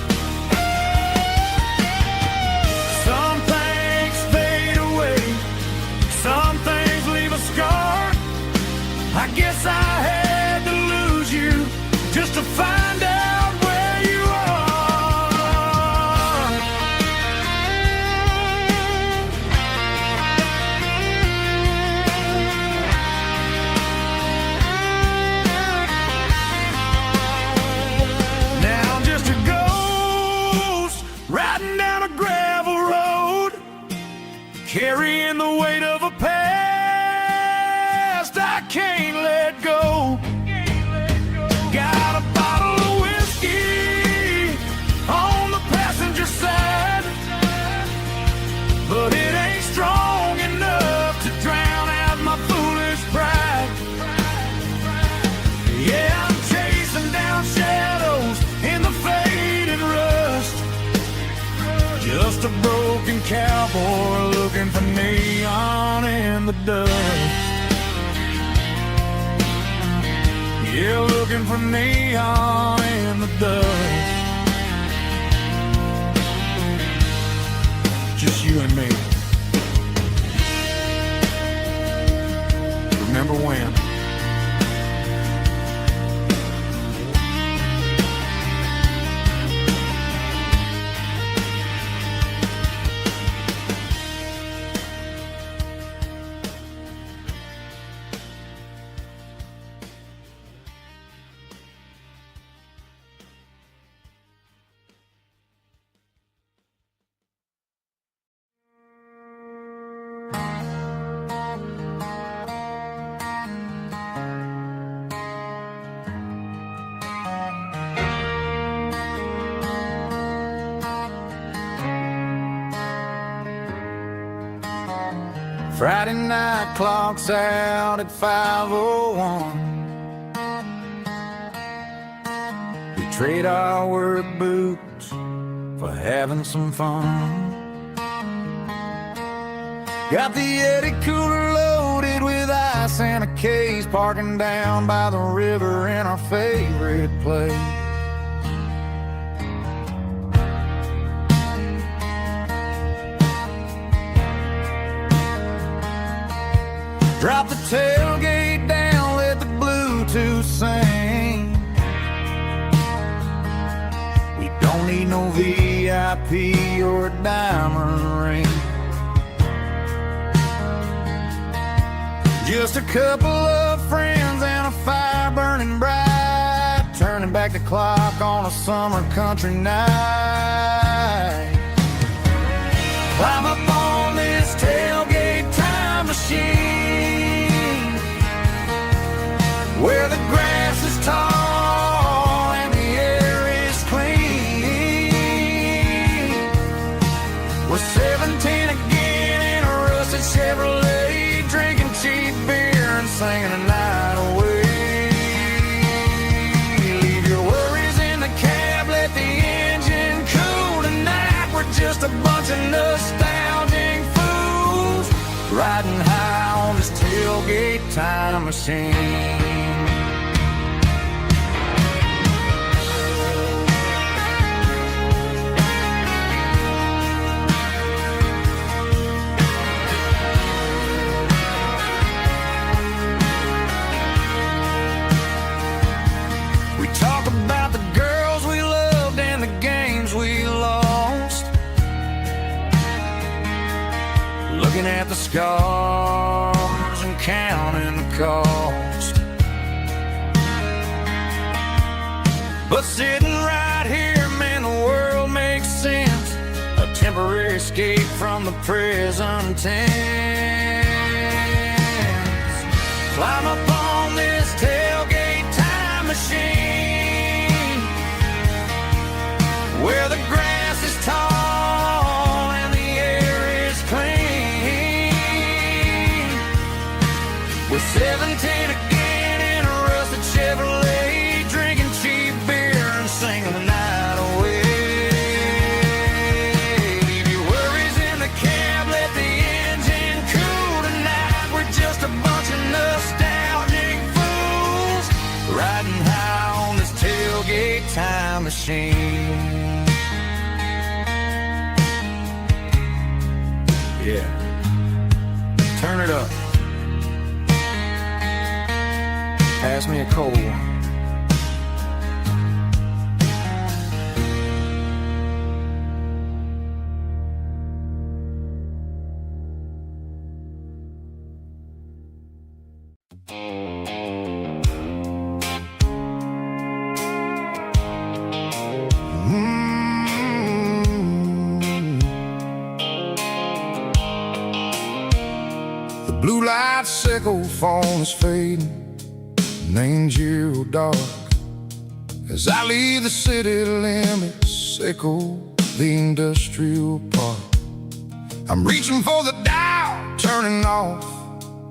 Some things fade away, some things leave a scar. I guess I had to lose you just to find out where you are. Now I'm just a ghost riding down a gravel road, carrying the weight of a past I can't let go. Got a bottle of whiskey on the passenger side, but it ain't strong enough to drown out my foolish pride. Yeah, I'm chasing down shadows in the faded rust, just a broken cowboy looking for neon in the dust. Yeah, looking for neon in the dust. Just you and me. Remember when? Friday night clocks out at 5:01. We trade our work boots for having some fun. Got the Yeti cooler loaded with ice and a case, parking down by the river in our favorite place. Drop the tailgate down, let the Bluetooth sing. We don't need no VIP or a diamond ring. just a couple of friends and a fire burning bright, turning back the clock on a summer country night. Climb up on this tailgate time machine, where the grass is tall and the air is clean. We're 17 again in a rusted Chevrolet, drinking cheap beer and singing the night away. Leave your worries in the cab, let the engine cool tonight. We're just a bunch of nostalgic fools, riding high on this tailgate time machine. Looking at the scars and counting the cost, but sitting right here, man, the world makes sense. A temporary escape from the present tense. Climb up on this tailgate time machine, where the grass is tall and the air is clean. We're 17 again in a rusted Chevrolet, drinking cheap beer and singing the night away. Leave your worries in the cab, let the engine cool tonight. We're just a bunch of nostalgic fools, riding high on this tailgate time machine. Yeah, turn it up. Pass me a cold one. The blue light sickle phone is fading, named zero dark, as I leave the city limits, echo the industrial park. I'm reaching for the dial, turning off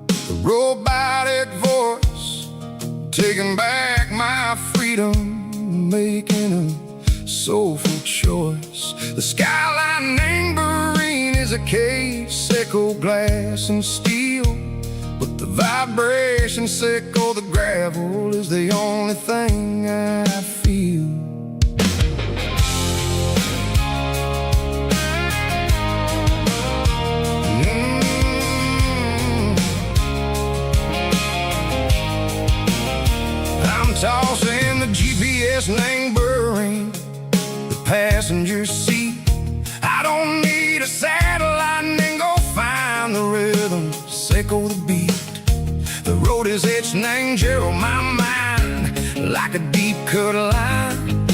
the robotic voice, taking back my freedom, making a soulful choice. The skyline named Bryan is a case, echo glass and steel, but the vibration sickle, the gravel, is the only thing I feel. I'm tossing the GPS named Bryan, the passenger seat. I don't need a satellite and go find the rhythm, sickle the beat. The road is etched named Gerald, my mind, like a deep cut line,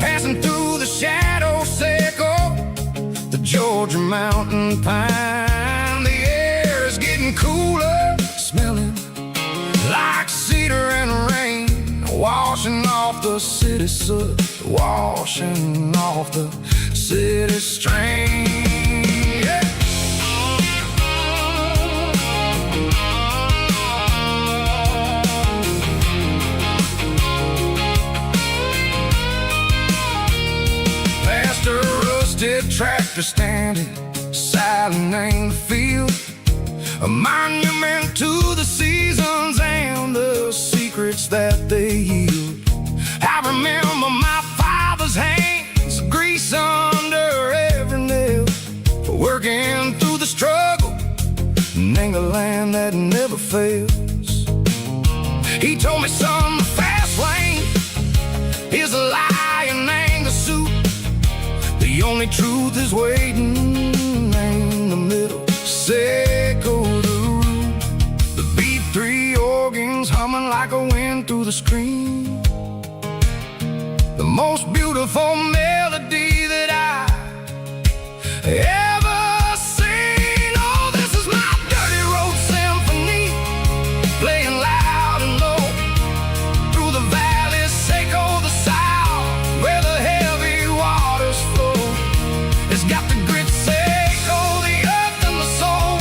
passing through the shadow sickle, the Georgia mountain pine. The air is getting cooler, smelling like cedar and rain, washing off the city soot, washing off the city strain. Yeah. Past a rusted tractor standing, silent in the field, a monument to the seasons and the secrets that they yield. I remember my father's hands, grease under every nail, working through the struggle, and the land that never fails. He told me, son, the fast lane is a lie and anger suit. The only truth is waiting in the middle, sickle the root. The the screen. The most beautiful melody that I ever seen. Oh, this is my dirty road symphony, playing loud and low through the valleys, Seiko the south, where the heavy waters flow. It's got the grit, Seiko the earth and the soul,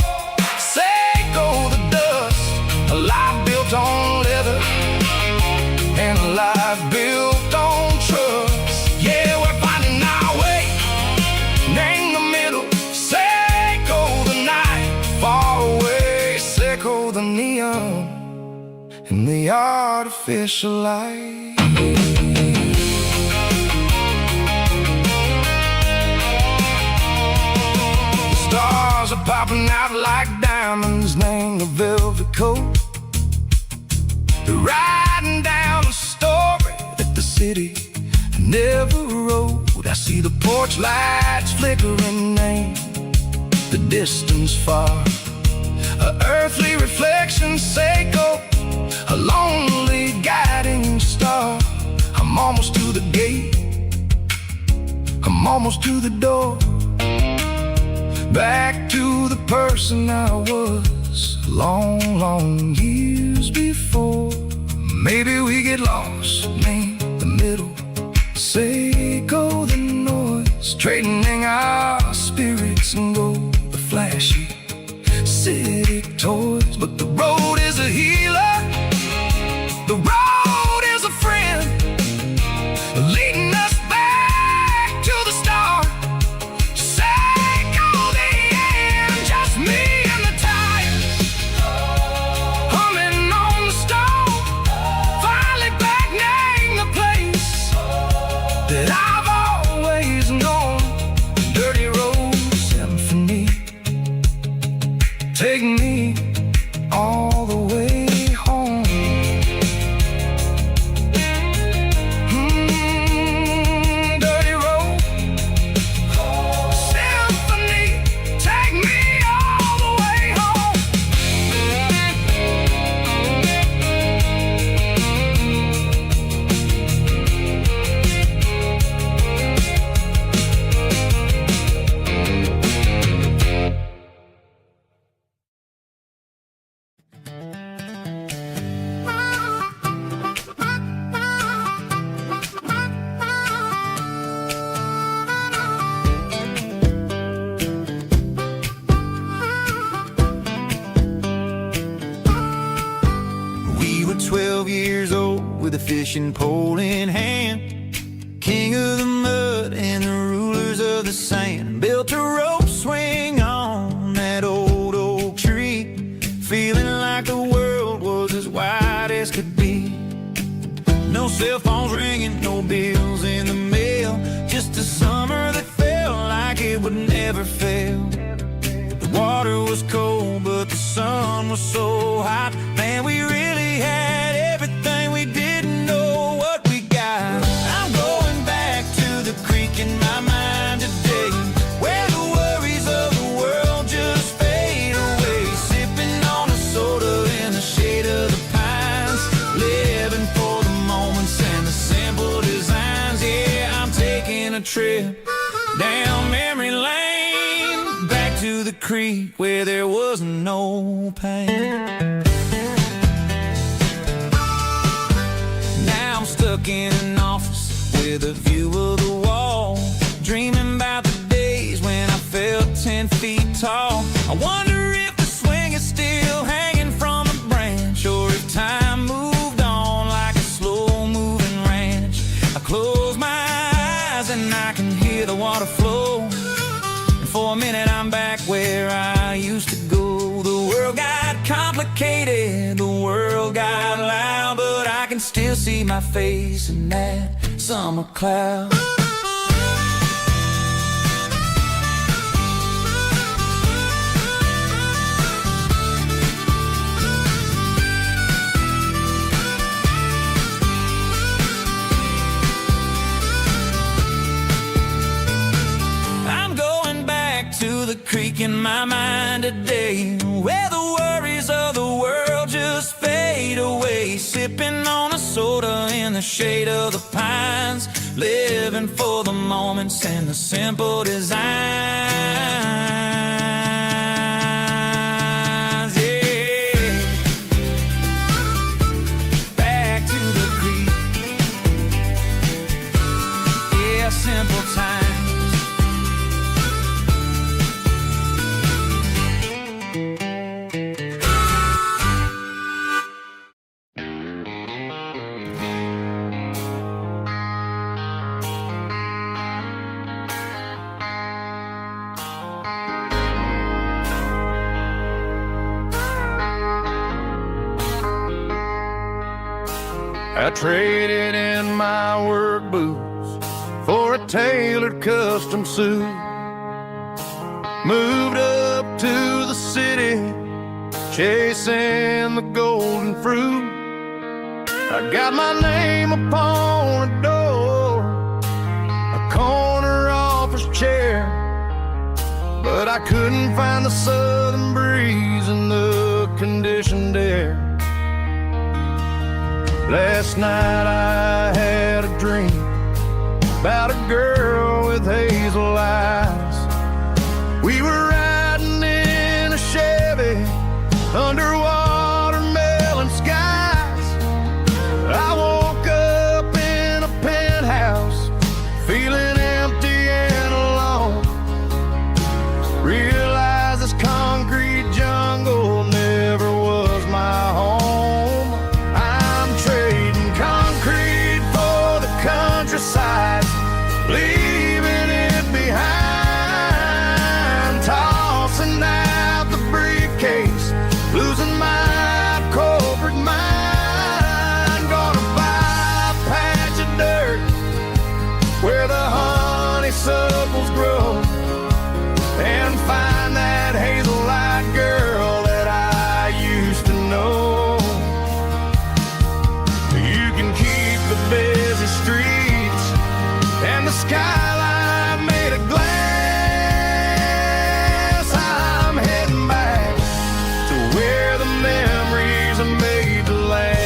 Seiko the dust, a life built on leather and a life built on trust. Yeah, we're finding our way in the middle, Seiko the night, far away, Seiko the neon and the artificial light. Stars are popping out like diamonds, name the velvet coat. They're riding down a story that the city never wrote. I see the porch lights flickering, name the distance far. A earthly reflection, Seiko, a lonely guiding star. I'm almost to the gate, I'm almost to the door, back to the person I was long, long years before. Maybe we get lost, name the middle, Seiko the noise, trading our spirits and go the flashy city toys. But the road is a healer, the road is a friend, leading us back to the start. Seiko the end, just me and the tires, humming on the stove, finally back name the place that I've always known. Dirty road symphony, take me all the way home. Dirty road symphony, take me all the way home. We were 12 years old with a fishing pole in hand, king of the mud and the rulers of the sand. Built a rope swing on that old oak tree, feeling like the world was as wide as could be. No cell phones ringing, no bills in the mail, just a summer that felt like it would never fail. The water was cold, but the sun was so hot. Man, we really had everything, we didn't know what we got. I'm going back to the creek in my mind today, where the worries of the world just fade away. Sipping on a soda in the shade of the pines, living for the moments and the simple designs. Yeah, I'm taking a trip down memory lane, back to the creek where there was no pain. Now I'm stuck in an office with a view of the wall, dreaming about the days when I felt 10 feet tall. I wonder if the swing is still hanging from a branch, or if time moved on like a slow-moving ranch. I close my eyes and I can hear the water flow, and for a minute I'm back where I used to go. The world got complicated, the world got loud, but I can still see my face in that summer cloud. I'm going back to the creek in my mind today, where the worries of the world just fade away. Sipping on a soda soda in the shade of the pines, living for the moments and the simple designs. Yeah, back to the creek. Yeah, simple times. I traded in my work boots for a tailored custom suit. Moved up to the city, chasing the golden fruit. I got my name upon a door, a corner office chair, but I couldn't find the southern breeze in the conditioned air. Last night I had a dream about a girl with hazel eyes. We were riding in a Chevy under watermelon skies. I woke up in a penthouse feeling empty and alone. Realized this concrete jungle never was my home. Countryside, leaving it behind, tossing out the briefcase, losing my corporate mind. Gonna buy a patch of dirt where the honeysuckles grow and find that hazel-eyed girl that I used to know. You can keep the busy streets and the skyline made of glass. I'm heading back to where the memories are made to last.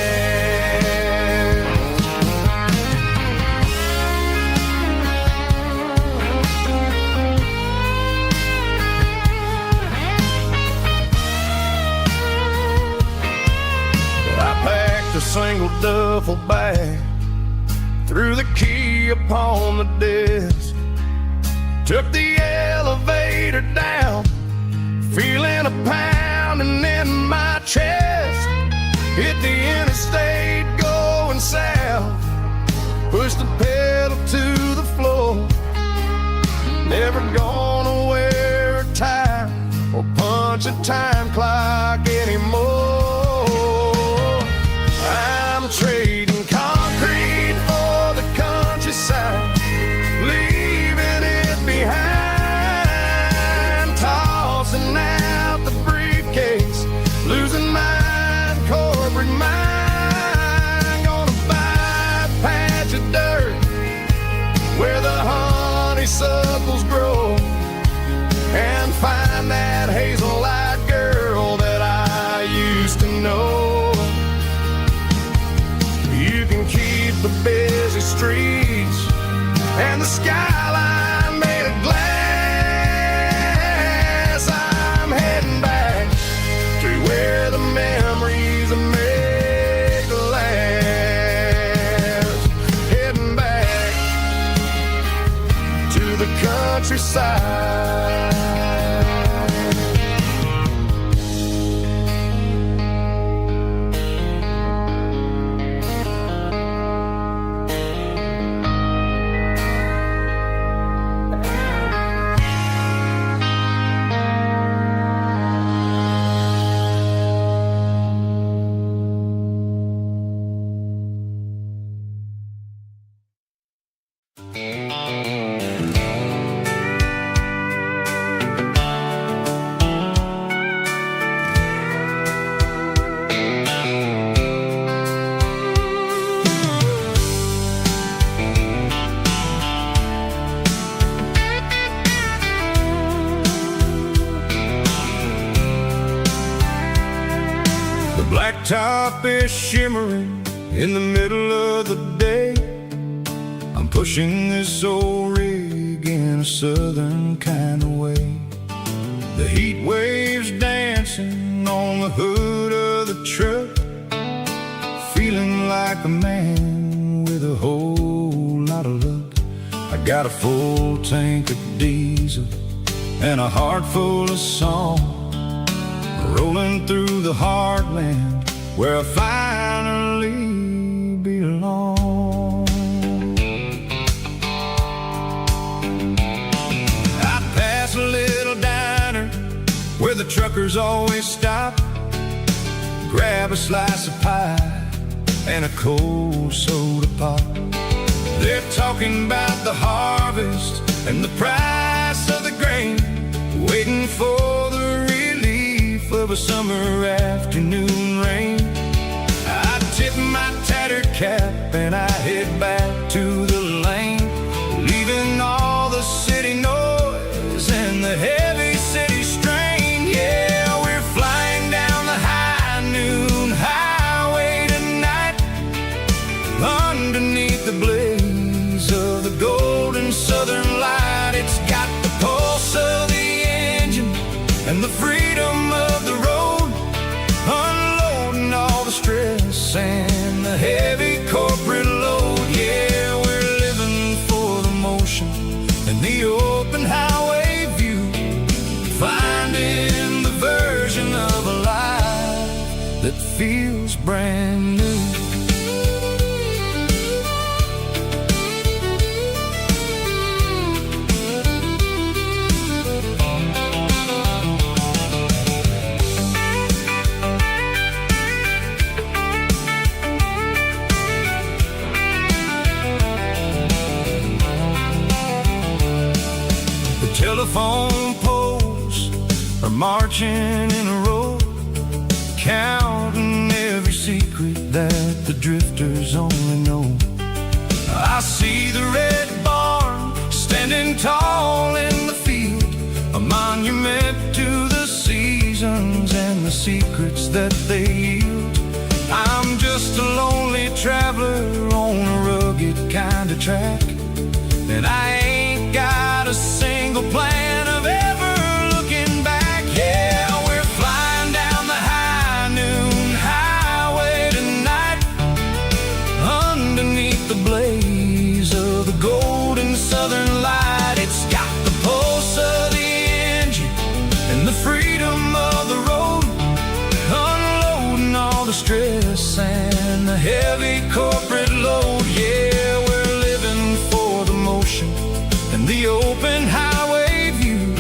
I packed a single duffel bag, threw the key upon the desk, took the elevator down, feeling a pounding in my chest. Hit the interstate going south, pushed the pedal to the floor. Never gonna wear a tie or punch a time clock anymore. I'm trading concrete for the countryside, leaving it behind, tossing out the briefcase, losing my corporate mind. Gonna buy a patch of dirt where the honeysuckles grow and find that hazel-eyed girl that I used to know. You can keep the busy streets and the skyline made of glass. I'm heading back to where the memories are made to last. Heading back to the countryside. Blacktop is shimmering, In the middle of the day, I'm pushing this old rig in a southern kind of way. The heat waves dancing on the hood of the truck, feeling like a man with a whole lot of luck. I got a full tank of diesel and a heart full of song, rolling through the heartland where I finally belong. I pass a little diner where the truckers always stop, grab a slice of pie and a cold soda pop. They're talking about the harvest and the price of the grain, waiting for the relief of a summer afternoon rain. I tip my tattered cap and I head back to the lane, leaving all the city noise and the heavy city strain. Yeah, we're flying down the high noon highway tonight, underneath the blaze of the golden southern light. It's got the pulse of the engine and the freedom of the road, unloading all the stress and the heavy corporate load. Yeah, we're living for the motion and the open highway view, finding the version of a life that feels brand new. Telephone poles are marching in a row, counting every secret that the drifters only know. I see the red barn standing tall in the field, a monument to the seasons and the secrets that they yield. I'm just a lonely traveler on a rugged kind of track, and I ain't got a single plan of ever looking back. Yeah, we're flying down the high noon highway tonight, underneath the blaze of the golden southern light. It's got the pulse of the engine and the freedom of the road, unloading all the stress and the heavy corporate load. Yeah, we're living for the motion and the open highway view,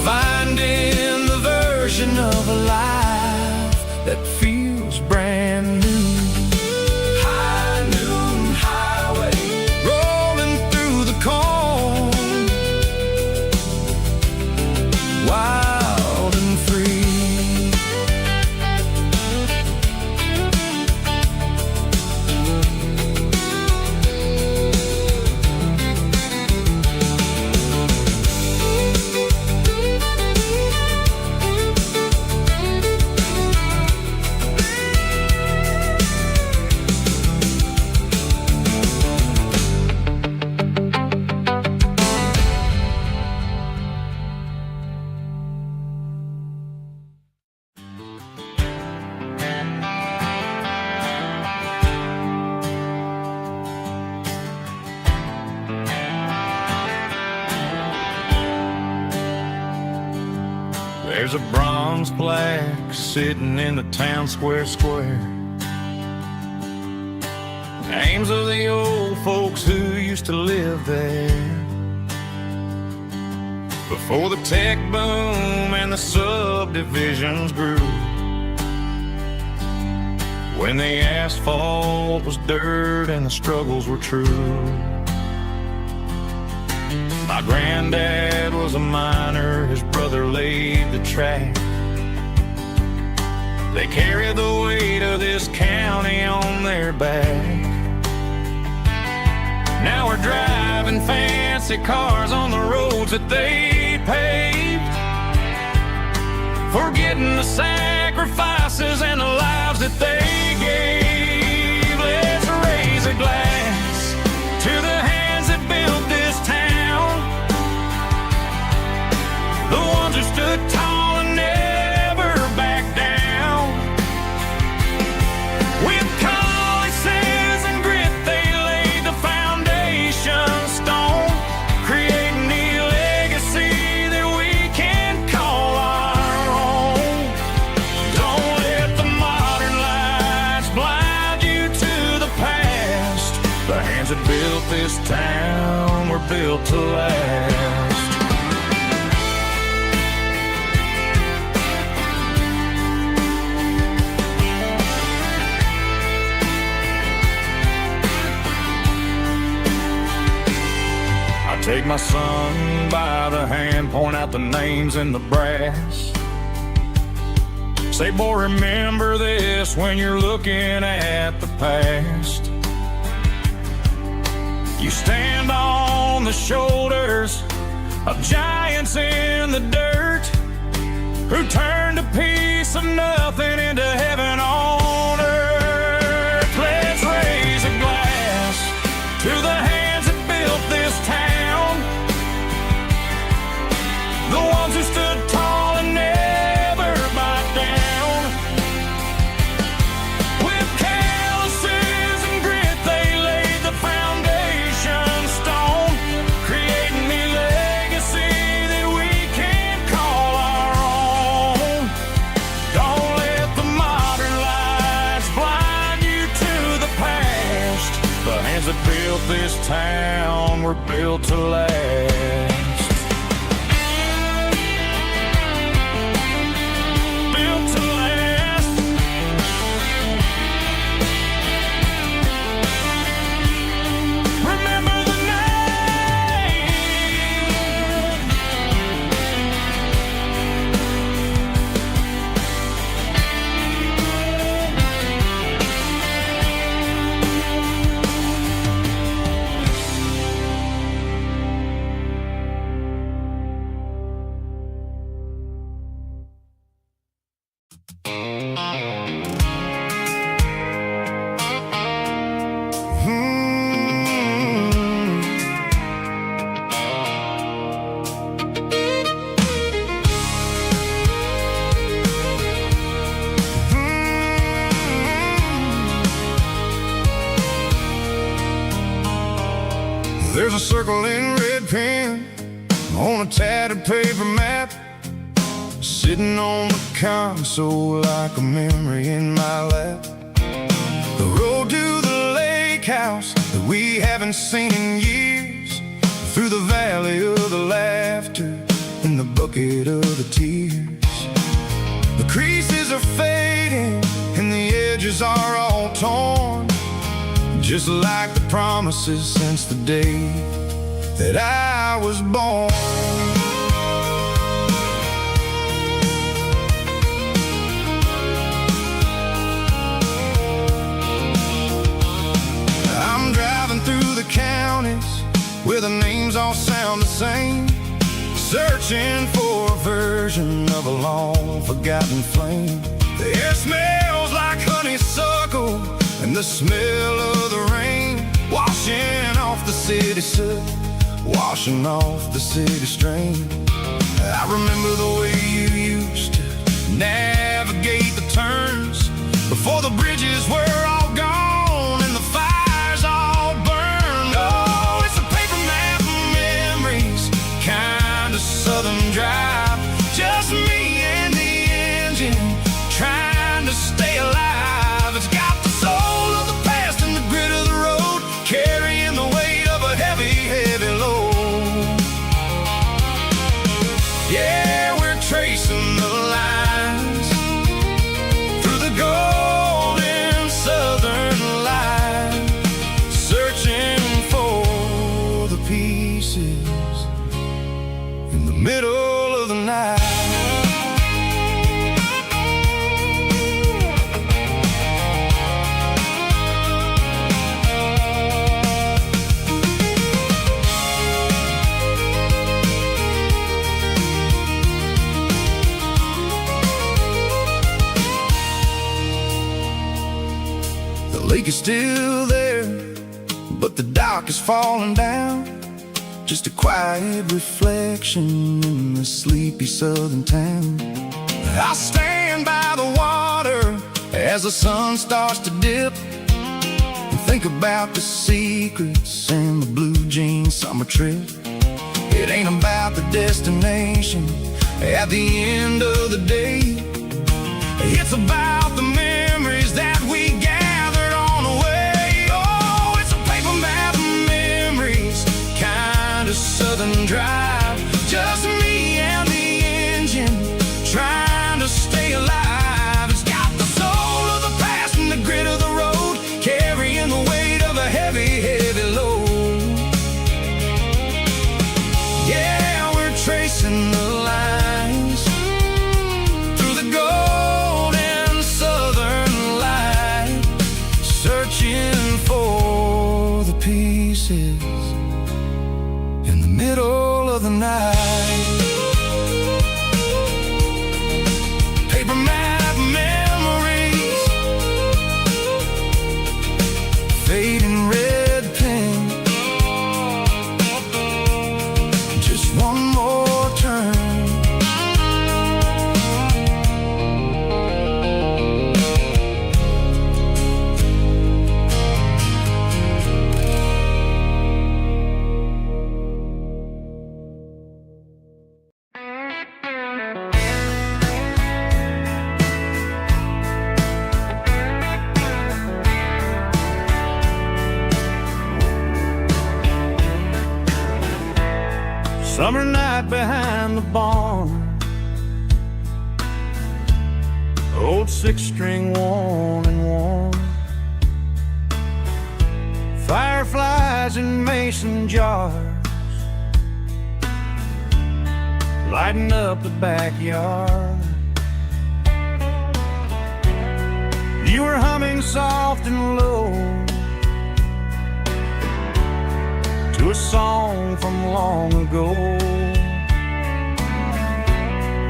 finding the version of a life that feels brand new. High noon highway, rolling through the corn, wild and free. There's a bronze plaque sitting in the town square. Names of the old folks who used to live there before the tech boom and the subdivisions grew, when the asphalt was dirt and the struggles were true. My granddad was a miner, his brother laid the track. They carried the weight of this county on their back. Now we're driving fancy cars on the roads that they paved, forgetting the sacrifices and the lives that they gave. glass to the hands that built this town, the ones who stood tall and never backed down. With calluses and grit, they laid the foundation stone, creating the legacy that we can call our own. Don't let the modern lights blind you to the past. The hands that built this town were built to last. Take my son by the hand, point out the names in the brass. Say, boy, remember this when you're looking at the past. You stand on the shoulders of giants in the dirt, who turned a piece of nothing into heaven on earth. Let's raise a glass to the hands that built this town, the ones who stood tall and never backed down. With calluses and grit, they laid the foundation stone, creating the legacy that we can call our own. Don't let the modern lights blind you to the past. The hands that built this town were built to last. There's a circle in red pen on a tattered paper map, sitting on the console like a memory in my lap. The road to the lake house that we haven't seen in years, through the valley of the laughter and the bucket of the tears. The creases are fading and the edges are all torn, just like the promises since the day that I was born. I'm driving through the counties where the names all sound the same, searching for a version of a long forgotten flame. The air smells like honeysuckle and the smell of the rain, washing off the city soot, washing off the city strain. I remember the way you used to navigate the turns before the bridges were all gone and the fires all burned. Oh, it's a paper map of memories, kind of southern drive, just me and the engine trying to stay alive. It's got the soul of the past and the grit of the road, carrying the weight of a heavy, heavy load. Yeah, we're tracing the lines through the golden southern light, searching for the pieces in the middle of the night. The lake is still there, but the dock is falling down. Just a quiet reflection in the sleepy southern town. I stand by the water as the sun starts to dip, and think about the secrets and the blue jean summer trip. It ain't about the destination at the end of the day. It's about the memories that we gathered on the way. Oh, it's a paper map of memories, kind of southern drive. Just me and the engine, trying to stay alive. It's got the soul of the past and the grit of the road, carrying the weight of a heavy, heavy load. Yeah, we're tracing the lines through the golden southern light, searching for the pieces in the middle of the night. Paper map memories, fading red pen. Just one more turn. Summer night behind the barn, old six-string worn and worn, fireflies in mason jars, lighting up the backyard. You were humming soft and low to a song from long ago.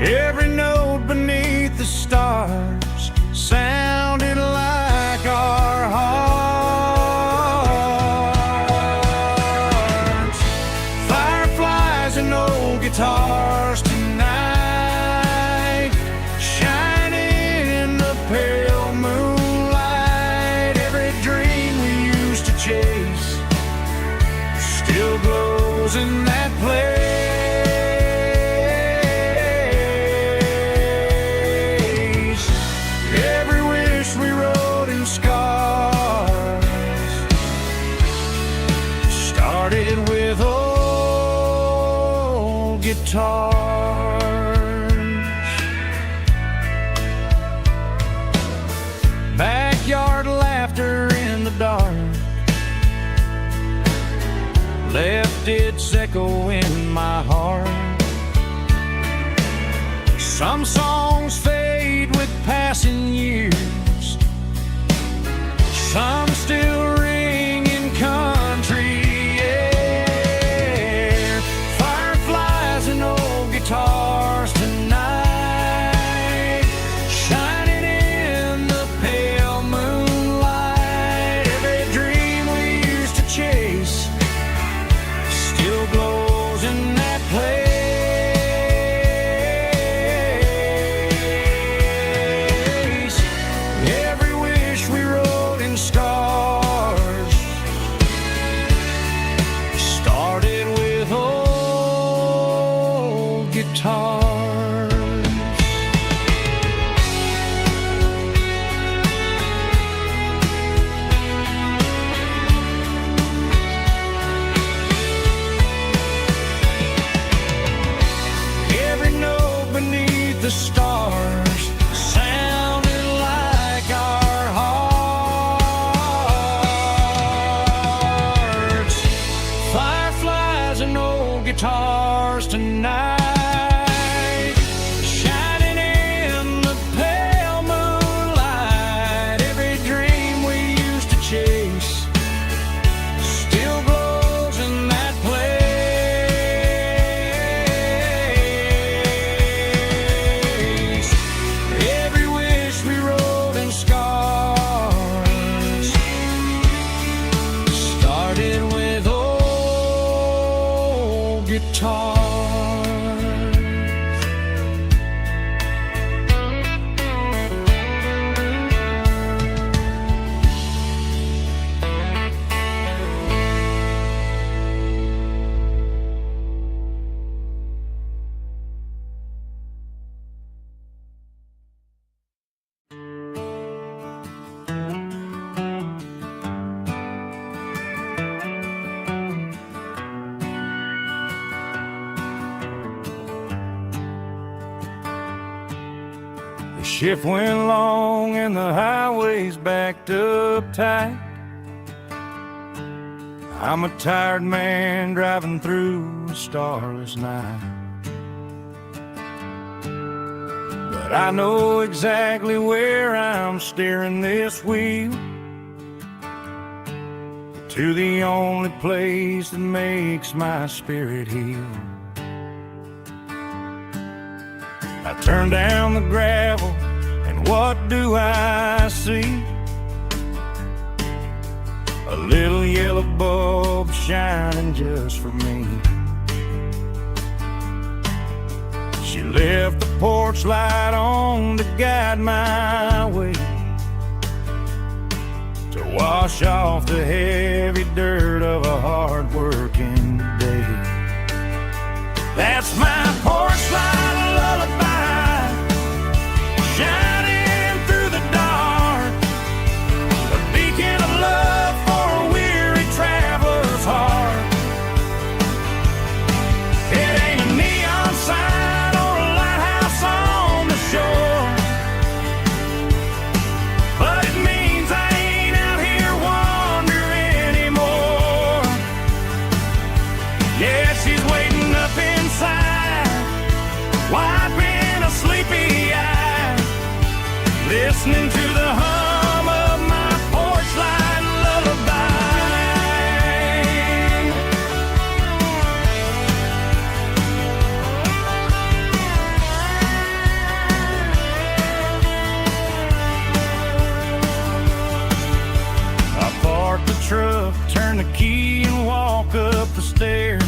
Every note beneath the stars sounded like our hearts. Fireflies and old guitars tonight, shining in the pale moonlight. Every dream we used to chase still glows in that place. Every wish we wrote in scars started with old guitars. Backyard laughter in the dark left its echo in my heart. Some songs fade with passing years, some still ring in country air. Fireflies and old guitars tonight, shining in the pale moonlight. Every dream we used to chase still glows in that place. Every wish we wrote in stars The shift went long and the highway's backed up tight. I'm a tired man driving through a starless night. But I know exactly where I'm steering this wheel, to the only place that makes my spirit heal. I turn down the gravel, and what do I see? A little yellow bulb shining just for me. She left the porch light on to guide my way, to wash off the heavy dirt of a hard-working day. That's my porch light lullaby, shining through the dark, a beacon of love for a weary traveler's heart. It ain't a neon sign or a lighthouse on the shore, but it means I ain't out here wandering anymore. Yeah, she's waiting up inside, wiping a sleepy eye, listening to the hum of my porch light lullaby. I park the truck, turn the key and walk up the stairs,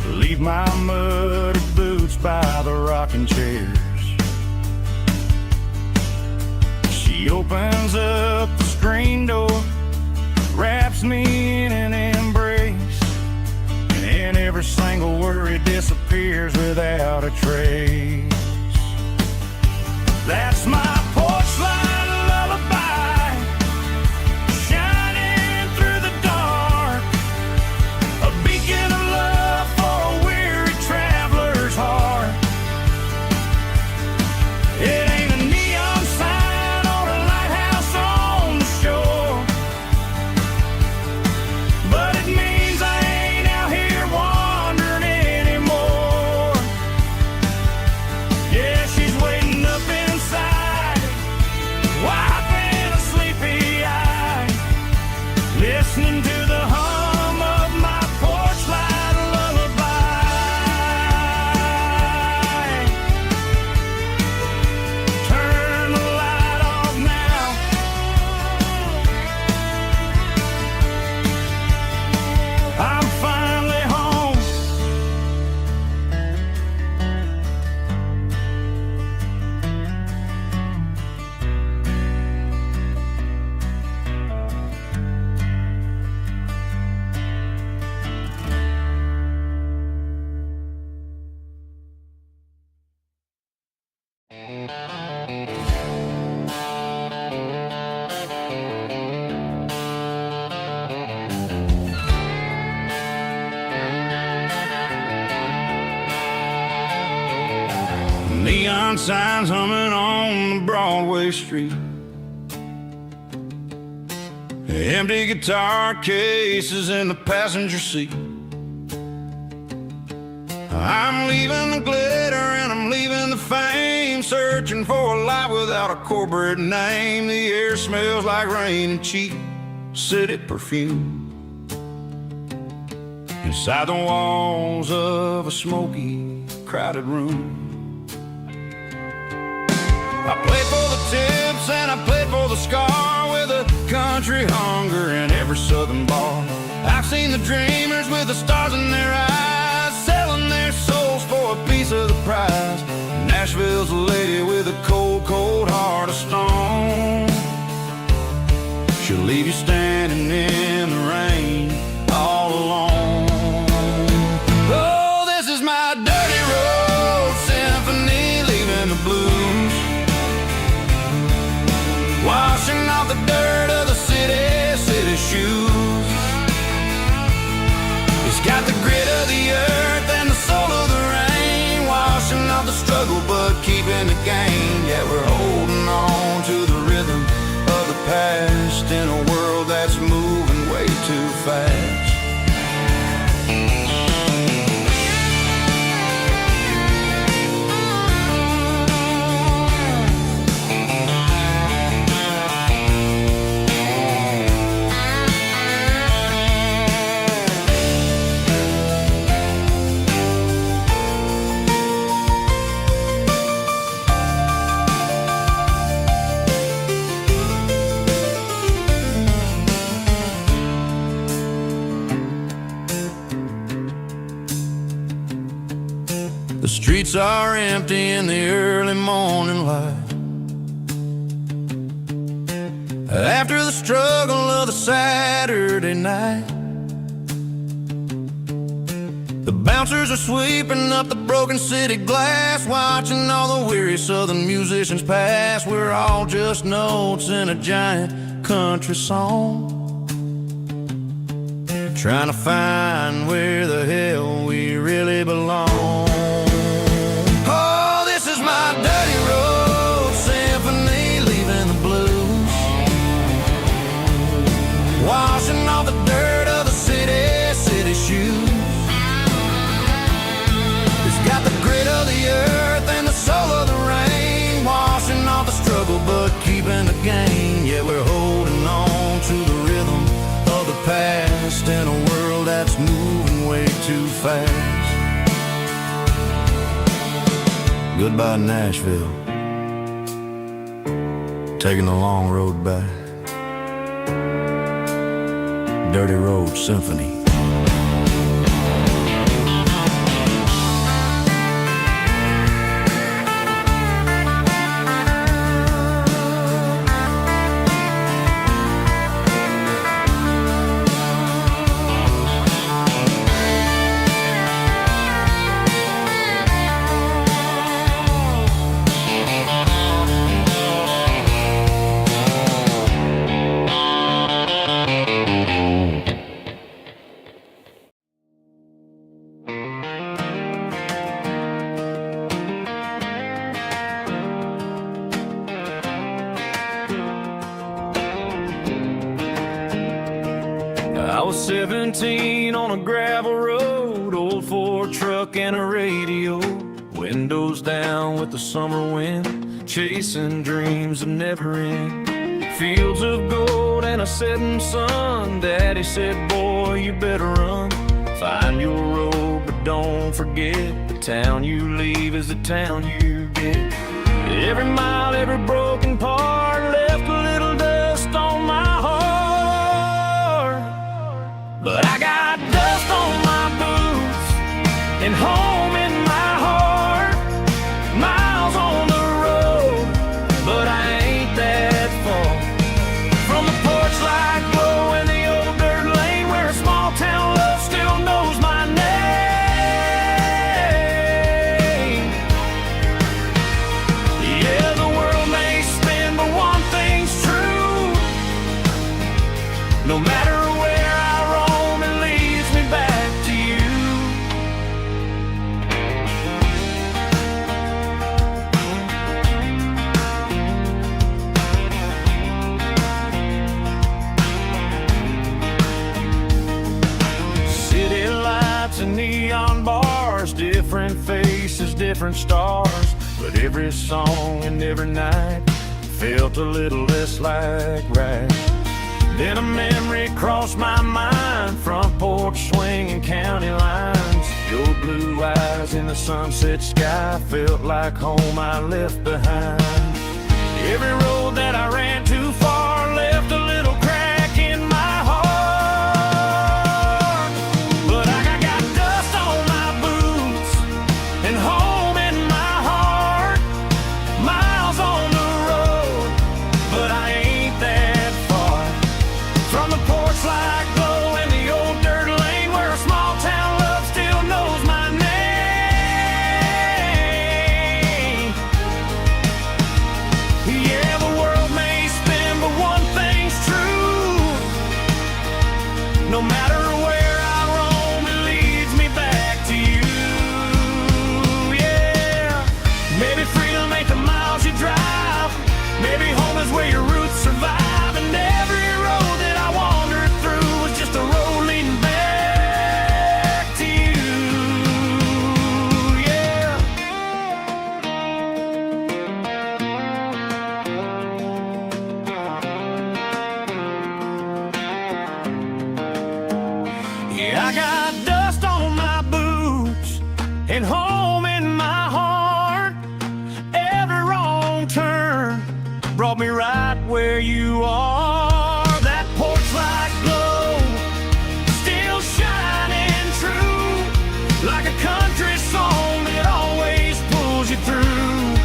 leave my muddy boots by the rocking chairs. She opens up the screen door, wraps me in an embrace, and every single worry disappears without a trace. That's my porch light lullaby, shining through the dark, a beacon of love for a weary traveler's heart. It ain't a neon sign or a lighthouse on the shore, but it means I ain't out here wandering anymore. Yeah, she's waiting up inside, wiping a sleepy eye, listening to the hum of my porch light lullaby. Turn the light off now, I'm finally home. Neon signs humming on the Broadway street, empty guitar cases in the passenger seat. I'm leaving the glitter and I'm leaving the fame, searching for a life without a corporate name. The air smells like rain and cheap city perfume, inside the walls of a smoky, crowded room. I played for the tips and I played for the scar, with a country hunger in every southern bar. I've seen the dreamers with the stars in their eyes, selling their souls for a piece of the prize. Nashville's a lady with a cold, cold heart of stone. She'll leave you standing in the rain all alone. Oh, this is my dirty road symphony, leaving the blues, washing off the dirt of the city shoes. It's got the grit of the earth and the soul of the rain, washing off the struggle but keeping the game. Yeah, we're holding on to the rhythm of the past in a world that's moving way too fast. The streets are empty in the early morning light. After the struggle of the Saturday night, the bouncers are sweeping up the broken city glass, watching all the weary southern musicians pass. We're all just notes in a giant country song, trying to find where the hell we really belong. My dirty road symphony, leaving the blues, washing off the dirt of the city shoes. It's got the grit of the earth and the soul of the rain, washing off the struggle but keeping the gain. Yeah, we're holding on to the rhythm of the past in a world that's moving way too fast. Goodbye, Nashville. Taking the long road back. Dirty Road Symphony. I was 17 on a gravel road, old Ford truck and a radio, windows down with the summer wind, chasing dreams that never end. Fields of gold and a setting sun. Daddy said, boy, you better run. Find your road, but don't forget, the town you leave is the town you get. Every mile, every broken part left a little dust on my heart. But I got dust on my boots and home in my heart. Miles on the road, but I ain't that far from the porch light glow in the old dirt lane where a small town love still knows my name. Yeah, the world may spin, but one thing's true. No matter where I roam, it leads me back to you. City lights and neon bars, different faces, different stars, but every song and every night felt a little less like right. Then a memory crossed my mind, front porch swinging county lines. Your blue eyes in the sunset sky felt like home I left behind. Every road that I ran too far left a little crack in my heart. But I got dust on my boots and home in my heart. Miles on the road, but I ain't that far from the porch light glow in the old dirt lane where a small town love still knows my name. Yeah, the world may spin, but one where you are. That porch light glow, still shining true, like a country song that always pulls you through.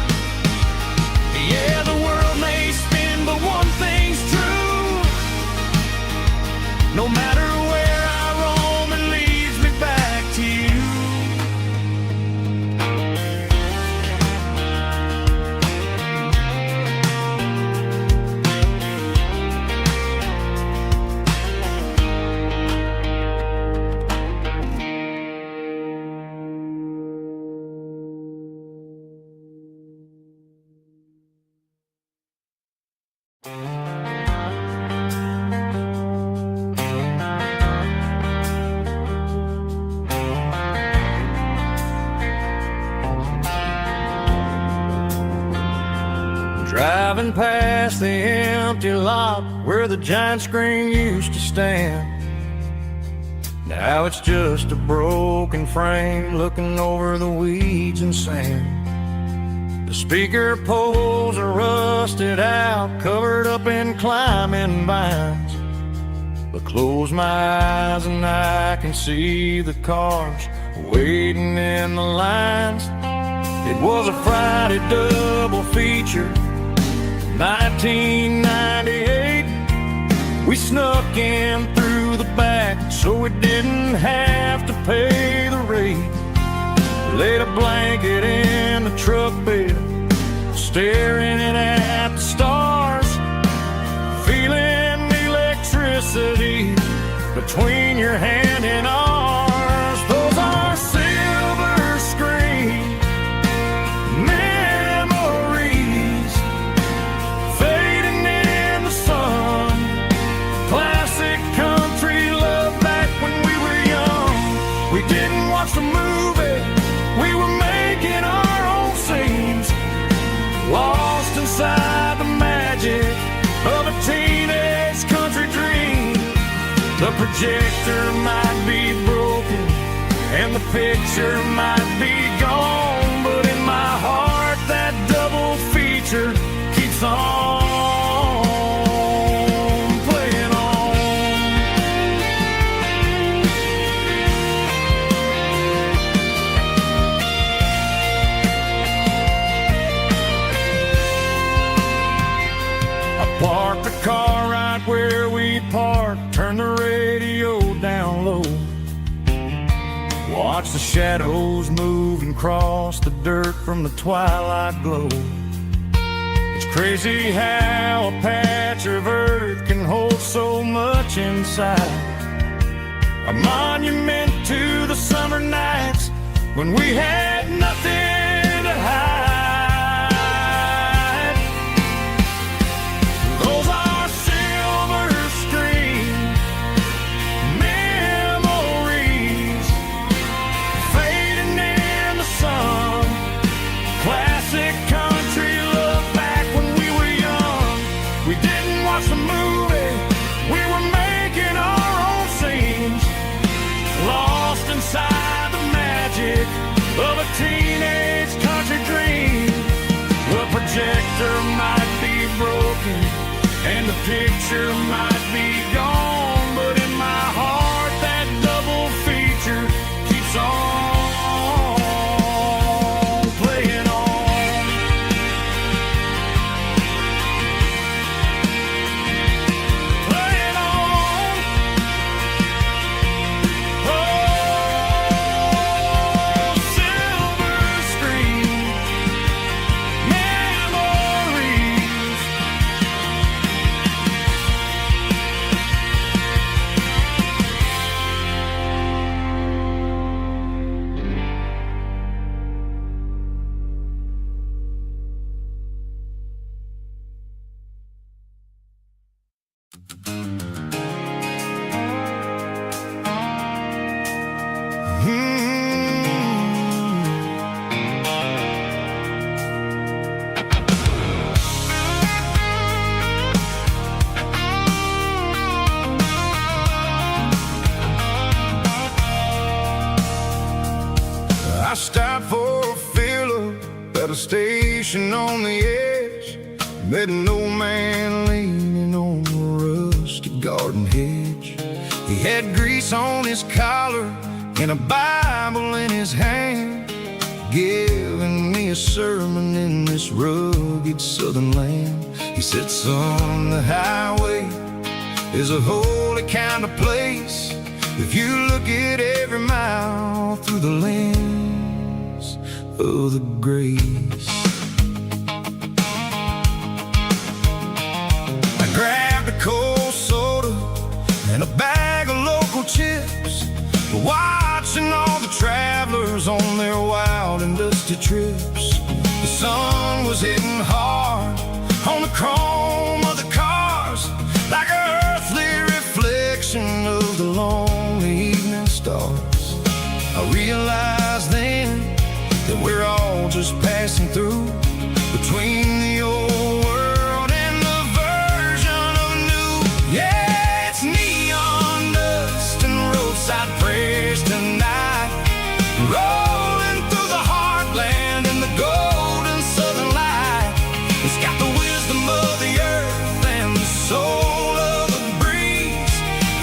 Yeah, the world may spin, but one thing's true. No matter where I roam, it leads me back to you. Driving past the empty lot where the giant screen used to stand. Now it's just a broken frame looking over the weeds and sand. The speaker poles are rusted out, covered up in climbing vines. But close my eyes and I can see the cars waiting in the lines. It was a Friday double feature, 1998. We snuck in through the back so we didn't have to pay the rate. Laid a blanket in the truck bed, staring at the stars, feeling the electricity between your hand and ours. Those are silver screen memories, fading in the sun. Classic country love back when we were young. We didn't watch the movie, we were making our own scenes, lost inside the magic of a teenage country dream. The projector might be broken and the picture might be gone, but in my heart that double feature keeps on playing on. I parked the car right where we parked, turned the radio down low, watch the shadows move and cross the dirt from the twilight glow. It's crazy how a patch of earth can hold so much inside. A monument to the summer nights when we had nothing to hide. Those are silver screen memories, fading in the sun. Classic country love back when we were young. We didn't watch the movie, we were making our own scenes, lost inside the magic of a teenage country dream. The projector might be broken and the picture might be gone, but in my heart that double feature keeps on playing on. Playing on. Oh, silver screen memories. I stopped for a fill-up at a station on the edge. Met an old man leaning on a rusty garden hedge. He had grease on his collar and a Bible in his hand, giving me a sermon in this rugged southern land. He said, son, the highway is a holy kind of place if you look at every mile through the lens of the grace. I grabbed a cold soda and a bag of local chips, watching all the travelers on their wild and dusty trips. The sun was hitting hard on the chrome of the cars, like an earthly reflection of the lonely evening stars. I realized then that we're all just passing through, between the old world and the version of new. Yeah, it's neon dust and roadside prayers tonight, rolling through the heartland in the golden southern light. It's got the wisdom of the earth and the soul of the breeze,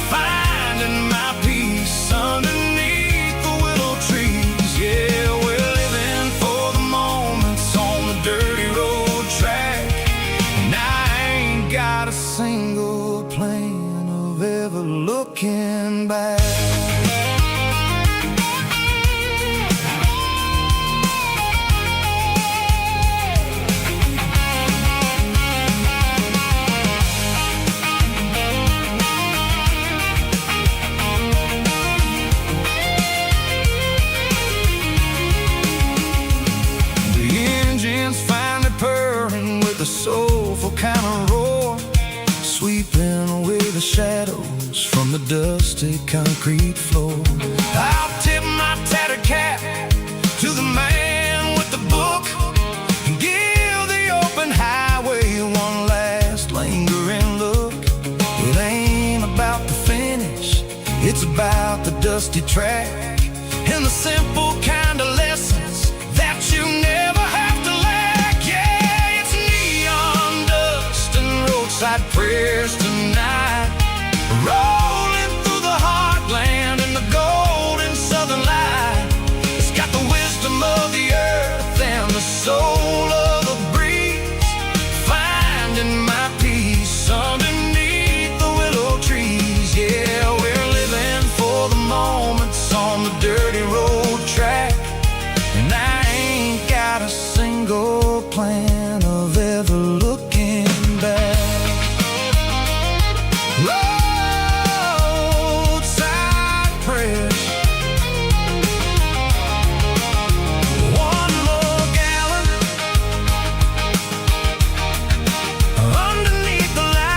finding my peace underneath the willow trees. Yeah, we're living for the moments on the dirty road track, and I ain't got a single plan of ever looking back. The soulful kind of roar, sweeping away the shadows from the dusty concrete floor. I'll tip my tattered cap to the man with the book and give the open highway one last lingering look. It ain't about the finish, it's about the dusty track and the simple kind of lessons that you never have to lack. Yeah, it's neon dust and roadside prayers tonight, rolling through the heartland in the golden southern light. It's got the wisdom of the earth and the soul of the breeze, finding my peace underneath the willow trees. Yeah, we're living for the moments on the dirty road track, and I ain't got a single plan of ever looking back. Roadside prayers, one more gallon underneath the light.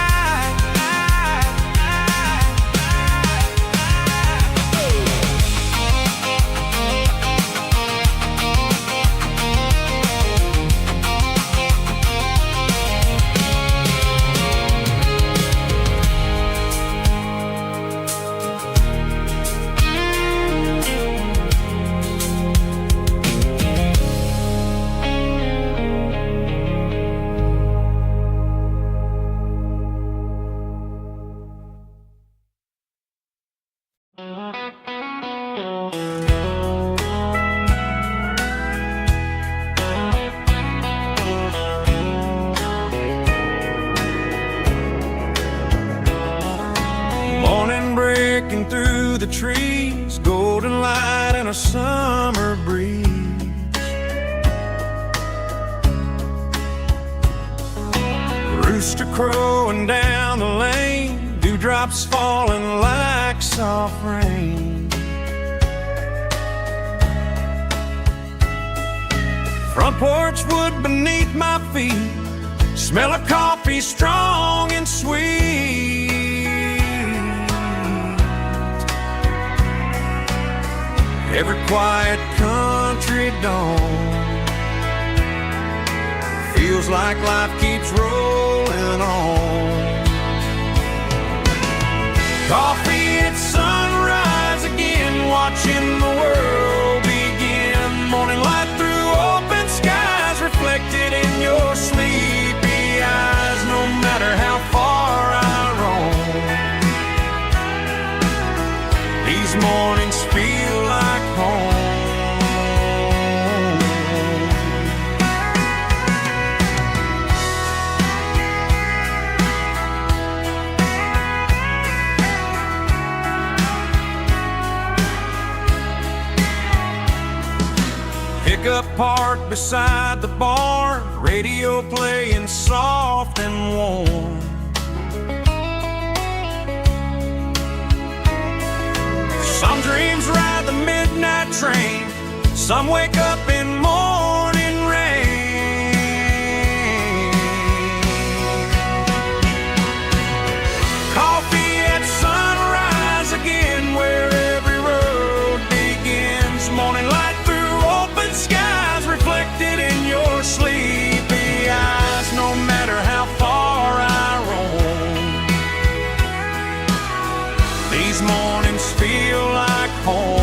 Morning breaking through the trees, golden light and a summer breeze. Rooster crowing down the lane, dewdrops falling like soft rain. Front porch wood beneath my feet, smell of coffee strong and sweet. Every quiet country dawn feels like life keeps rolling on. Coffee at sunrise again, watching the world begin. Morning light through open skies, reflected in your sleepy eyes. parked beside the bar, radio playing soft and warm. Some dreams ride the midnight train, some wake up in morning rain. Coffee at sunrise again, where every road begins. Morning light through open skies, reflected in your sleepy eyes. No matter how far I roam, these mornings feel like home.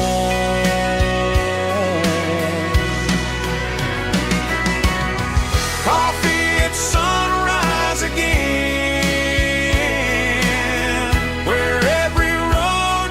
Coffee at sunrise again, where every road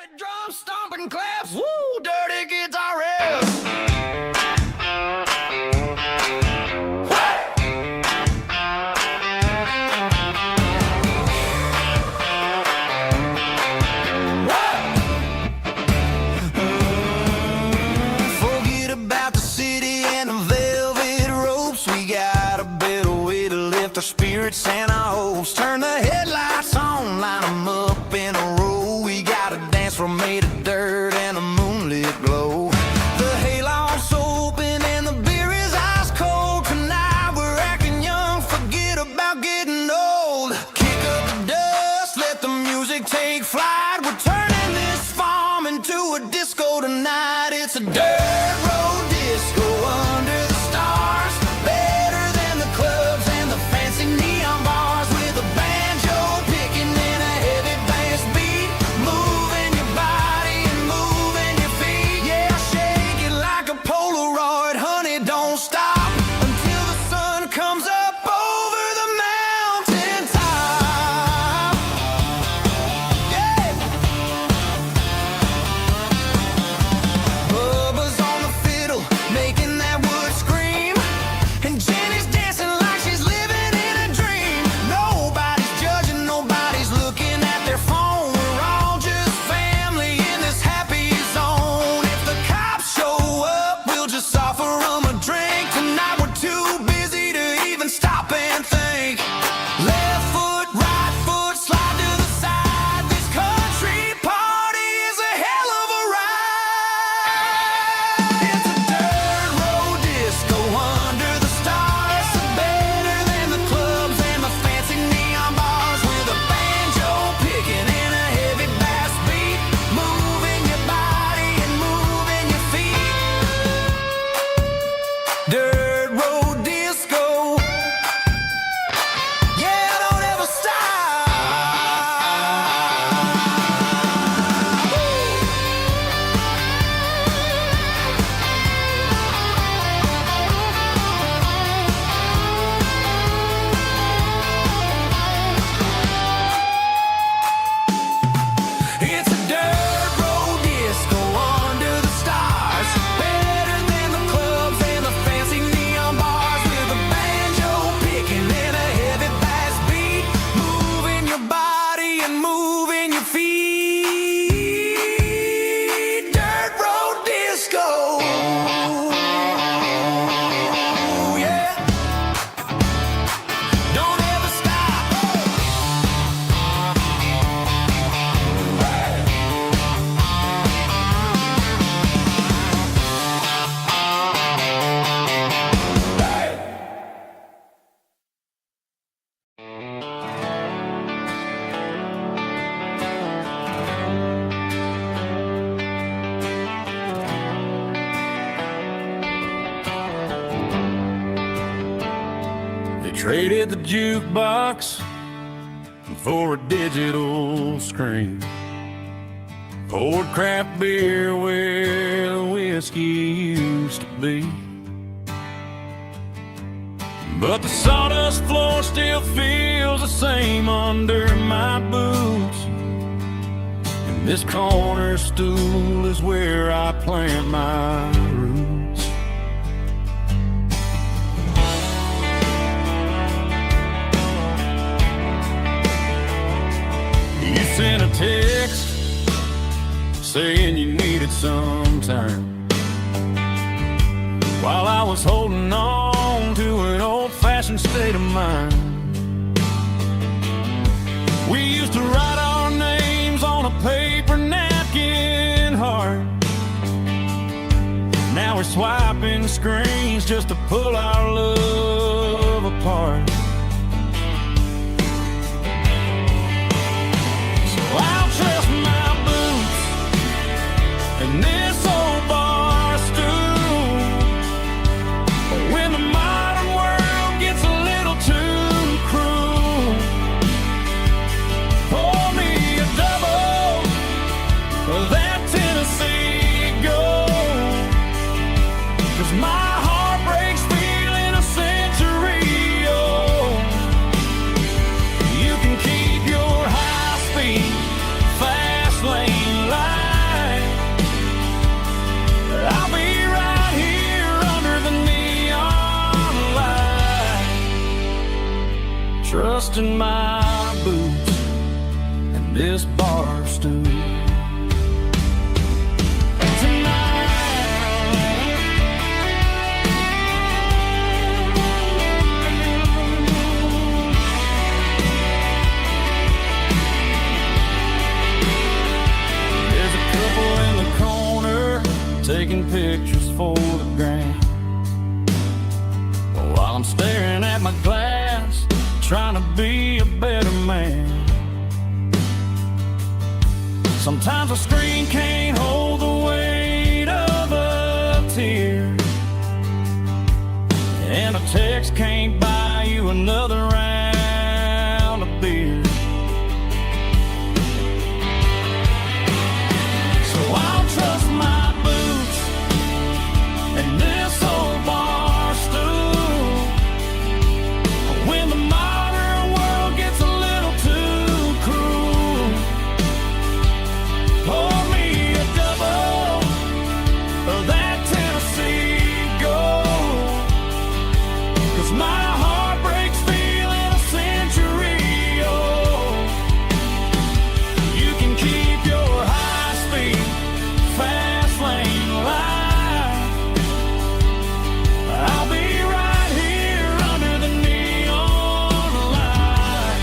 heavy drum stomping claps, woo, dirty guitar riffs. Forget about the city and the velvet ropes. We got a better way to lift our spirits and our hopes. Turn the headlights on, line them up in a row. We got a dance floor made of dirt and a moonlit glow. The hayloft's open and the beer is ice cold. Tonight we're acting young, forget about getting old. Kick up the dust, let the music take flight. We're turning this farm into a disco tonight. It's a dirt road disco under the stars. Better than the clubs and the fancy neon bars. With a banjo picking in a heavy bass beat. Moving your body and moving your feet. Yeah, shake it like a Polaroid, honey, don't stop until the sun comes up over the mountain top. Yeah. Bubba's on the fiddle, making that wood scream. And Jenny's dancing like she's living in a dream. Nobody's judging, nobody's looking at their phone. We're all just family in this happy zone. If the cops show up, we'll just offer them a drink. Tonight we're too busy to even stop and think. Left foot, right foot, slide to the side. This country party is a hell of a ride. It's a dirt road disco under the stars. Better than the clubs and the fancy neon bars. With a banjo picking in a heavy bass beat. Moving your body and moving your feet. Dirt road disco. Yeah, don't ever stop. It's a dirt road disco under the stars. Better than the clubs and the fancy neon bars. With a banjo picking in a heavy bass beat. Moving your body and moving your feet. Dirt road disco. Yeah. Don't ever stop. They traded the jukebox for a digital screen. Poured craft beer where the whiskey used to be. but the sawdust floor still feels the same under my boots. And this corner stool is where I plant my roots. You sent a text saying you needed some time, while I was holding on to an old-fashioned state of mind. We used to write our names on a paper napkin heart. Now we're swiping screens just to pull our love apart. So I'll trust my boots and this old bar stool. When the modern world gets a little too cruel, pour me a double of that Tennessee Gold, 'cause my heart breaks feeling a century old. You can keep your high-speed, fast lane light. I'll be right here under the neon light, trusting my boots and this bar stool. There's a couple in the corner taking pictures for the gram, while I'm staring at my glass, trying to be a better man. Sometimes a screen can't hold the weight of a tear, and a text can't buy you another round of beer. So I'll trust my boots and this old bar stool. When the modern world gets a little too cruel, pour me a double of that Tennessee Gold, 'cause my heart breaks feeling a century old. You can keep your high-speed, fast lane light. I'll be right here under the neon light,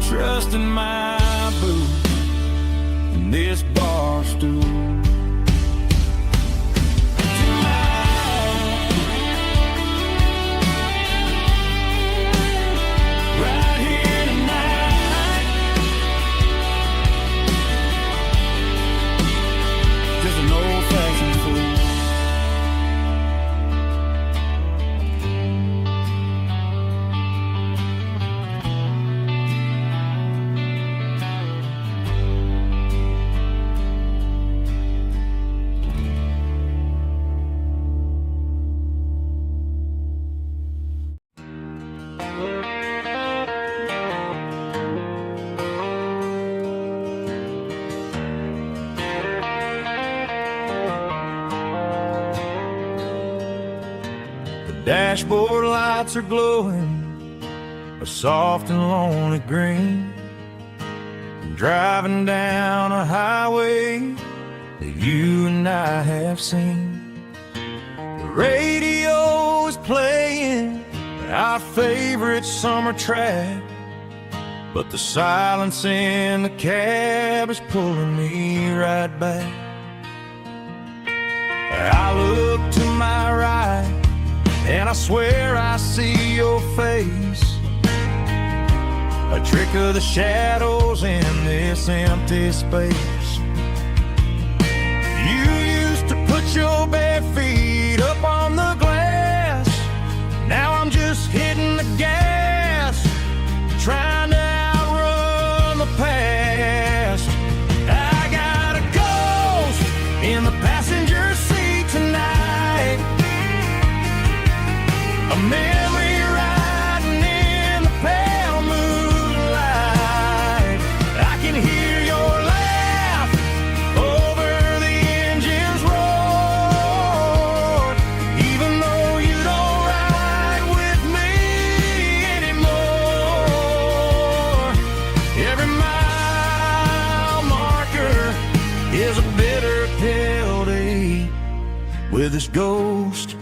trusting my boots and this bar stool. Right here tonight, just an old-fashioned fool. Dashboard lights are glowing a soft and lonely green. I'm driving down a highway that you and I have seen. The radio is playing our favorite summer track, but the silence in the cab is pulling me right back. I look to my right and I swear I see your face, a trick of the shadows in this empty space. You used to put your bare feet up on the glass. Now I'm just hitting the gas, trying to outrun the past. I got a ghost in the passenger seat tonight, a with his ghost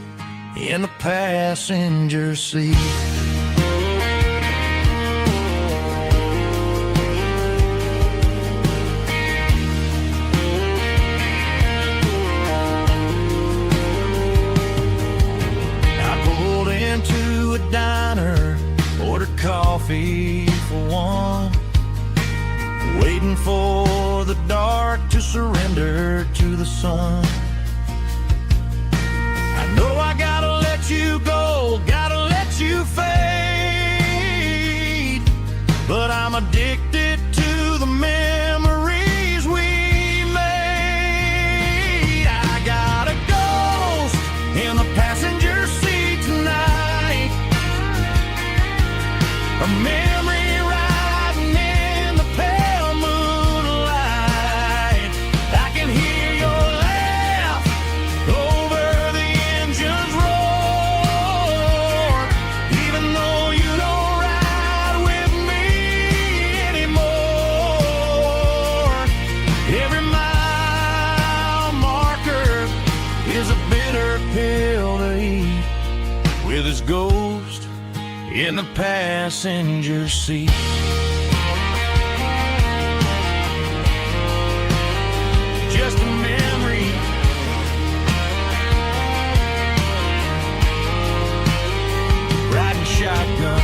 in the passenger seat. I pulled into a diner, ordered coffee for one, waiting for the dark to surrender to the sun. I know I gotta let you go, gotta let you fade, but I'm addicted to the memories we made. I got a ghost in the passenger seat tonight, a memory riding in the pale moonlight. I can hear your laugh over the engine's roar, even though you don't ride with me anymore. Every mile marker is a bitter pill to eat, with his ghost in the passenger seat. Just a memory, riding shotgun.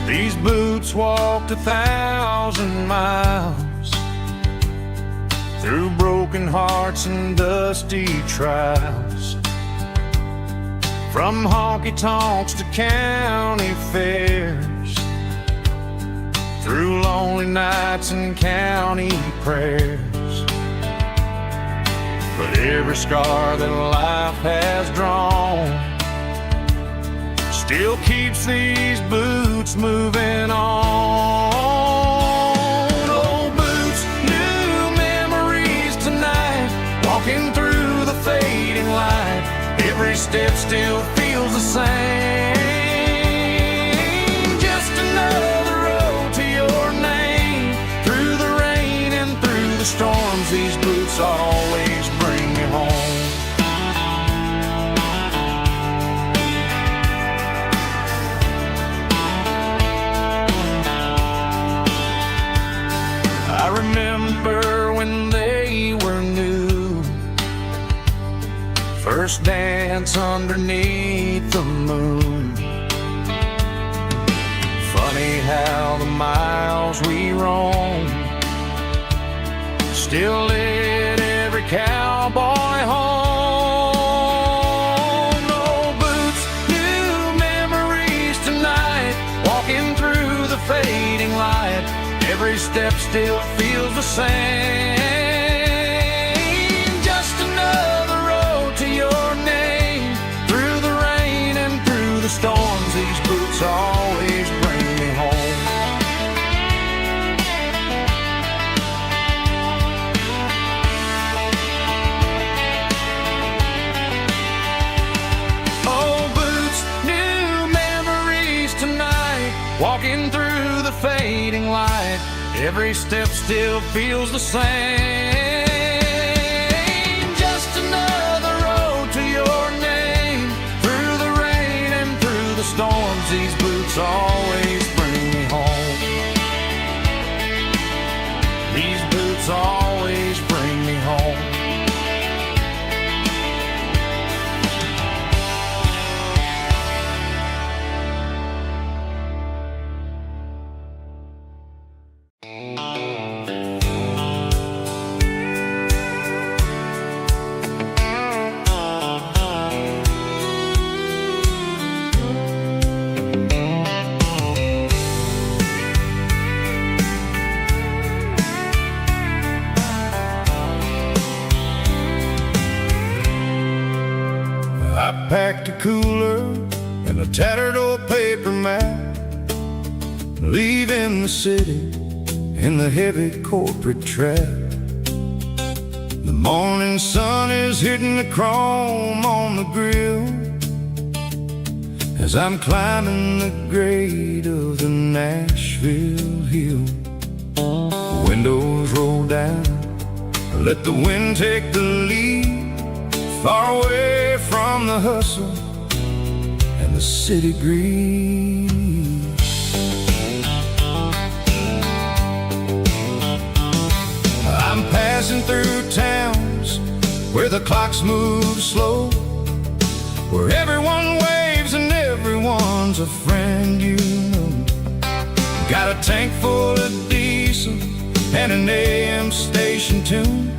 These boots walked 1,000 miles through broken hearts and dusty trials, from honky-tonks to county fairs, through lonely nights and county prayers. But every scar that life has drawn still keeps these boots moving on. Old boots, new memories tonight, walking through the fading light. Every step still feels the same. Just another road to your name. Through the rain and through the storms, these boots always bring me home. I remember when they were new, first dance underneath the moon. Funny how the miles we roam still lit every cowboy home. Old boots, new memories tonight, walking through the fading light. Every step still feels the same. Just another road to your name. Through the rain and through the storms, these boots always bring me home. Old boots, new memories tonight, walking through the fading light. Every step still feels the same. Just another road to your name. Through the rain and through the storms, these boots always bring me home. These boots always bring me home. cooler and a tattered old paper map, leaving the city in the heavy corporate trap. The morning sun is hitting the chrome on the grill as I'm climbing the grade of the Nashville hill. Windows roll down, let the wind take the lead, far away from the hustle and the city greed. I'm passing through towns where the clocks move slow, where everyone waves and everyone's a friend you know. Got a tank full of diesel and an AM station tune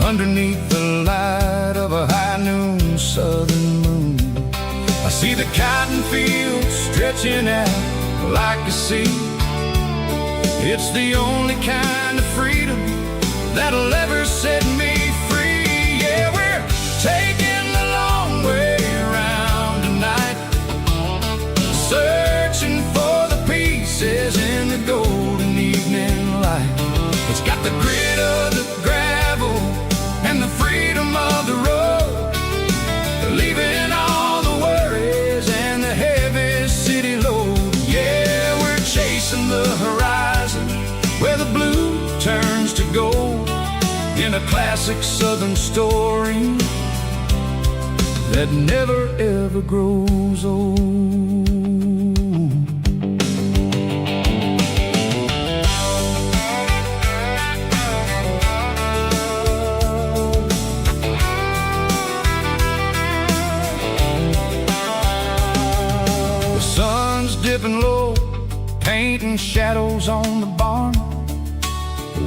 underneath the light of a high noon southern moon. I see the cotton fields stretching out like a sea. It's the only kind of freedom that'll ever set me free. Yeah, we're taking the long way around tonight, searching for the pieces in the golden evening light. It's got the grit of the gravel and the freedom of the road, leaving all the worries and the heavy city load. Yeah, we're chasing the horizon where the blue turns to gold, in a classic southern story that never ever grows old. The sun's dipping low, painting shadows on the barn.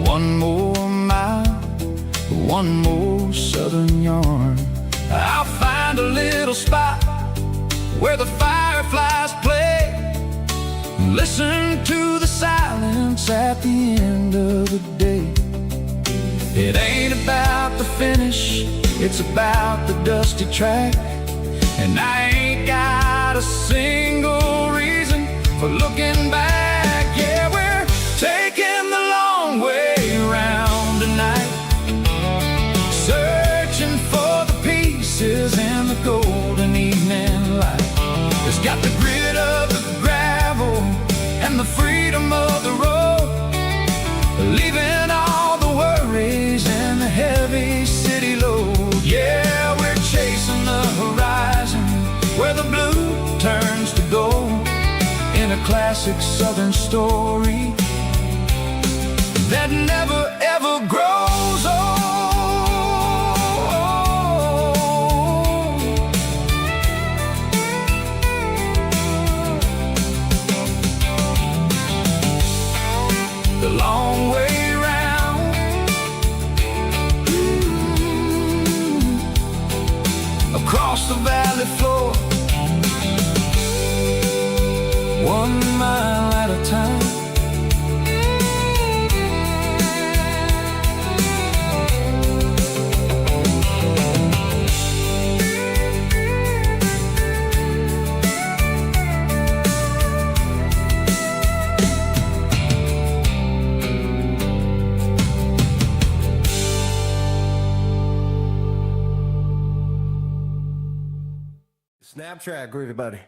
One more mile, one more southern yarn. I'll find a little spot where the fireflies play, listen to the silence at the end of the day. It ain't about the finish, it's about the dusty track, and I ain't got a single reason for looking back. Yeah, we're taking the long way around tonight, searching for the pieces in the golden evening light. It's got the grit of the gravel and the freedom of the road, leaving all the worries and the heavy city load. Yeah, we're chasing the horizon where the blue turns to gold, in a classic southern story that never ever grows old. The long way round, across the valley floor, 1 mile at a time. Snap track, groovy buddy.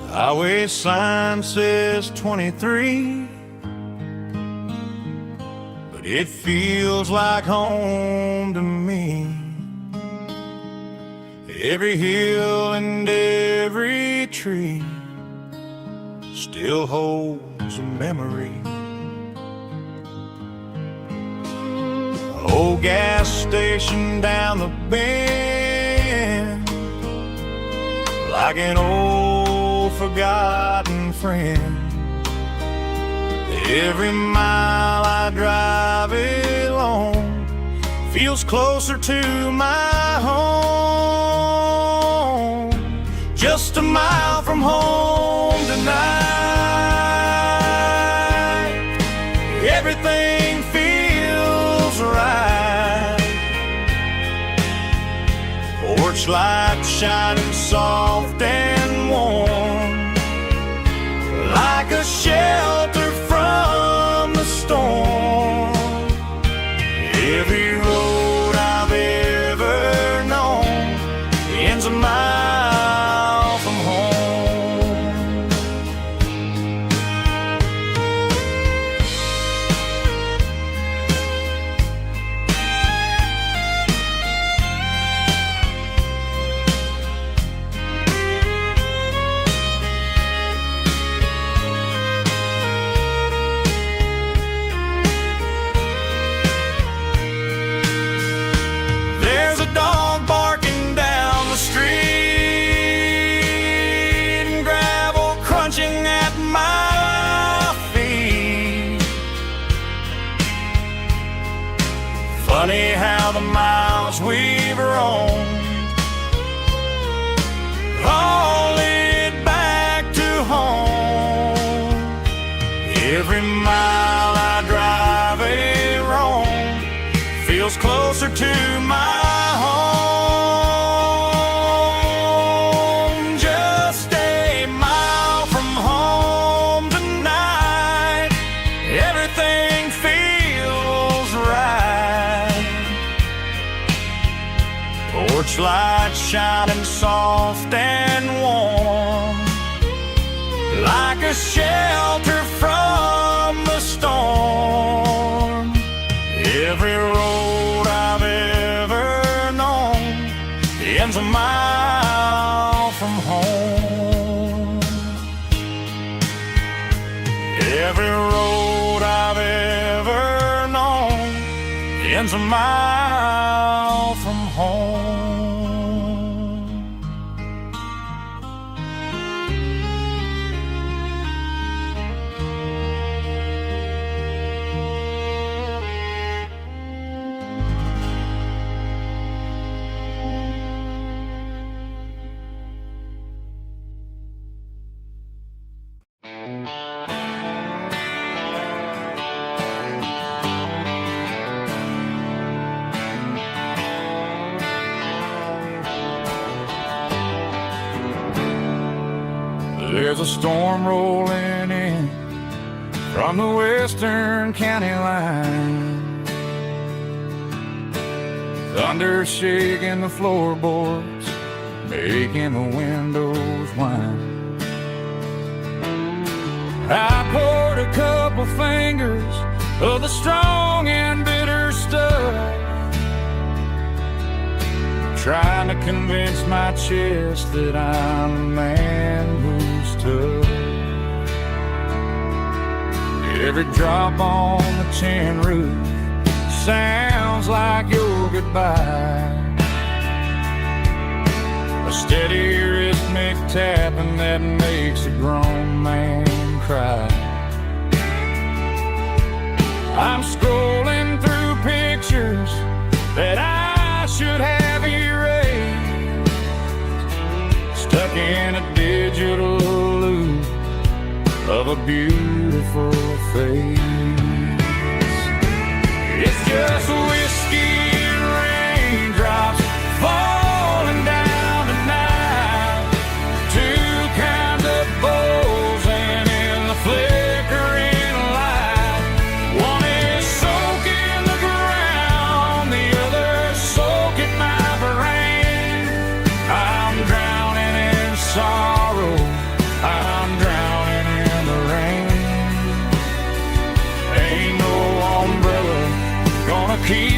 Highway sign says 23, but it feels like home to me. Every hill and every tree still holds a memory. Old gas station down the bend, like an old forgotten friend. Every mile I I drive alone feels closer to my home. Just a mile from home tonight, everything feels right. Porch light shining soft and warm, like a shelter from the storm. Every road I've ever known ends a mile from home. There's a dog barking down the street and gravel crunching at my feet. Funny how the miles we've roamed all lead back to home. Every mile I drive roam feels closer to my home. Just a mile from home tonight, everything feels right. Porch light shining soft and warm, like a shelter from the storm. Every road I've ever known ends a mile from home. Every road I've ever known ends a mile from home. There's a storm rolling in from the western county line, thunder shaking the floorboards, making the windows whine. I poured a couple fingers of the strong and bitter stuff, trying to convince my chest that I'm a man who's tough. Every drop on the tin roof sounds like your goodbye, a steady rhythmic tapping that makes a grown man cry. I'm scrolling through pictures that I should have erased, stuck in a digital loop of a beautiful face. It's just whiskey and raindrops falling down tonight, two kinds of bowls and in the flickering light. One is soaking the ground, the other soaking my brain. I'm drowning in sorrow, I'm drowning in the rain. Ain't no umbrella gonna keep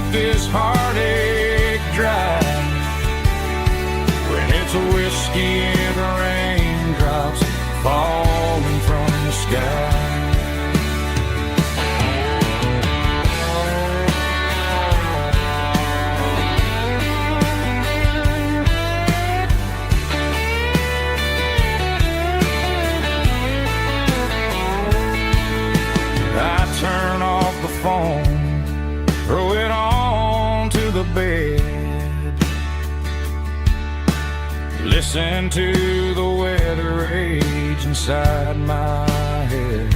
listen to the weather rage inside my head.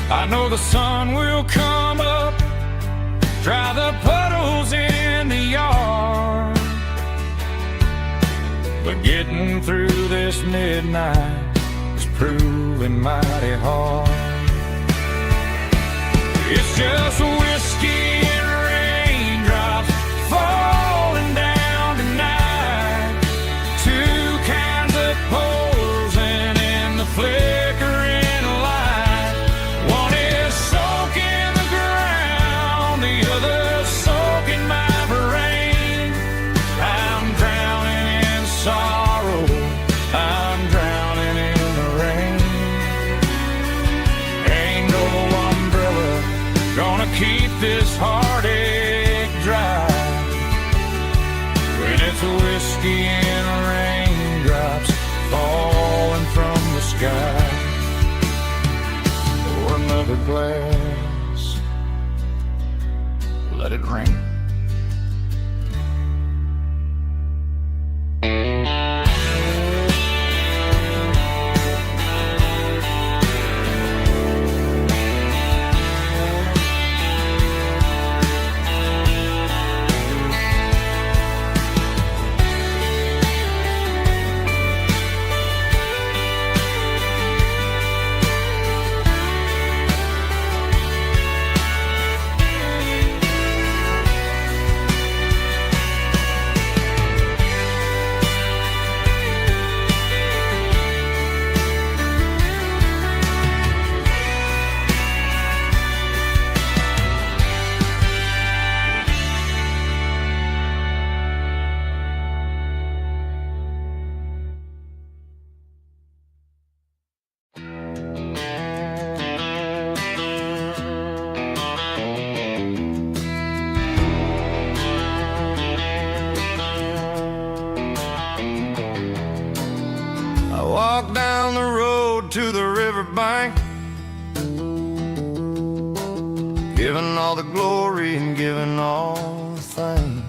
I know the sun will come up, dry the puddles in the yard, but getting through this midnight is proving mighty hard. It's just whiskey and raindrops falling down tonight, two kinds of posing in the flickering light. One is soaking the ground, the other soaking my brain. I'm drowning in sorrow, I'm drowning in the rain. Ain't no umbrella gonna keep this heartache dry when it's whiskey and raindrops falling from the sky. Pour another glass, let it rain. Walk down the road to the riverbank, giving all the glory and giving all the thanks.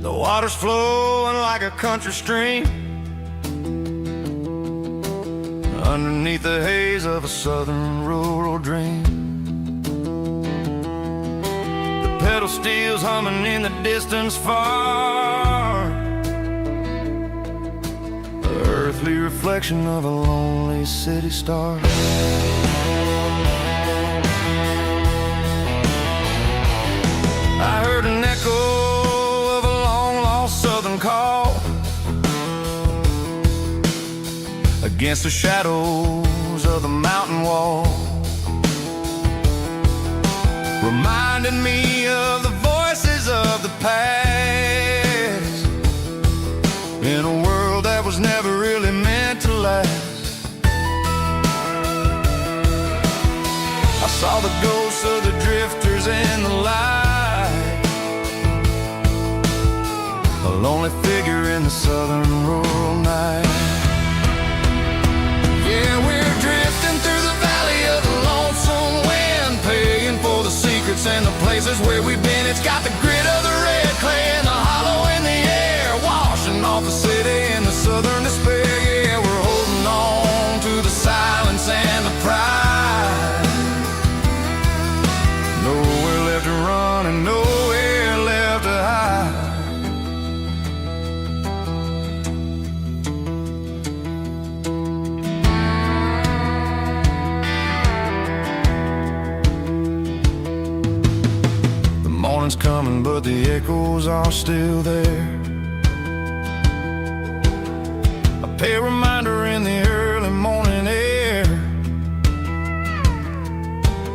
The water's flowing like a country stream underneath the haze of a southern rural dream. The pedal steel's humming in the distance far, earthly reflection of a lonely city star. I heard an echo of a long-lost southern call against the shadows of the mountain wall, reminding me of the voices of the past in a world that was never really meant to last. I saw the ghosts of the drifters in the light, a lonely figure in the southern rural night. Yeah, we're drifting through the valley of the lonesome wind, paying for the secrets and the places where we've been. It's got the grit of the red clay and the hollow in the air, washing off the city in the southern despair. Yeah, we're holding on to the silence and the pride. Nowhere left to run and nowhere left to hide. The morning's coming, but the echoes are still there. A pale reminder in the early morning air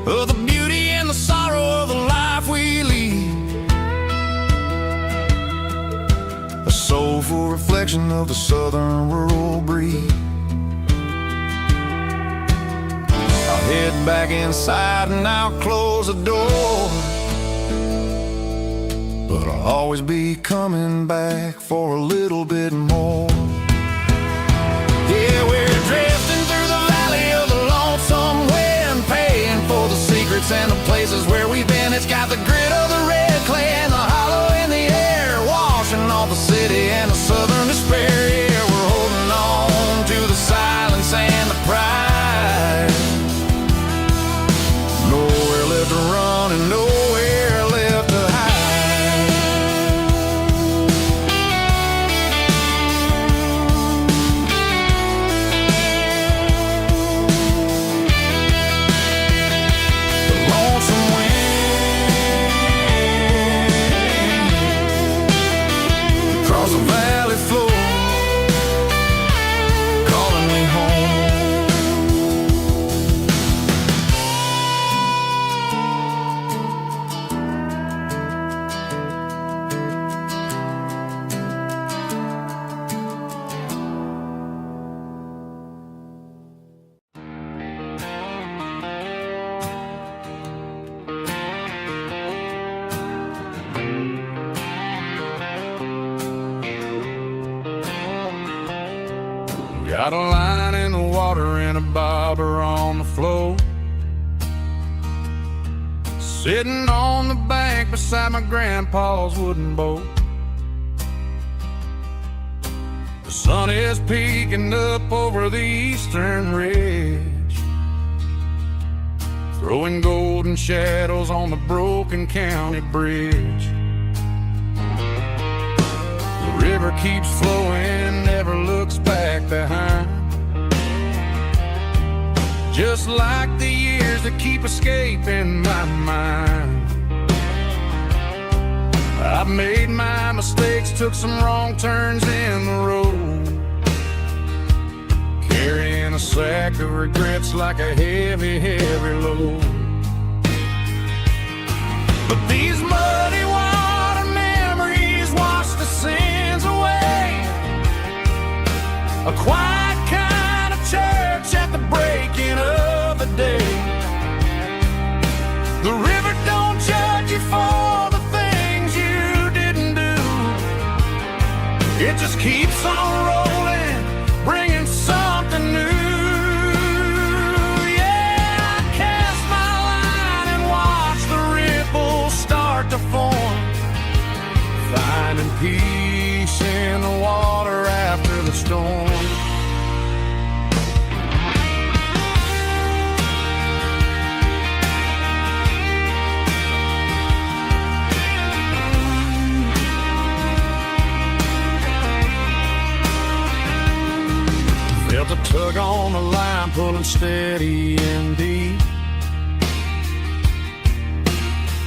of the beauty and the sorrow of the life we lead, a soulful reflection of the southern rural breed. I'll head back inside and I'll close the door, but I'll always be coming back for a little bit more. Yeah, we're drifting through the valley of the lonesome wind, paying for the secrets and the places where we've been. It's got the grit of the red clay and the hollow in the Got a line in the water and a bobber on the floor. Sitting on the bank beside my grandpa's wooden boat. The sun is peeking up over the eastern ridge, throwing golden shadows on the broken county bridge. The river keeps flowing, never looks back behind, just like the years that keep escaping my mind. I've made my mistakes, took some wrong turns in the road, carrying a sack of regrets like a heavy, heavy load. But these muddy water memories wash the sins away. A quiet kind of church at the breaking of the day. The river don't judge you for the things you didn't do. It just keeps on rolling, bringing something new. Yeah, I cast my line and watch the ripples start to form, finding peace in the water after the storm. Felt a tug on the line, pulling steady and deep.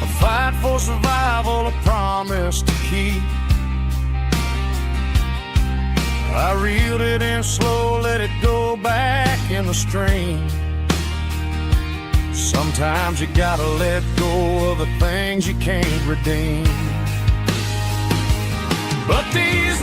A fight for survival, a promise to keep. I reeled it in slow, let it go back in the stream. Sometimes you gotta let go of the things you can't redeem. But these